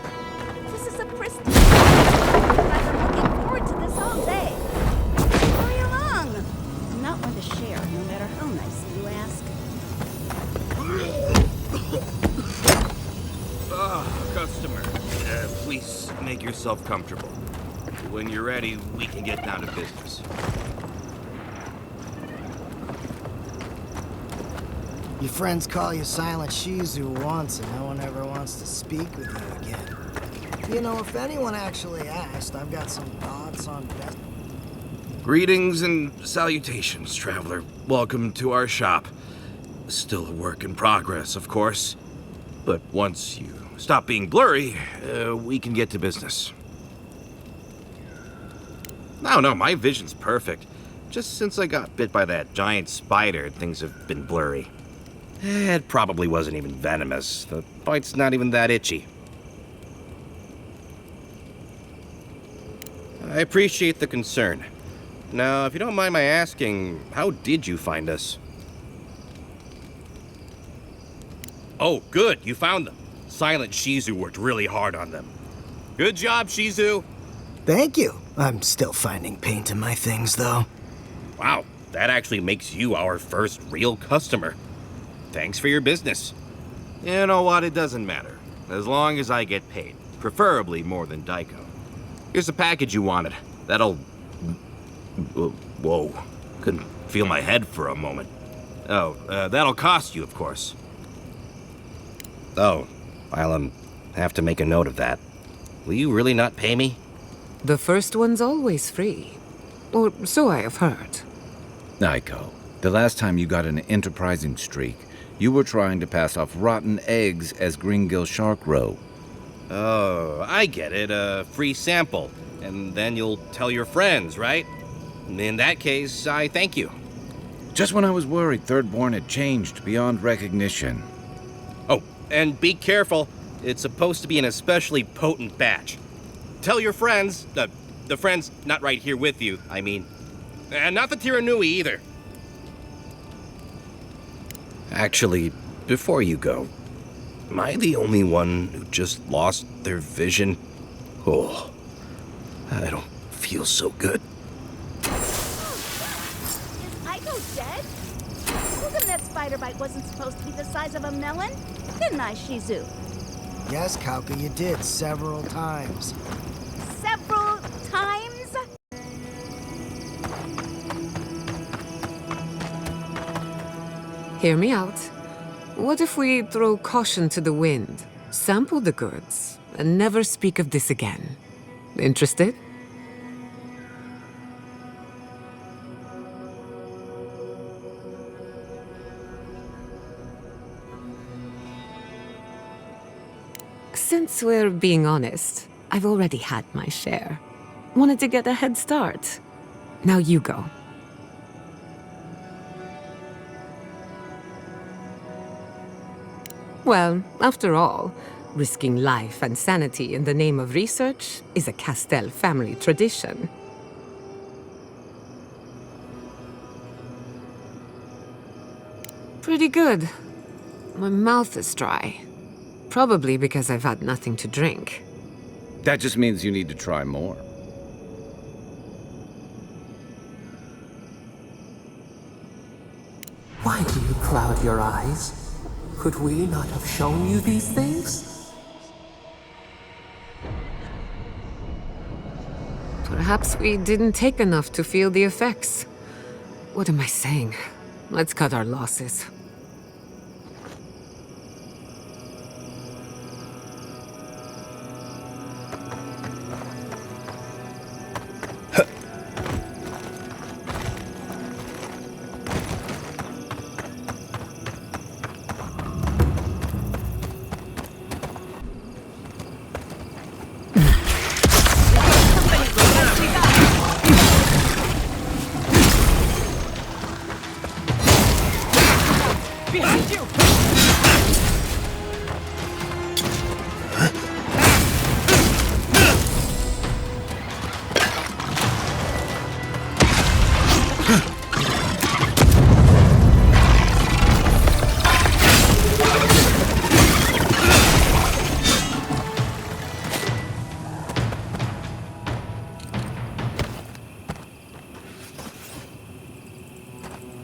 This is a pristine. I've been looking forward to this all day. Hurry along. I'm not one to share, no matter how nicely you ask. Customer, please make yourself comfortable. When you're ready, we can get down to business. Your friends call you Silent Shizu once, and no one ever wants to speak with you again. You know, if anyone actually asked, I've got some thoughts on best. Greetings and salutations, traveler. Welcome to our shop. Still a work in progress, of course. But once you stop being blurry, we can get to business. No, my vision's perfect. Just since I got bit by that giant spider, things have been blurry. It probably wasn't even venomous. The bite's not even that itchy. I appreciate the concern. Now, if you don't mind my asking, how did you find us? Oh, good, you found them. Silent Shizu worked really hard on them. Good job, Shizu. Thank you. I'm still finding paint in my things, though. Wow, that actually makes you our first real customer. Thanks for your business. You know what, it doesn't matter. As long as I get paid. Preferably more than Daiko. Here's the package you wanted. That'll... Whoa. Couldn't feel my head for a moment. Oh, that'll cost you, of course. Oh, I'll have to make a note of that. Will you really not pay me? The first one's always free. Or so I have heard. Daiko, the last time you got an enterprising streak, you were trying to pass off rotten eggs as Greengill Shark Roe. Oh, I get it. A free sample. And then you'll tell your friends, right? In that case, I thank you. Just when I was worried Thirdborn had changed beyond recognition. Oh, and be careful. It's supposed to be an especially potent batch. Tell your friends, the friends not right here with you, I mean. And not the Tiranui either. Actually, before you go, am I the only one who just lost their vision? Oh, I don't feel so good. Is Aiko dead? Told him that spider bite wasn't supposed to be the size of a melon, didn't I, Shizu? Yes, Kauka, you did several times. Several times? Hear me out. What if we throw caution to the wind, sample the goods, and never speak of this again? Interested? Since we're being honest, I've already had my share. Wanted to get a head start. Now you go. Well, after all, risking life and sanity in the name of research is a Castell family tradition. Pretty good. My mouth is dry. Probably because I've had nothing to drink. That just means you need to try more. Why do you cloud your eyes? Could we not have shown you these things? Perhaps we didn't take enough to feel the effects. What am I saying? Let's cut our losses.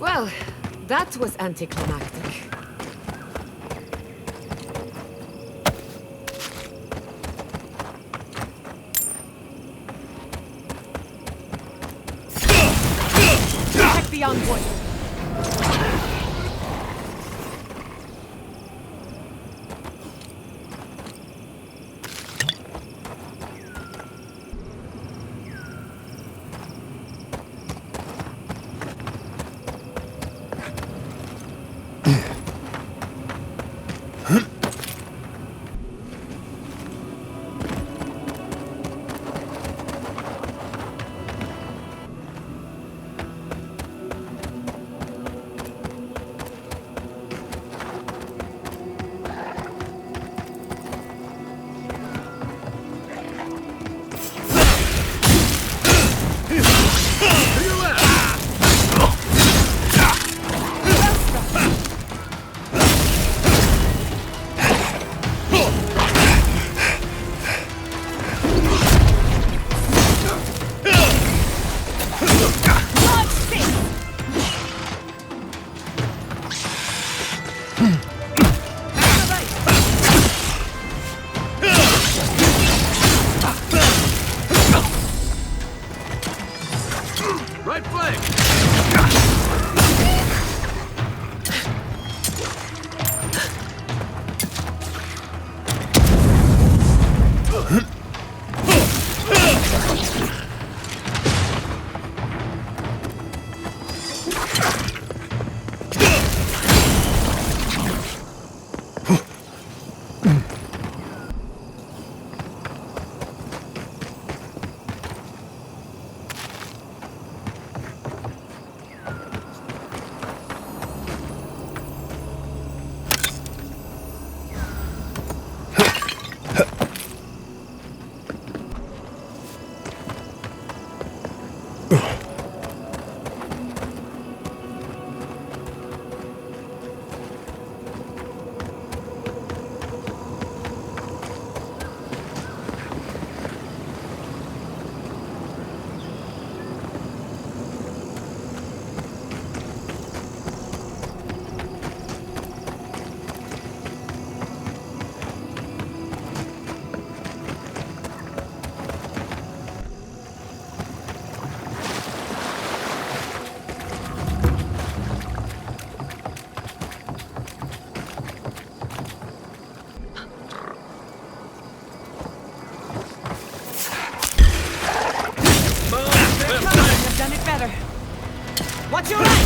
Well, that was anticlimactic. Protect the envoy. Watch your right!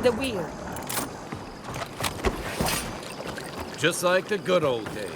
over the wheel. Just like the good old days.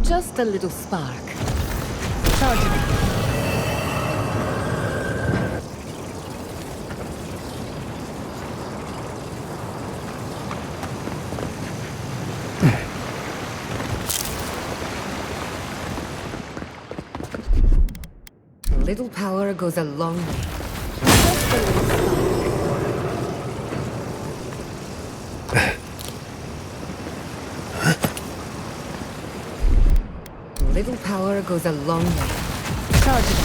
Just a little spark. Charging. Little power goes a long way. Just a little spark. Little power goes a long way. Charging.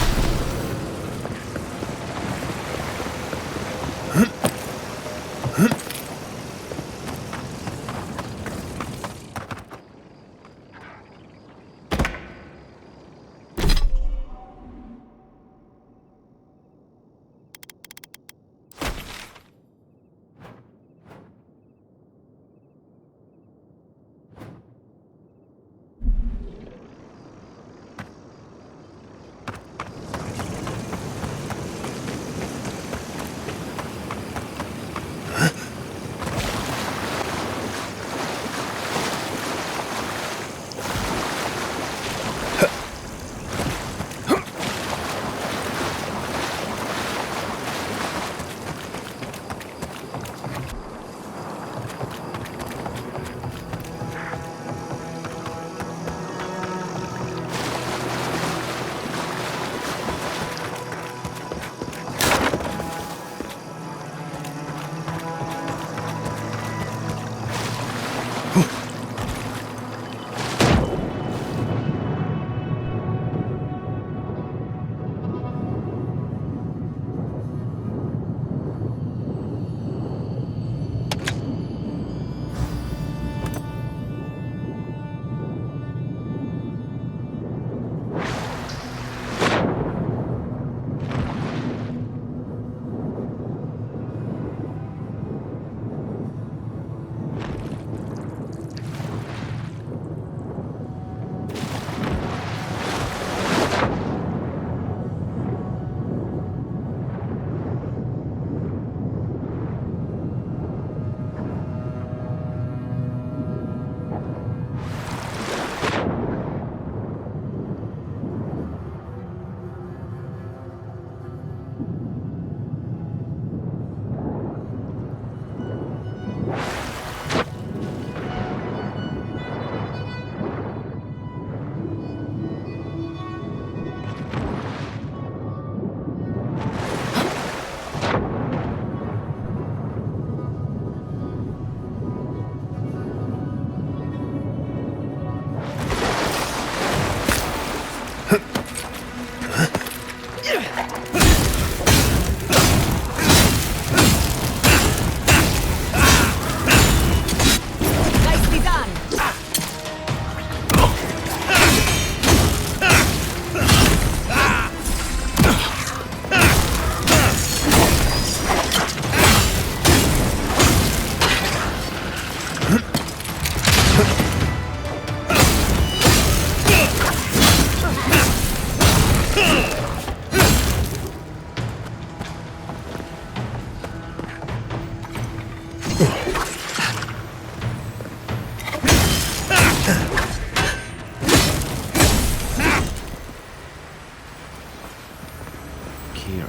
Kiri.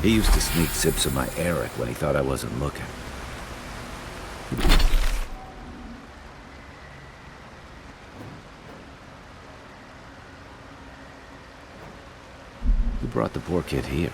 He used to sneak sips of my Eric when he thought I wasn't looking. Who brought the poor kid here?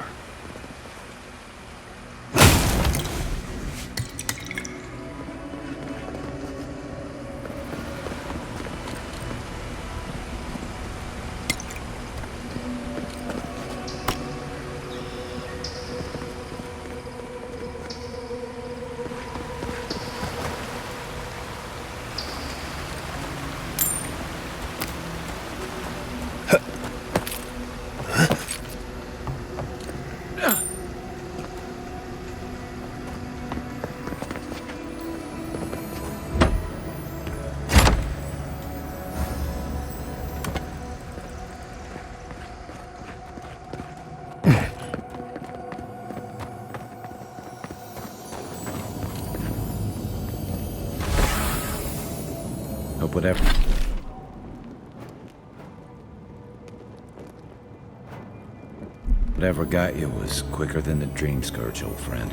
Whatever got you was quicker than the Dream Scourge, old friend.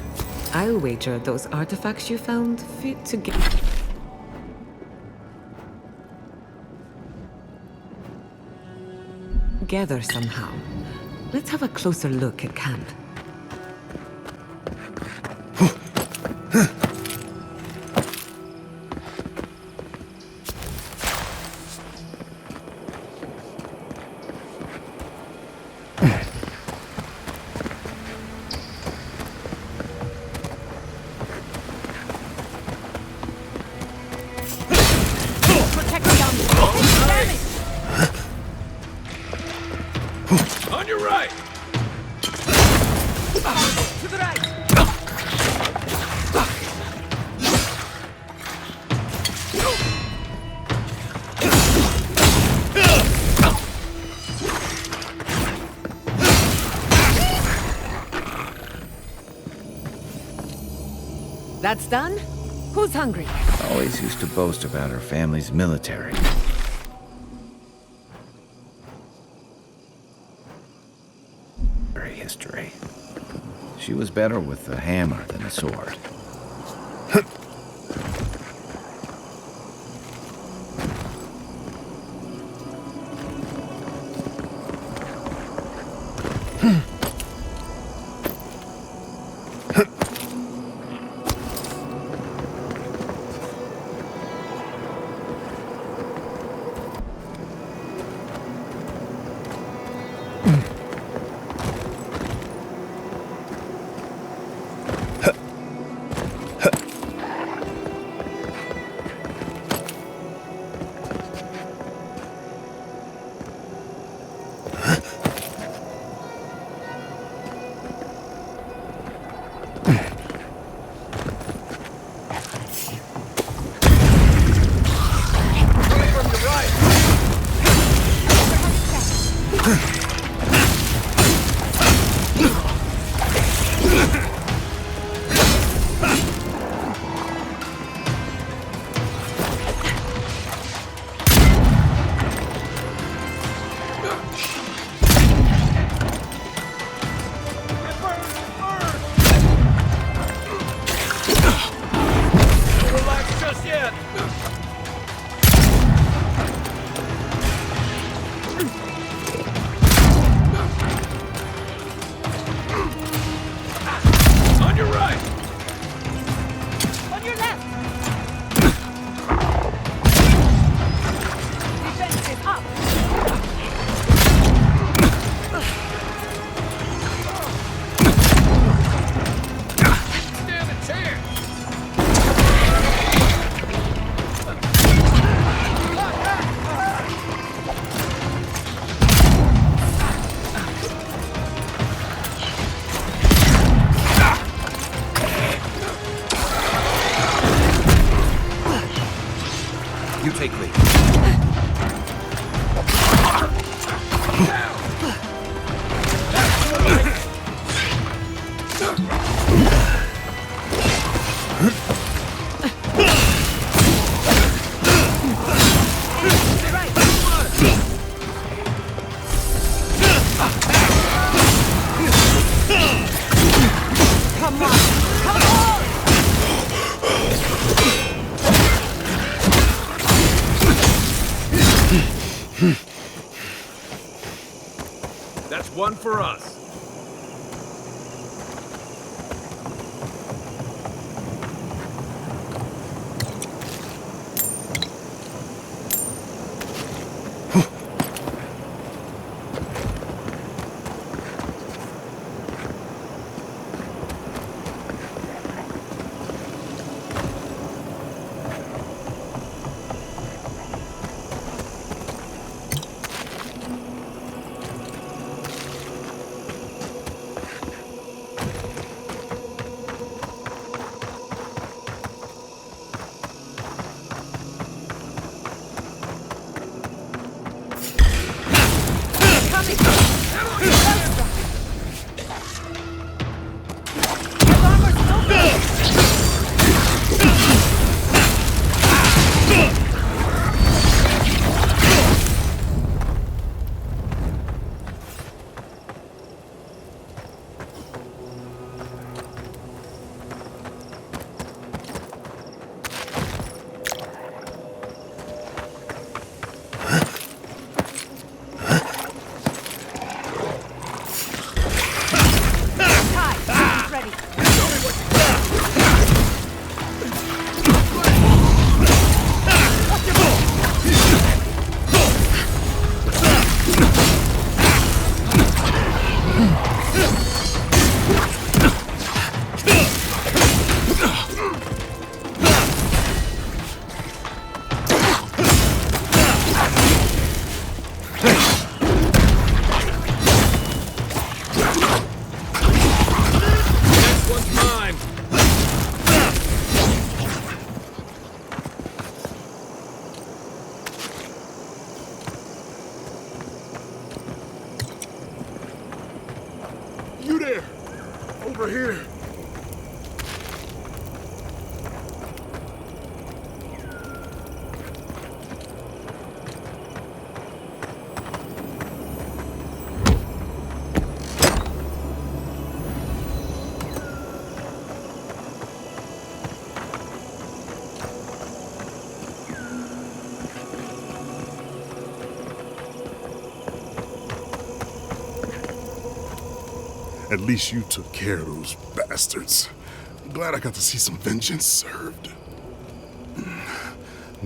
I'll wager those artifacts you found fit to get together somehow. Let's have a closer look at camp. On your right! To the right! That's done? Who's hungry? Always used to boast about her family's military. History. She was better with a hammer than a sword. You take lead. That's one for us. At least you took care of those bastards. I'm glad I got to see some vengeance served.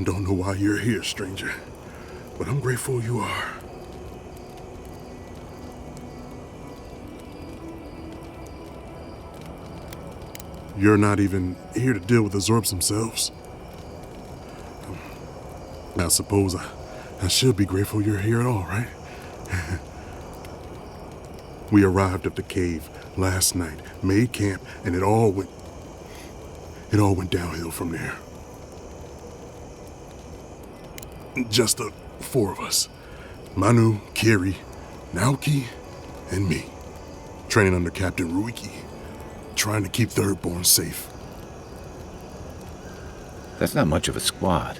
Don't know why you're here, stranger, but I'm grateful you are. You're not even here to deal with the Zorbs themselves. I suppose I should be grateful you're here at all, right? We arrived at the cave last night, made camp, and it all went downhill from there. Just the four of us. Manu, Kiri, Naoki, and me. Training under Captain Ruiki. Trying to keep Thirdborn safe. That's not much of a squad.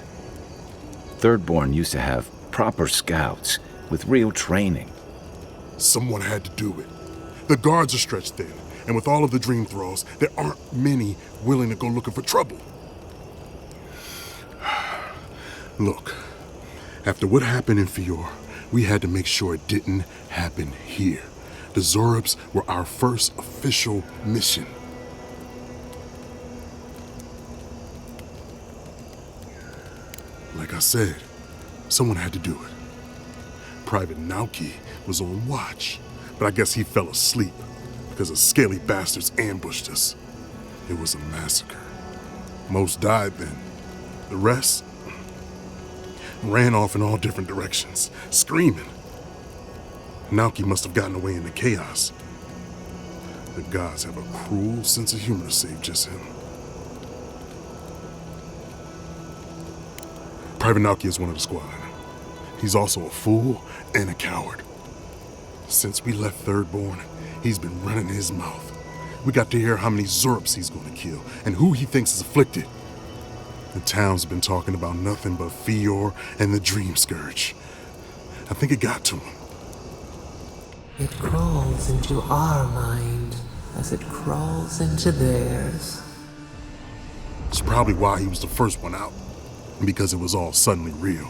Thirdborn used to have proper scouts with real training. Someone had to do it. The guards are stretched thin, and with all of the dream thralls, there aren't many willing to go looking for trouble. Look, after what happened in Fior, we had to make sure it didn't happen here. The Zorbs were our first official mission. Like I said, someone had to do it. Private Naoki was on watch, but I guess he fell asleep because the scaly bastards ambushed us. It was a massacre. Most died then. The rest ran off in all different directions, screaming. Naoki must have gotten away in the chaos. The gods have a cruel sense of humor to save just him. Private Naoki is one of the squad. He's also a fool and a coward. Since we left Thirdborn, he's been running his mouth. We got to hear how many Zorbs he's going to kill and who he thinks is afflicted. The town's been talking about nothing but Fior and the Dream Scourge. I think it got to him. It crawls into our mind as it crawls into theirs. It's probably why he was the first one out, because it was all suddenly real.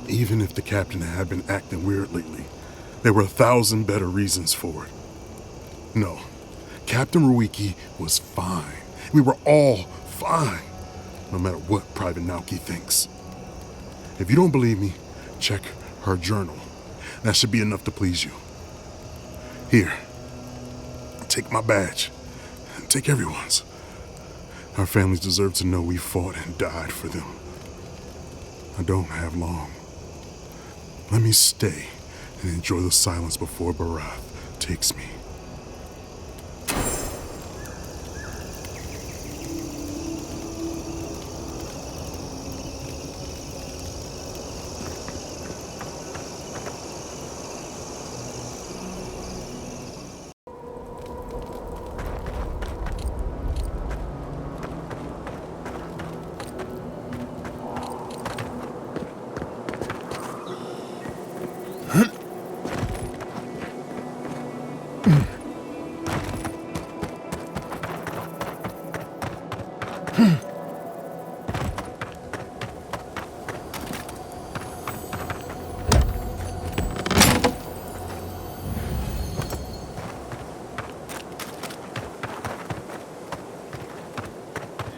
Even if the captain had been acting weird lately, there were 1,000 better reasons for it. No, Captain Ruiki was fine. We were all fine, no matter what Private Naoki thinks. If you don't believe me, check her journal. That should be enough to please you. Here, take my badge. Take everyone's. Our families deserve to know we fought and died for them. I don't have long. Let me stay and enjoy the silence before Barath takes me.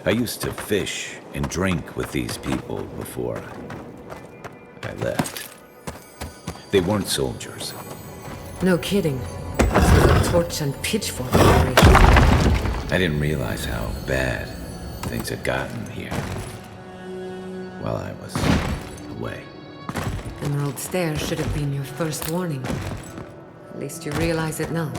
I used to fish and drink with these people before I left. They weren't soldiers. No kidding. This was a torch and pitchfork operation. I didn't realize how bad things had gotten here while I was away. Emerald Stairs should have been your first warning. At least you realize it now.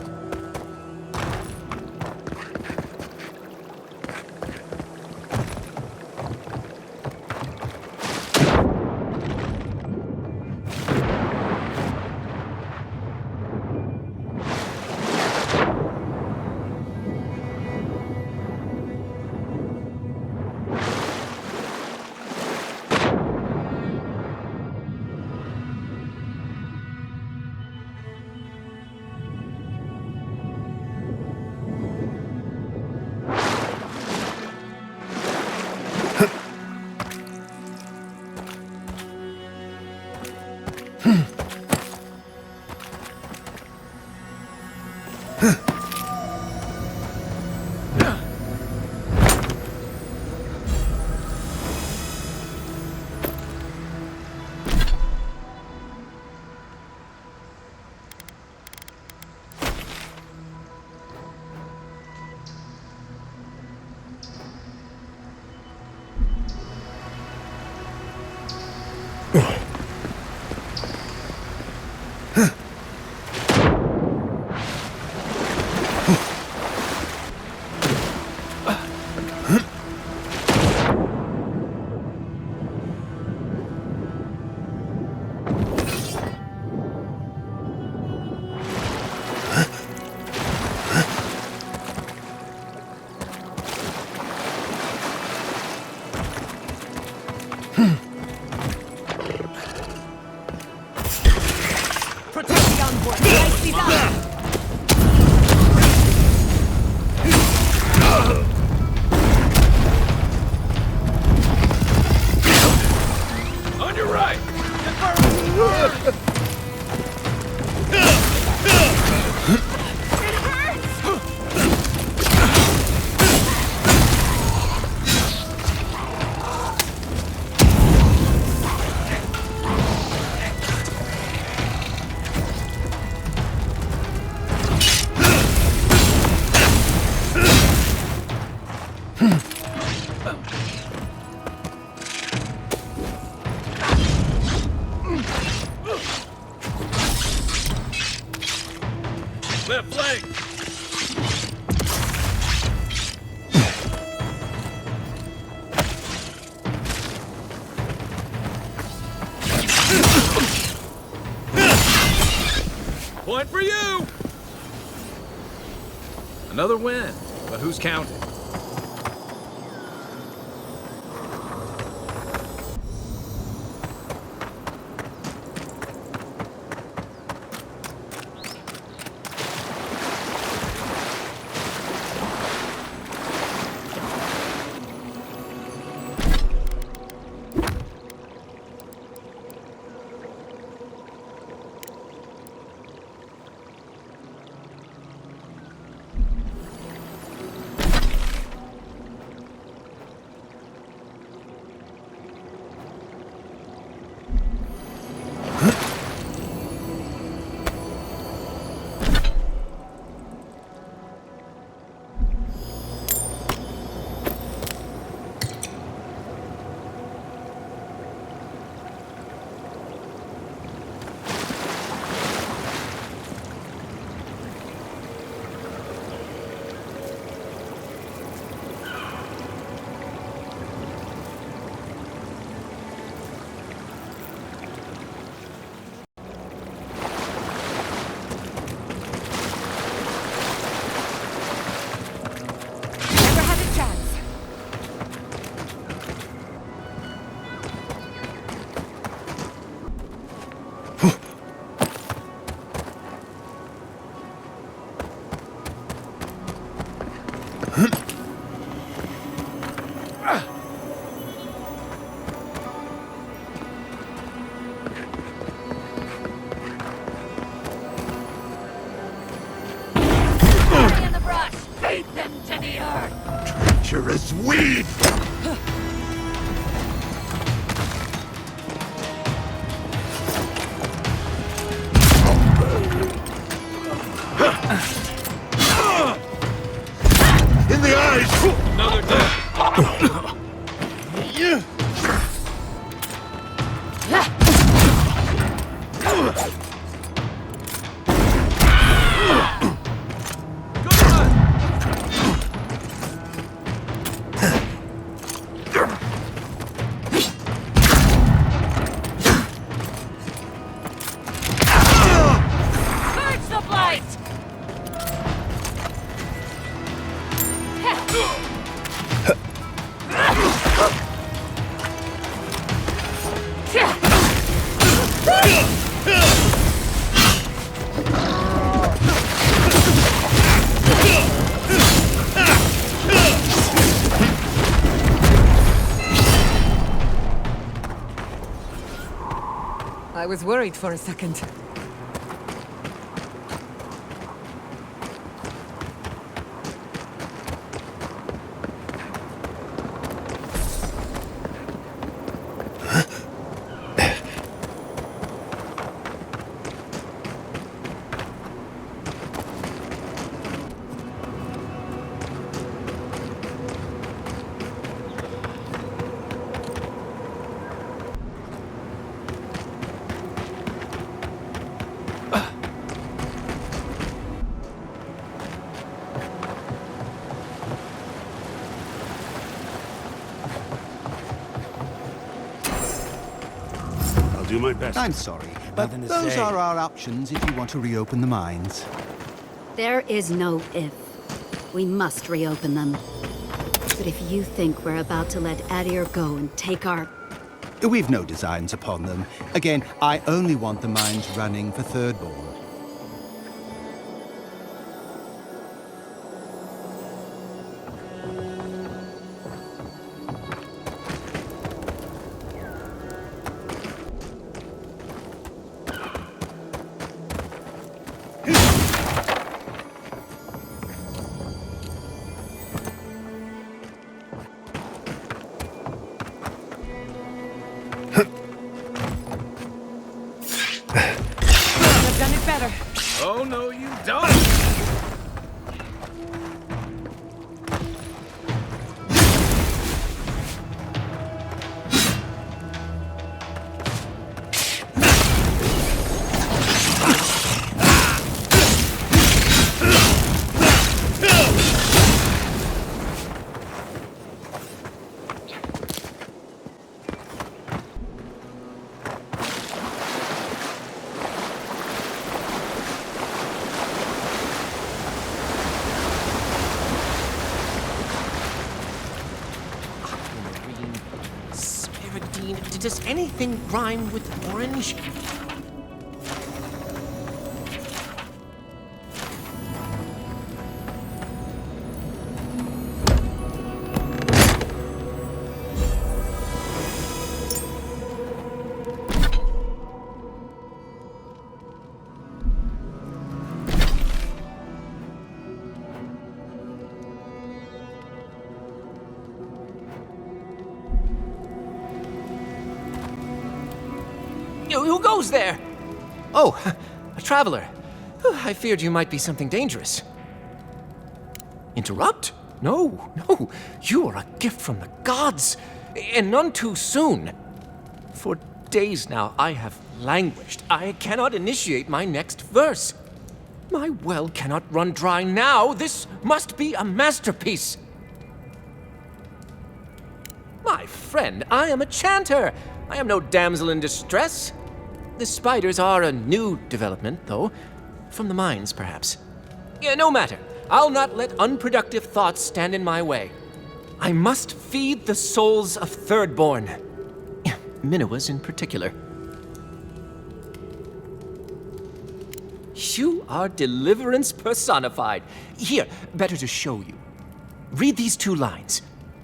Left flank! Point for you! Another win, but who's counting? Treacherous weed! In the eyes! Another death! I was worried for a second. Do my best. I'm sorry, but Nothing to those say. are our options if you want to reopen the mines. There is no if. We must reopen them. But if you think we're about to let Adir go and take our... We've no designs upon them. Again, I only want the mines running for Thirdborn. Oh, no, you don't! Does anything rhyme with orange? Who goes there? Oh, a traveler. I feared you might be something dangerous. Interrupt? No. You are a gift from the gods, and none too soon. For days now I have languished. I cannot initiate my next verse. My well cannot run dry now. This must be a masterpiece. My friend, I am a chanter. I am no damsel in distress. The spiders are a new development, though. From the mines, perhaps. Yeah, no matter. I'll not let unproductive thoughts stand in my way. I must feed the souls of Thirdborn. Minoas in particular. You are deliverance personified. Here, better to show you. Read these 2 lines.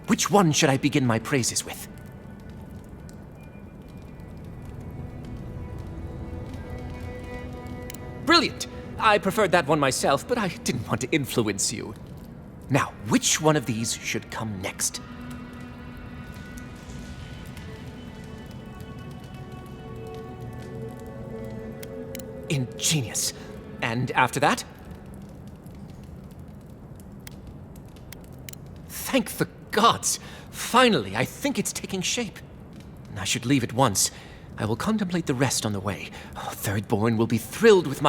Which one should I begin my praises with? Brilliant! I preferred that one myself, but I didn't want to influence you. Now, which one of these should come next? Ingenious. And after that? Thank the gods! Finally, I think it's taking shape. I should leave at once. I will contemplate the rest on the way. Thirdborn will be thrilled with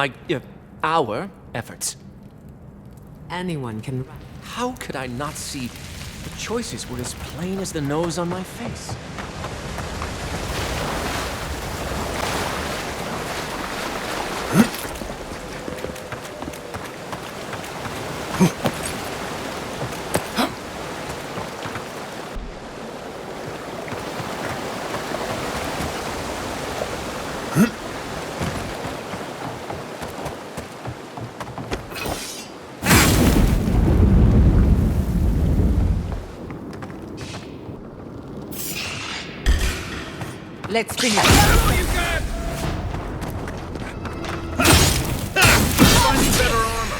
our efforts. Anyone can... How could I not see? The choices were as plain as the nose on my face. Let's finish. Find better armor.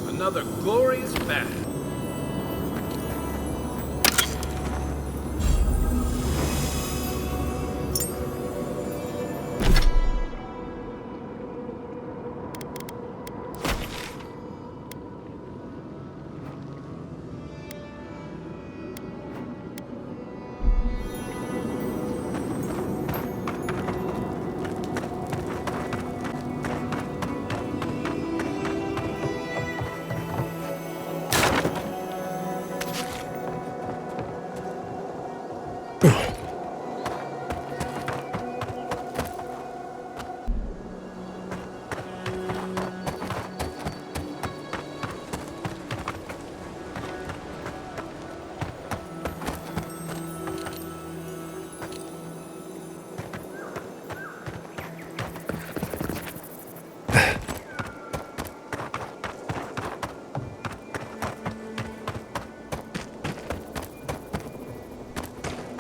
Another glorious battle.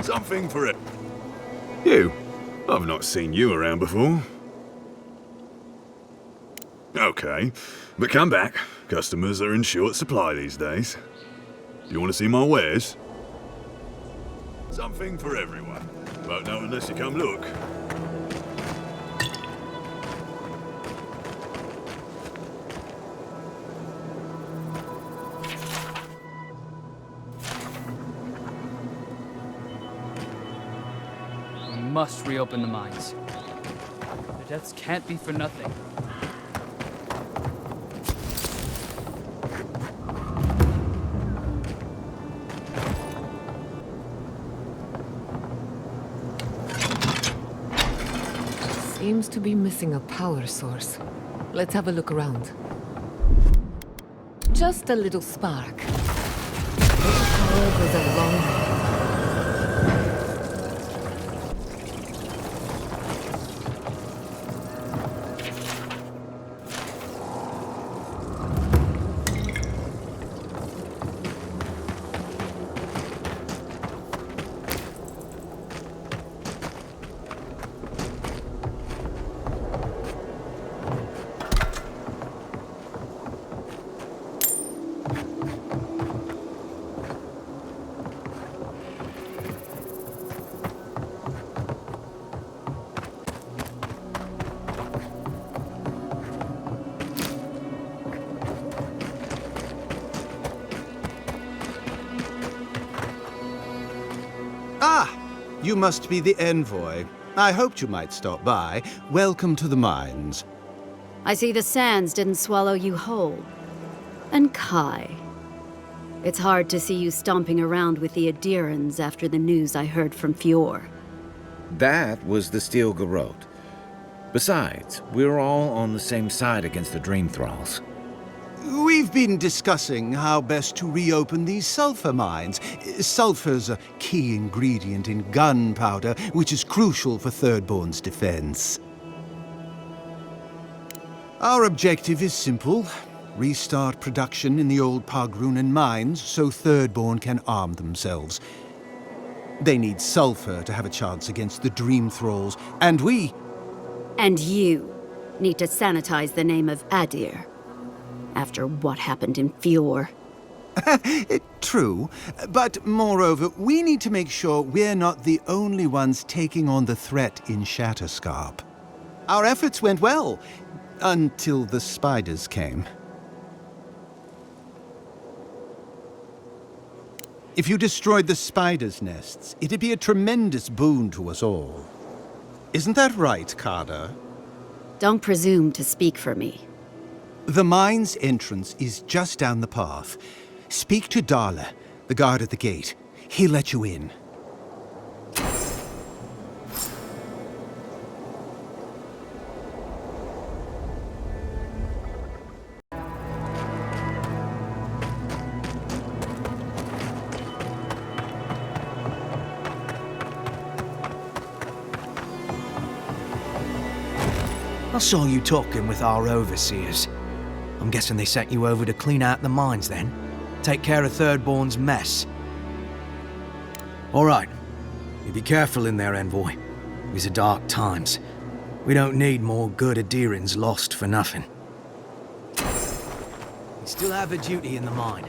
Something for it. You. I've not seen you around before. Okay, but come back. Customers are in short supply these days. You want to see my wares? Something for everyone. Won't know unless you come look. Must reopen the mines. The deaths can't be for nothing. Seems to be missing a power source. Let's have a look around. Just a little spark. Power goes a long way. Ah, you must be the envoy. I hoped you might stop by. Welcome to the mines. I see the sands didn't swallow you whole. And Kai. It's hard to see you stomping around with the Adirans after the news I heard from Fjord. That was the Steel Garrote. Besides, we're all on the same side against the Dream Thralls. We've been discussing how best to reopen these sulfur mines. Sulfur's a key ingredient in gunpowder, which is crucial for Thirdborn's defense. Our objective is simple. Restart production in the old Pargrunan mines so Thirdborn can arm themselves. They need sulfur to have a chance against the Dream Thralls, and we... And you need to sanitize the name of Adir. After what happened in Fjord. True, but moreover, we need to make sure we're not the only ones taking on the threat in Shatterscarp. Our efforts went well, until the spiders came. If you destroyed the spiders' nests, it'd be a tremendous boon to us all. Isn't that right, Koda? Don't presume to speak for me. The mine's entrance is just down the path. Speak to Darla, the guard at the gate. He'll let you in. I saw you talking with our overseers. I'm guessing they sent you over to clean out the mines then? Take care of Thirdborn's mess. All right. You be careful in there, envoy. These are dark times. We don't need more good Adirans lost for nothing. You still have a duty in the mine.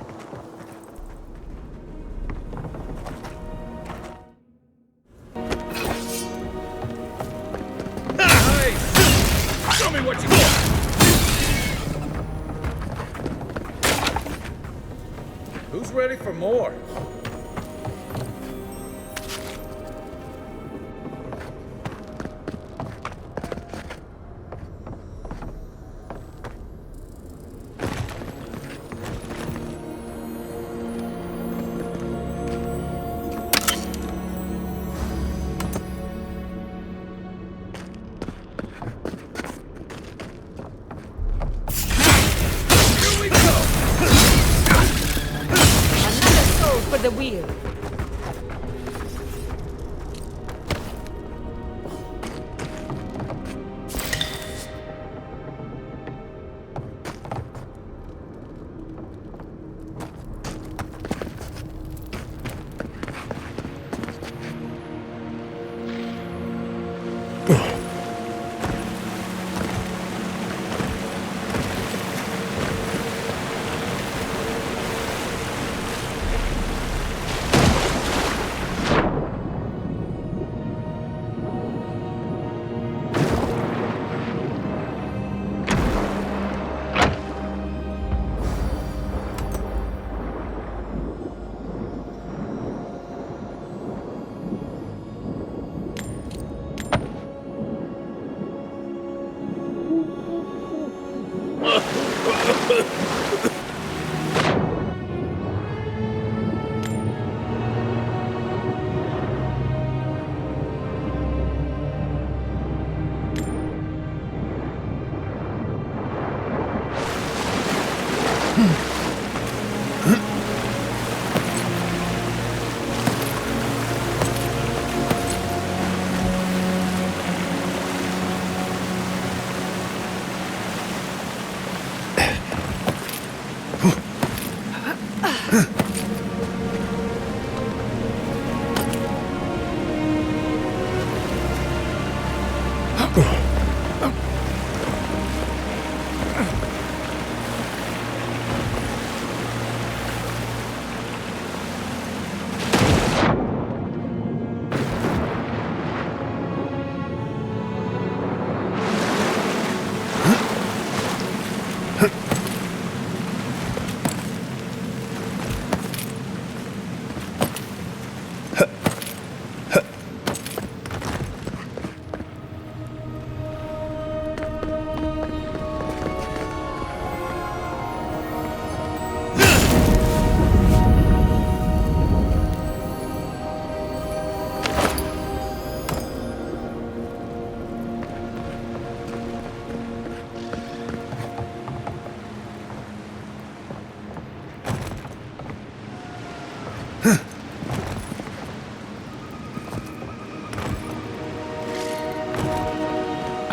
Hey! Show me what you got! Who's ready for more? The wheel.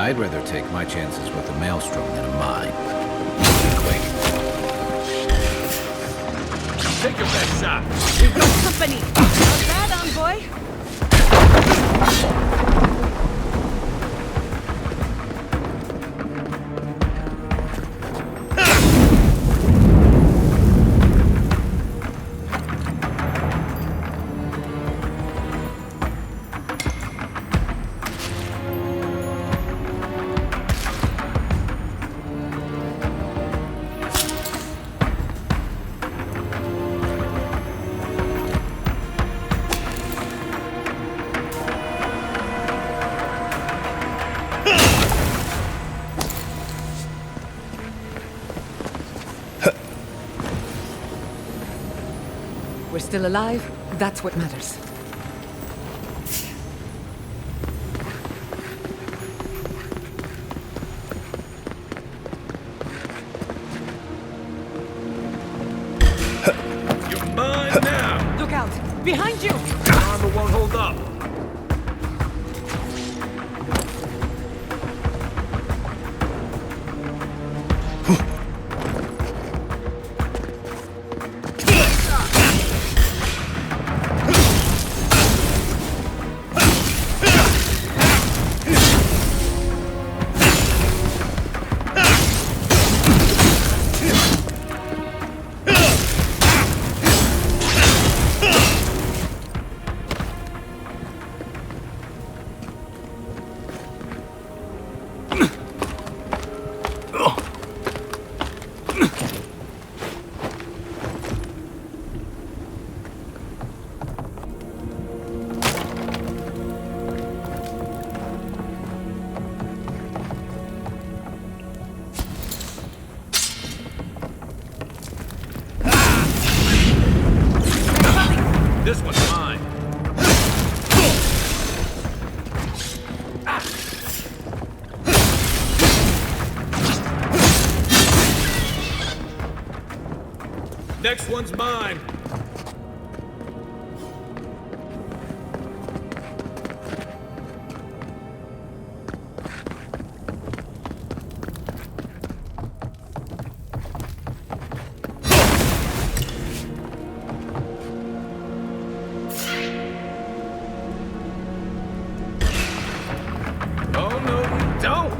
I'd rather take my chances with a maelstrom than a mine. Quick. Take your best shot. We've got company. Not bad, envoy. We're still alive. That's what matters. You're mine now. Look out! Behind you! Armor won't hold up. This one's mine. Next one's mine. Oh, no, you don't!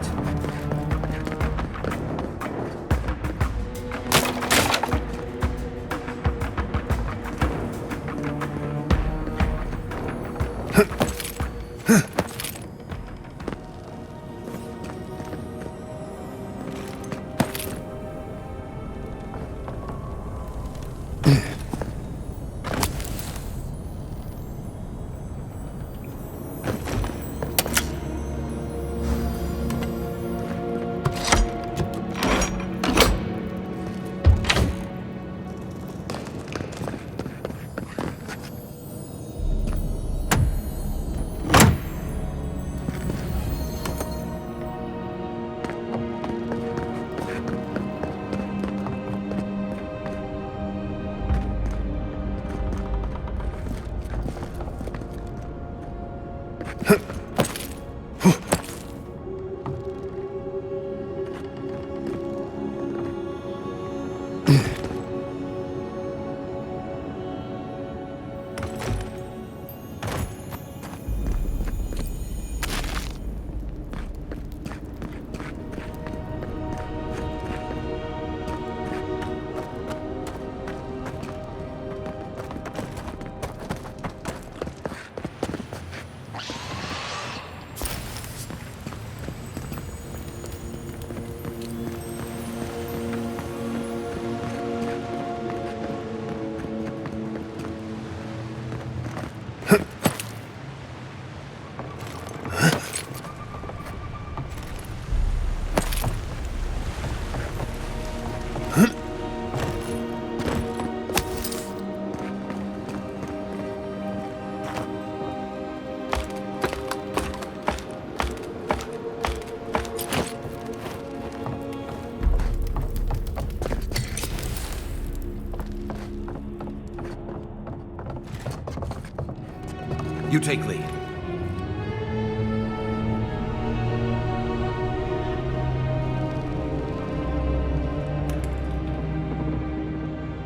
You take lead.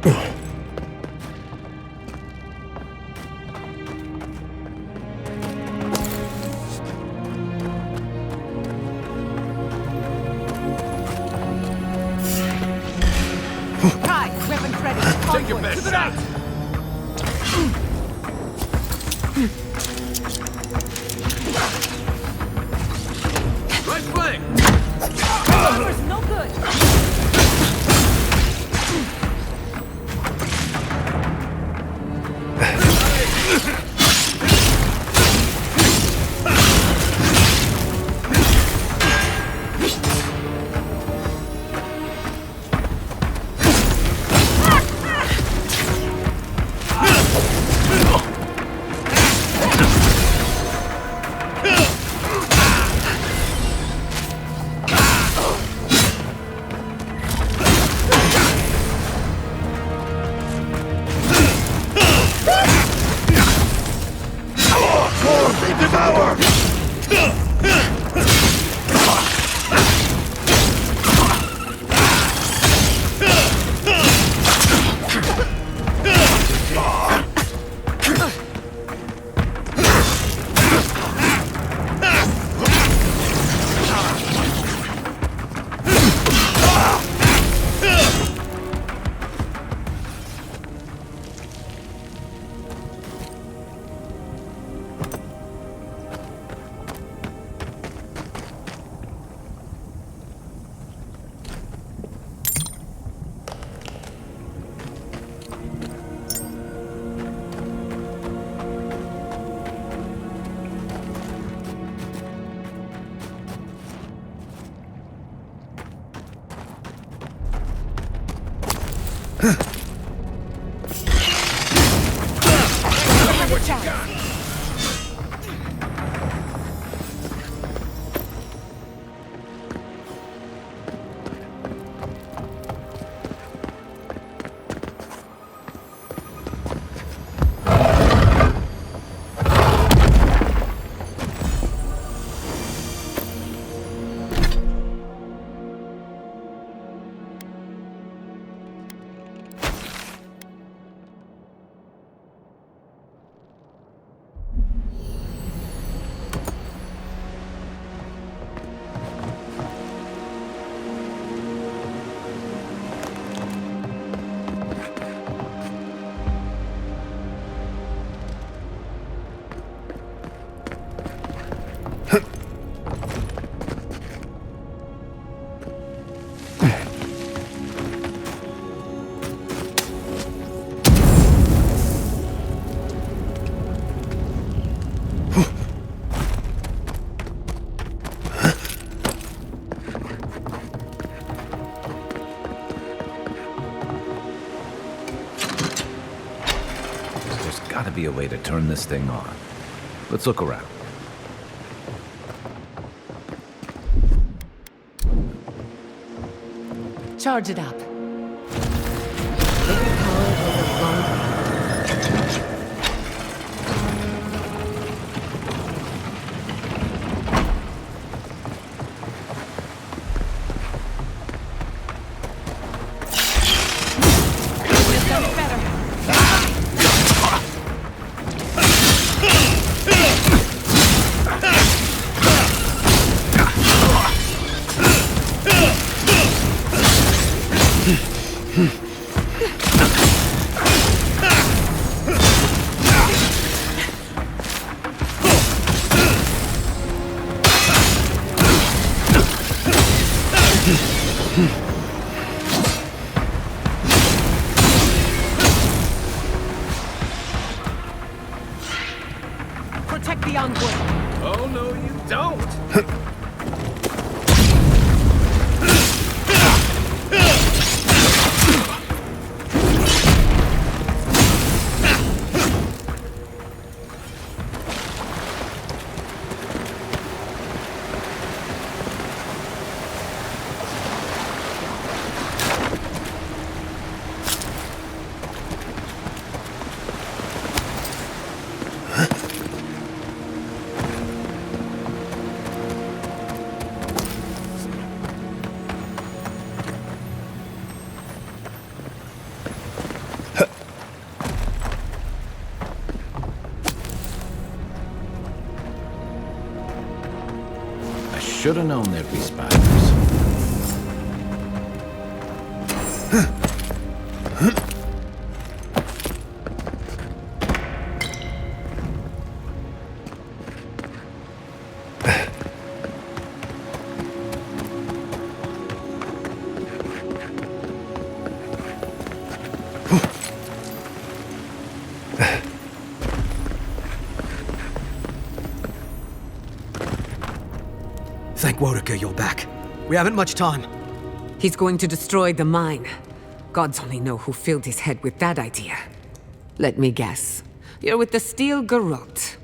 Right, weapons ready. Take your best to the shot. right. Right flank! Armor's no good. Gotta be a way to turn this thing on. Let's look around. Charge it up. Protect the envoy. Oh, no, you don't. Should have known there'd be spiders. Thank Wodaka you're back. We haven't much time. He's going to destroy the mine. Gods only know who filled his head with that idea. Let me guess. You're with the Steel Garrote.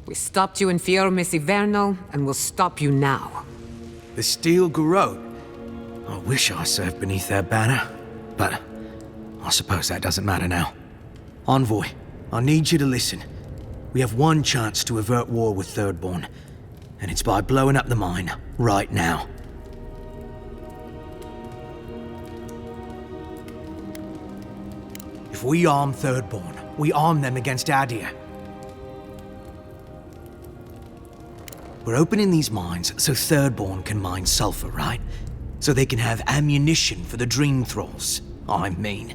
We stopped you in Fiormis Ivernal, and we'll stop you now. The Steel Garrote? I wish I served beneath their banner, but I suppose that doesn't matter now. Envoy, I need you to listen. We have one chance to avert war with Thirdborn, and it's by blowing up the mine right now. If we arm Thirdborn, we arm them against Adir. We're opening these mines so Thirdborn can mine sulfur, right? So they can have ammunition for the Dream Thralls. I mean,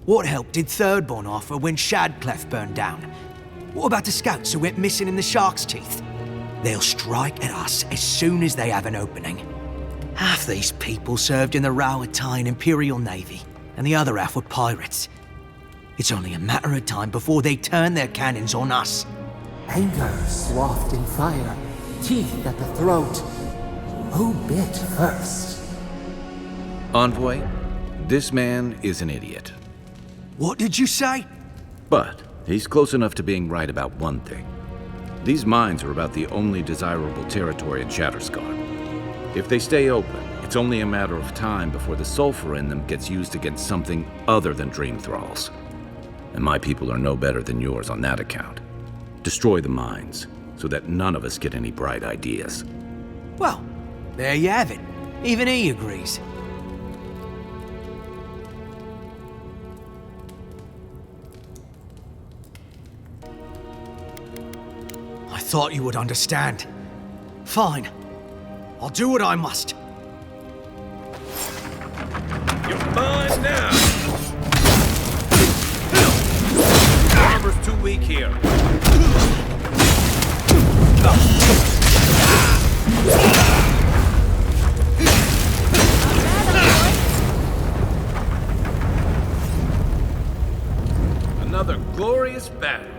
what help did Thirdborn offer when Shadclef burned down? What about the scouts who went missing in the Shark's Teeth? They'll strike at us as soon as they have an opening. Half these people served in the Rowatine Imperial Navy, and the other half were pirates. It's only a matter of time before they turn their cannons on us. Anger swathed in fire, teeth at the throat. Who bit first? Envoy, this man is an idiot. What did you say? But he's close enough to being right about one thing. These mines are about the only desirable territory in Shatterscarp. If they stay open, it's only a matter of time before the sulfur in them gets used against something other than Dream Thralls. And my people are no better than yours on that account. Destroy the mines, so that none of us get any bright ideas. Well, there you have it. Even he agrees. I thought you would understand. Fine. I'll do what I must. You're mine now! Armor's too weak here. Another glorious battle.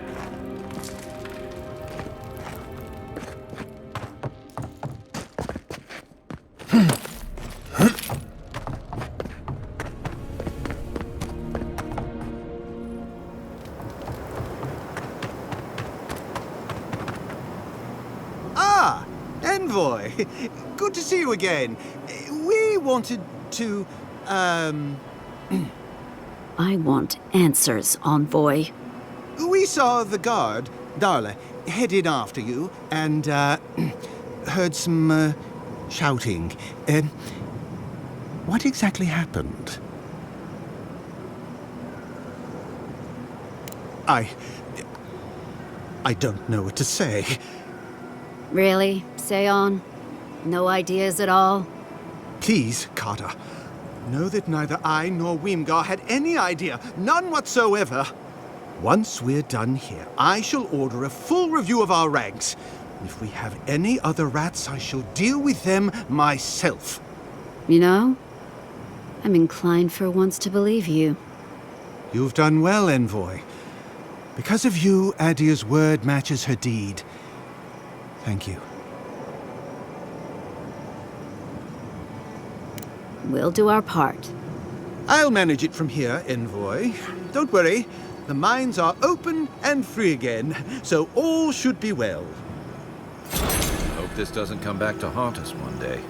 Envoy, good to see you again. We wanted to, I want answers, Envoy. We saw the guard, Darla, headed after you, and, heard some, shouting. What exactly happened? I don't know what to say. Really, Scion? No ideas at all? Please, Koda. Know that neither I nor Wimgar had any idea, none whatsoever. Once we're done here, I shall order a full review of our ranks. If we have any other rats, I shall deal with them myself. You know, I'm inclined for once to believe you. You've done well, Envoy. Because of you, Adir's word matches her deed. Thank you. We'll do our part. I'll manage it from here, Envoy. Don't worry. The mines are open and free again, so all should be well. Hope this doesn't come back to haunt us one day.